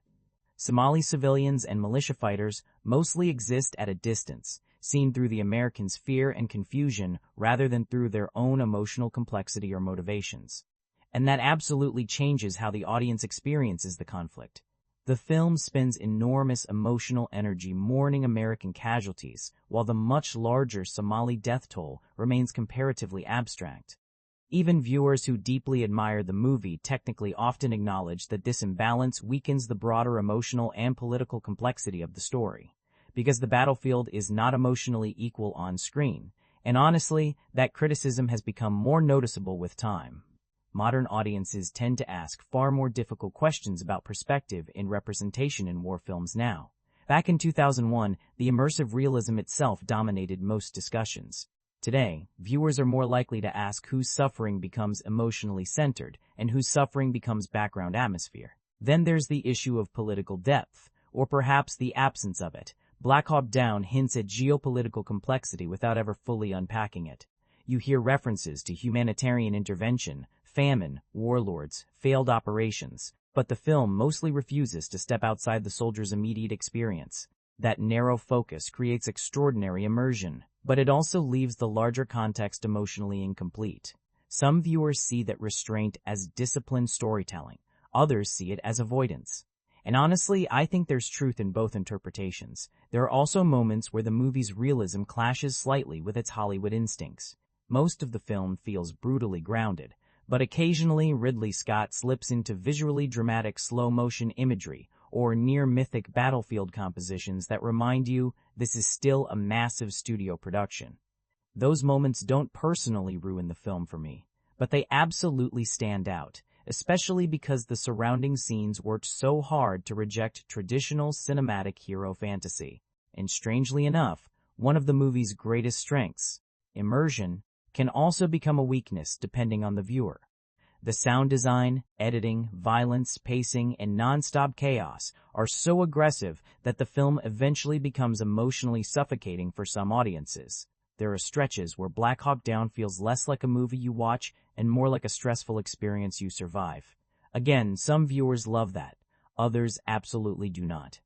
Somali civilians and militia fighters mostly exist at a distance, seen through the Americans' fear and confusion rather than through their own emotional complexity or motivations. And that absolutely changes how the audience experiences the conflict. The film spends enormous emotional energy mourning American casualties, while the much larger Somali death toll remains comparatively abstract. Even viewers who deeply admire the movie technically often acknowledge that this imbalance weakens the broader emotional and political complexity of the story, because the battlefield is not emotionally equal on screen, and honestly, that criticism has become more noticeable with time. Modern audiences tend to ask far more difficult questions about perspective in representation in war films now. Back in 2001, the immersive realism itself dominated most discussions. Today, viewers are more likely to ask whose suffering becomes emotionally centered and whose suffering becomes background atmosphere. Then there's the issue of political depth, or perhaps the absence of it. Black Hawk Down hints at geopolitical complexity without ever fully unpacking it. You hear references to humanitarian intervention, famine, warlords, failed operations, but the film mostly refuses to step outside the soldier's immediate experience. That narrow focus creates extraordinary immersion, but it also leaves the larger context emotionally incomplete. Some viewers see that restraint as disciplined storytelling, others see it as avoidance. And honestly, I think there's truth in both interpretations. There are also moments where the movie's realism clashes slightly with its Hollywood instincts. Most of the film feels brutally grounded, but occasionally Ridley Scott slips into visually dramatic slow-motion imagery or near-mythic battlefield compositions that remind you this is still a massive studio production. Those moments don't personally ruin the film for me, but they absolutely stand out, especially because the surrounding scenes worked so hard to reject traditional cinematic hero fantasy. And strangely enough, one of the movie's greatest strengths, immersion, can also become a weakness depending on the viewer. The sound design, editing, violence, pacing, and non-stop chaos are so aggressive that the film eventually becomes emotionally suffocating for some audiences. There are stretches where Black Hawk Down feels less like a movie you watch and more like a stressful experience you survive. Again, some viewers love that. Others absolutely do not.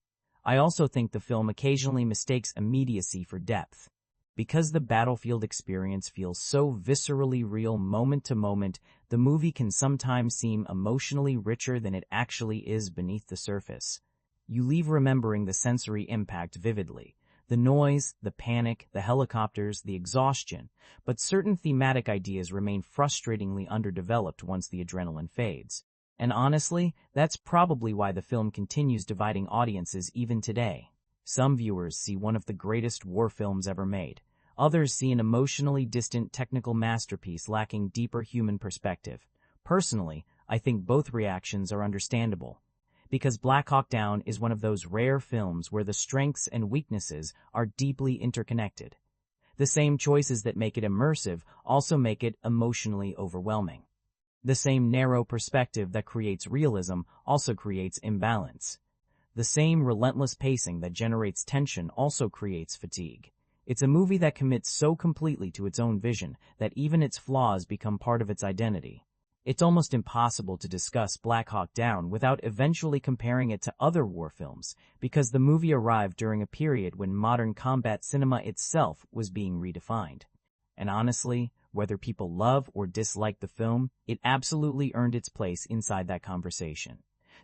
I also think the film occasionally mistakes immediacy for depth. Because the battlefield experience feels so viscerally real moment to moment, the movie can sometimes seem emotionally richer than it actually is beneath the surface. You leave remembering the sensory impact vividly. The noise, the panic, the helicopters, the exhaustion, but certain thematic ideas remain frustratingly underdeveloped once the adrenaline fades. And honestly, that's probably why the film continues dividing audiences even today. Some viewers see one of the greatest war films ever made. Others see an emotionally distant technical masterpiece lacking deeper human perspective. Personally, I think both reactions are understandable, because Black Hawk Down is one of those rare films where the strengths and weaknesses are deeply interconnected. The same choices that make it immersive also make it emotionally overwhelming. The same narrow perspective that creates realism also creates imbalance. The same relentless pacing that generates tension also creates fatigue. It's a movie that commits so completely to its own vision that even its flaws become part of its identity. It's almost impossible to discuss Black Hawk Down without eventually comparing it to other war films, because the movie arrived during a period when modern combat cinema itself was being redefined. And honestly, whether people love or dislike the film, it absolutely earned its place inside that conversation.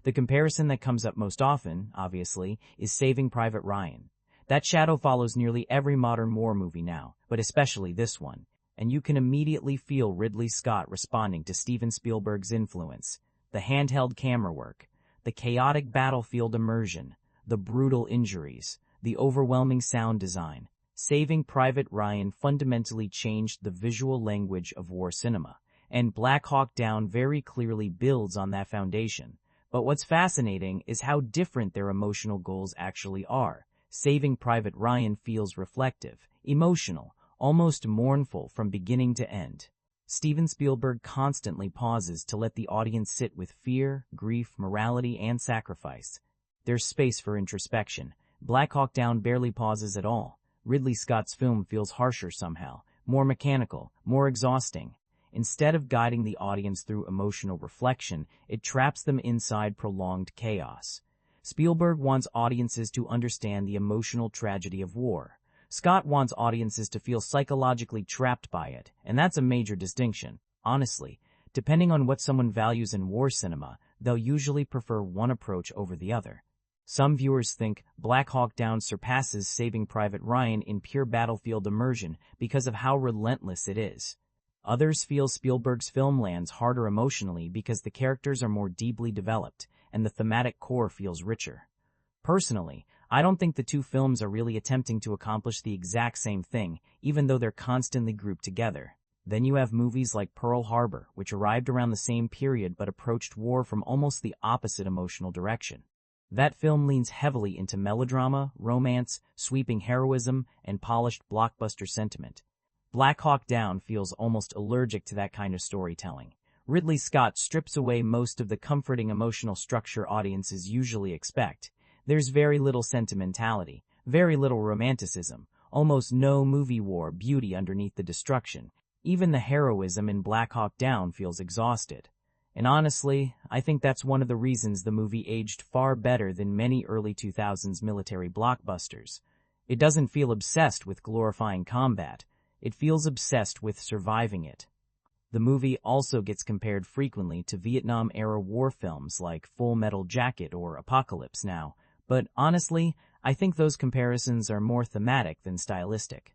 The comparison that comes up most often, obviously, is Saving Private Ryan. That shadow follows nearly every modern war movie now, but especially this one, and you can immediately feel Ridley Scott responding to Steven Spielberg's influence. The handheld camera work, the chaotic battlefield immersion, the brutal injuries, the overwhelming sound design. Saving Private Ryan fundamentally changed the visual language of war cinema, and Black Hawk Down very clearly builds on that foundation. But what's fascinating is how different their emotional goals actually are. Saving Private Ryan feels reflective, emotional, almost mournful from beginning to end. Steven Spielberg constantly pauses to let the audience sit with fear, grief, morality, and sacrifice. There's space for introspection. Black Hawk Down barely pauses at all. Ridley Scott's film feels harsher somehow, more mechanical, more exhausting. Instead of guiding the audience through emotional reflection, it traps them inside prolonged chaos. Spielberg wants audiences to understand the emotional tragedy of war. Scott wants audiences to feel psychologically trapped by it, and that's a major distinction. Honestly, depending on what someone values in war cinema, they'll usually prefer one approach over the other. Some viewers think Black Hawk Down surpasses Saving Private Ryan in pure battlefield immersion because of how relentless it is. Others feel Spielberg's film lands harder emotionally because the characters are more deeply developed and the thematic core feels richer. Personally, I don't think the two films are really attempting to accomplish the exact same thing, even though they're constantly grouped together. Then you have movies like Pearl Harbor, which arrived around the same period but approached war from almost the opposite emotional direction. That film leans heavily into melodrama, romance, sweeping heroism, and polished blockbuster sentiment. Black Hawk Down feels almost allergic to that kind of storytelling. Ridley Scott strips away most of the comforting emotional structure audiences usually expect. There's very little sentimentality, very little romanticism, almost no movie war beauty underneath the destruction. Even the heroism in Black Hawk Down feels exhausted. And honestly, I think that's one of the reasons the movie aged far better than many early 2000s military blockbusters. It doesn't feel obsessed with glorifying combat. It feels obsessed with surviving it. The movie also gets compared frequently to Vietnam-era war films like Full Metal Jacket or Apocalypse Now, but honestly, I think those comparisons are more thematic than stylistic.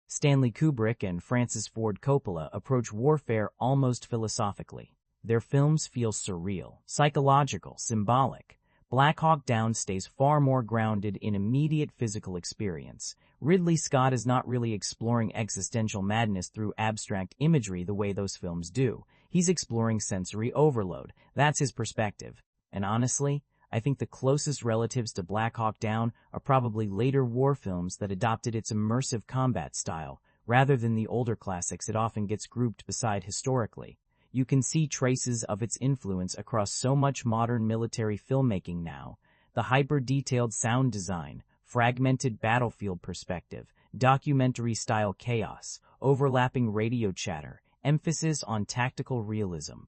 Stanley Kubrick and Francis Ford Coppola approach warfare almost philosophically. Their films feel surreal, psychological, symbolic. Black Hawk Down stays far more grounded in immediate physical experience. Ridley Scott is not really exploring existential madness through abstract imagery the way those films do. He's exploring sensory overload. That's his perspective. And honestly, I think the closest relatives to Black Hawk Down are probably later war films that adopted its immersive combat style, rather than the older classics it often gets grouped beside historically. You can see traces of its influence across so much modern military filmmaking now. The hyper-detailed sound design, fragmented battlefield perspective, documentary-style chaos, overlapping radio chatter, emphasis on tactical realism.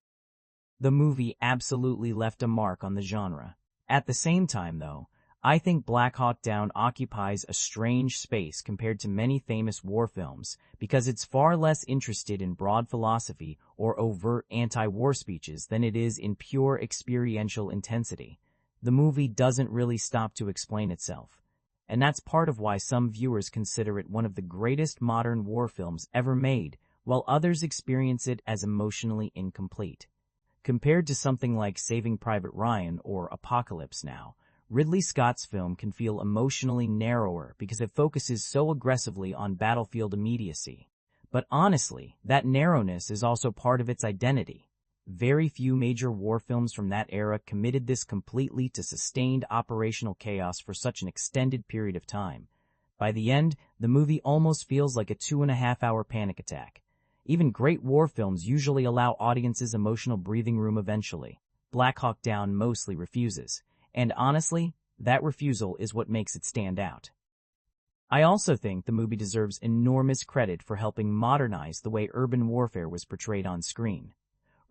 The movie absolutely left a mark on the genre. At the same time, though, I think Black Hawk Down occupies a strange space compared to many famous war films because it's far less interested in broad philosophy or overt anti-war speeches than it is in pure experiential intensity. The movie doesn't really stop to explain itself, and that's part of why some viewers consider it one of the greatest modern war films ever made, while others experience it as emotionally incomplete. Compared to something like Saving Private Ryan or Apocalypse Now, Ridley Scott's film can feel emotionally narrower because it focuses so aggressively on battlefield immediacy. But honestly, that narrowness is also part of its identity. Very few major war films from that era committed this completely to sustained operational chaos for such an extended period of time. By the end, the movie almost feels like a 2.5-hour panic attack. Even great war films usually allow audiences emotional breathing room eventually. Black Hawk Down mostly refuses. And honestly, that refusal is what makes it stand out. I also think the movie deserves enormous credit for helping modernize the way urban warfare was portrayed on screen.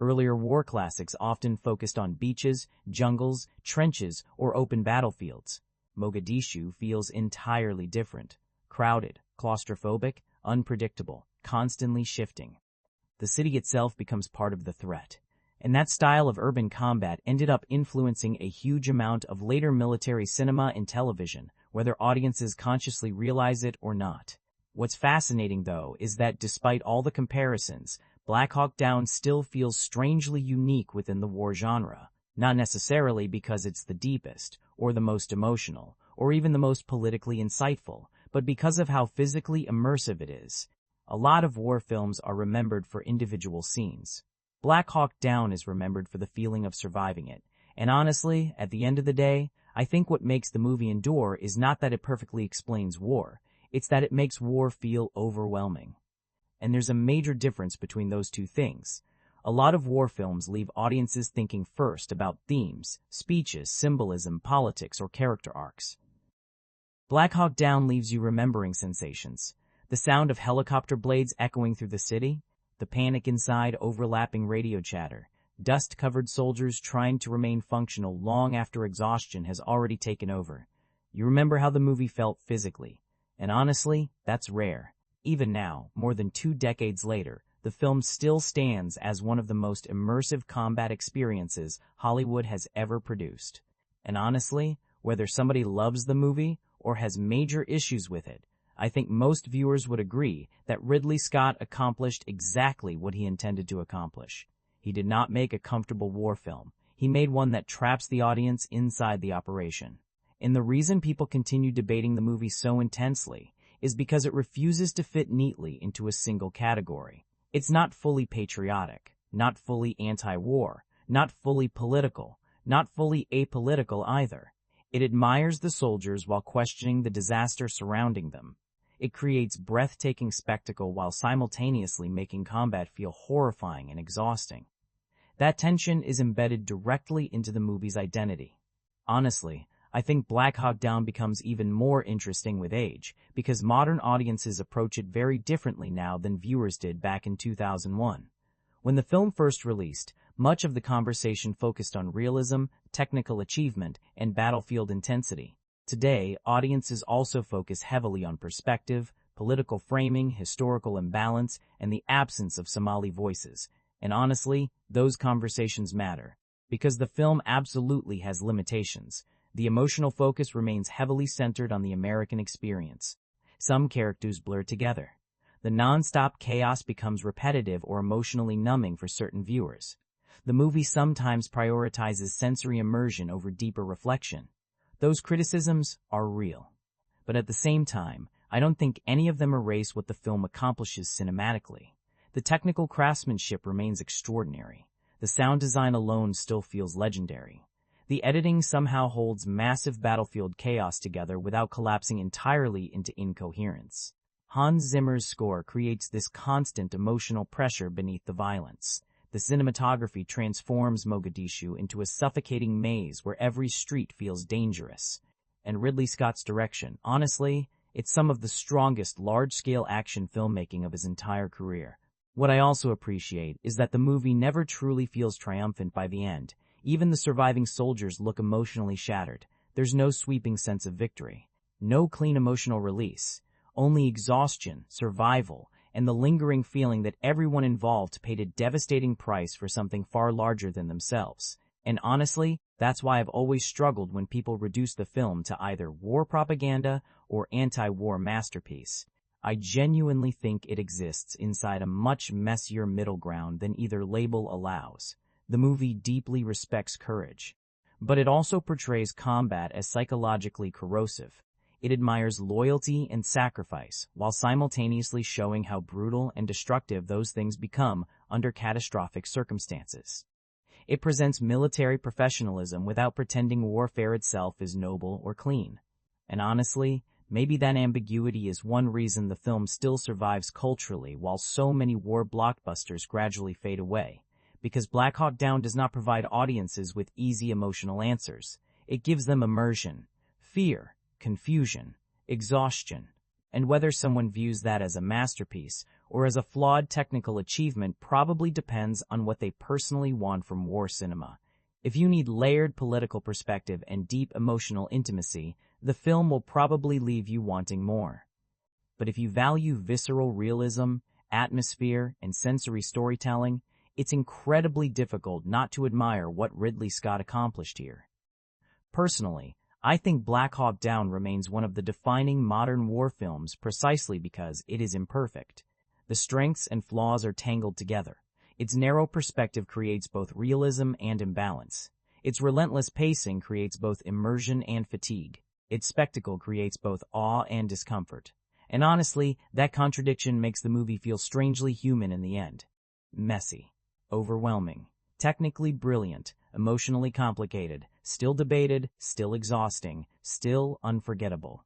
Earlier war classics often focused on beaches, jungles, trenches, or open battlefields. Mogadishu feels entirely different. Crowded, claustrophobic, unpredictable, constantly shifting. The city itself becomes part of the threat. And that style of urban combat ended up influencing a huge amount of later military cinema and television, whether audiences consciously realize it or not. What's fascinating, though, is that despite all the comparisons, Black Hawk Down still feels strangely unique within the war genre, not necessarily because it's the deepest, or the most emotional, or even the most politically insightful, but because of how physically immersive it is. A lot of war films are remembered for individual scenes. Black Hawk Down is remembered for the feeling of surviving it, and honestly, at the end of the day, I think what makes the movie endure is not that it perfectly explains war, it's that it makes war feel overwhelming. And there's a major difference between those two things. A lot of war films leave audiences thinking first about themes, speeches, symbolism, politics, or character arcs. Black Hawk Down leaves you remembering sensations. The sound of helicopter blades echoing through the city, the panic inside, overlapping radio chatter, dust-covered soldiers trying to remain functional long after exhaustion has already taken over. You remember how the movie felt physically. And honestly, that's rare. Even now, more than 2 decades later, the film still stands as one of the most immersive combat experiences Hollywood has ever produced. And honestly, whether somebody loves the movie or has major issues with it, I think most viewers would agree that Ridley Scott accomplished exactly what he intended to accomplish. He did not make a comfortable war film. He made one that traps the audience inside the operation. And the reason people continue debating the movie so intensely is because it refuses to fit neatly into a single category. It's not fully patriotic, not fully anti-war, not fully political, not fully apolitical either. It admires the soldiers while questioning the disaster surrounding them. It creates breathtaking spectacle while simultaneously making combat feel horrifying and exhausting. That tension is embedded directly into the movie's identity. Honestly, I think Black Hawk Down becomes even more interesting with age, because modern audiences approach it very differently now than viewers did back in 2001. When the film first released, much of the conversation focused on realism, technical achievement, and battlefield intensity. Today, audiences also focus heavily on perspective, political framing, historical imbalance, and the absence of Somali voices. And honestly, those conversations matter, because the film absolutely has limitations. The emotional focus remains heavily centered on the American experience. Some characters blur together. The non-stop chaos becomes repetitive or emotionally numbing for certain viewers. The movie sometimes prioritizes sensory immersion over deeper reflection. Those criticisms are real. But at the same time, I don't think any of them erase what the film accomplishes cinematically. The technical craftsmanship remains extraordinary. The sound design alone still feels legendary. The editing somehow holds massive battlefield chaos together without collapsing entirely into incoherence. Hans Zimmer's score creates this constant emotional pressure beneath the violence. The cinematography transforms Mogadishu into a suffocating maze where every street feels dangerous. And Ridley Scott's direction, honestly, it's some of the strongest large-scale action filmmaking of his entire career. What I also appreciate is that the movie never truly feels triumphant by the end. Even the surviving soldiers look emotionally shattered. There's no sweeping sense of victory. No clean emotional release. Only exhaustion, survival, and the lingering feeling that everyone involved paid a devastating price for something far larger than themselves. And honestly, that's why I've always struggled when people reduce the film to either war propaganda or anti-war masterpiece. I genuinely think it exists inside a much messier middle ground than either label allows. The movie deeply respects courage, but it also portrays combat as psychologically corrosive. It admires loyalty and sacrifice, while simultaneously showing how brutal and destructive those things become under catastrophic circumstances. It presents military professionalism without pretending warfare itself is noble or clean. And honestly, maybe that ambiguity is one reason the film still survives culturally while so many war blockbusters gradually fade away. Because Black Hawk Down does not provide audiences with easy emotional answers. It gives them immersion, fear, confusion, exhaustion. And whether someone views that as a masterpiece or as a flawed technical achievement probably depends on what they personally want from war cinema. If you need layered political perspective and deep emotional intimacy, the film will probably leave you wanting more. But if you value visceral realism, atmosphere, and sensory storytelling, it's incredibly difficult not to admire what Ridley Scott accomplished here. Personally, I think Black Hawk Down remains one of the defining modern war films precisely because it is imperfect. The strengths and flaws are tangled together. Its narrow perspective creates both realism and imbalance. Its relentless pacing creates both immersion and fatigue. Its spectacle creates both awe and discomfort. And honestly, that contradiction makes the movie feel strangely human in the end. Messy. Overwhelming, technically brilliant, emotionally complicated, still debated, still exhausting, still unforgettable.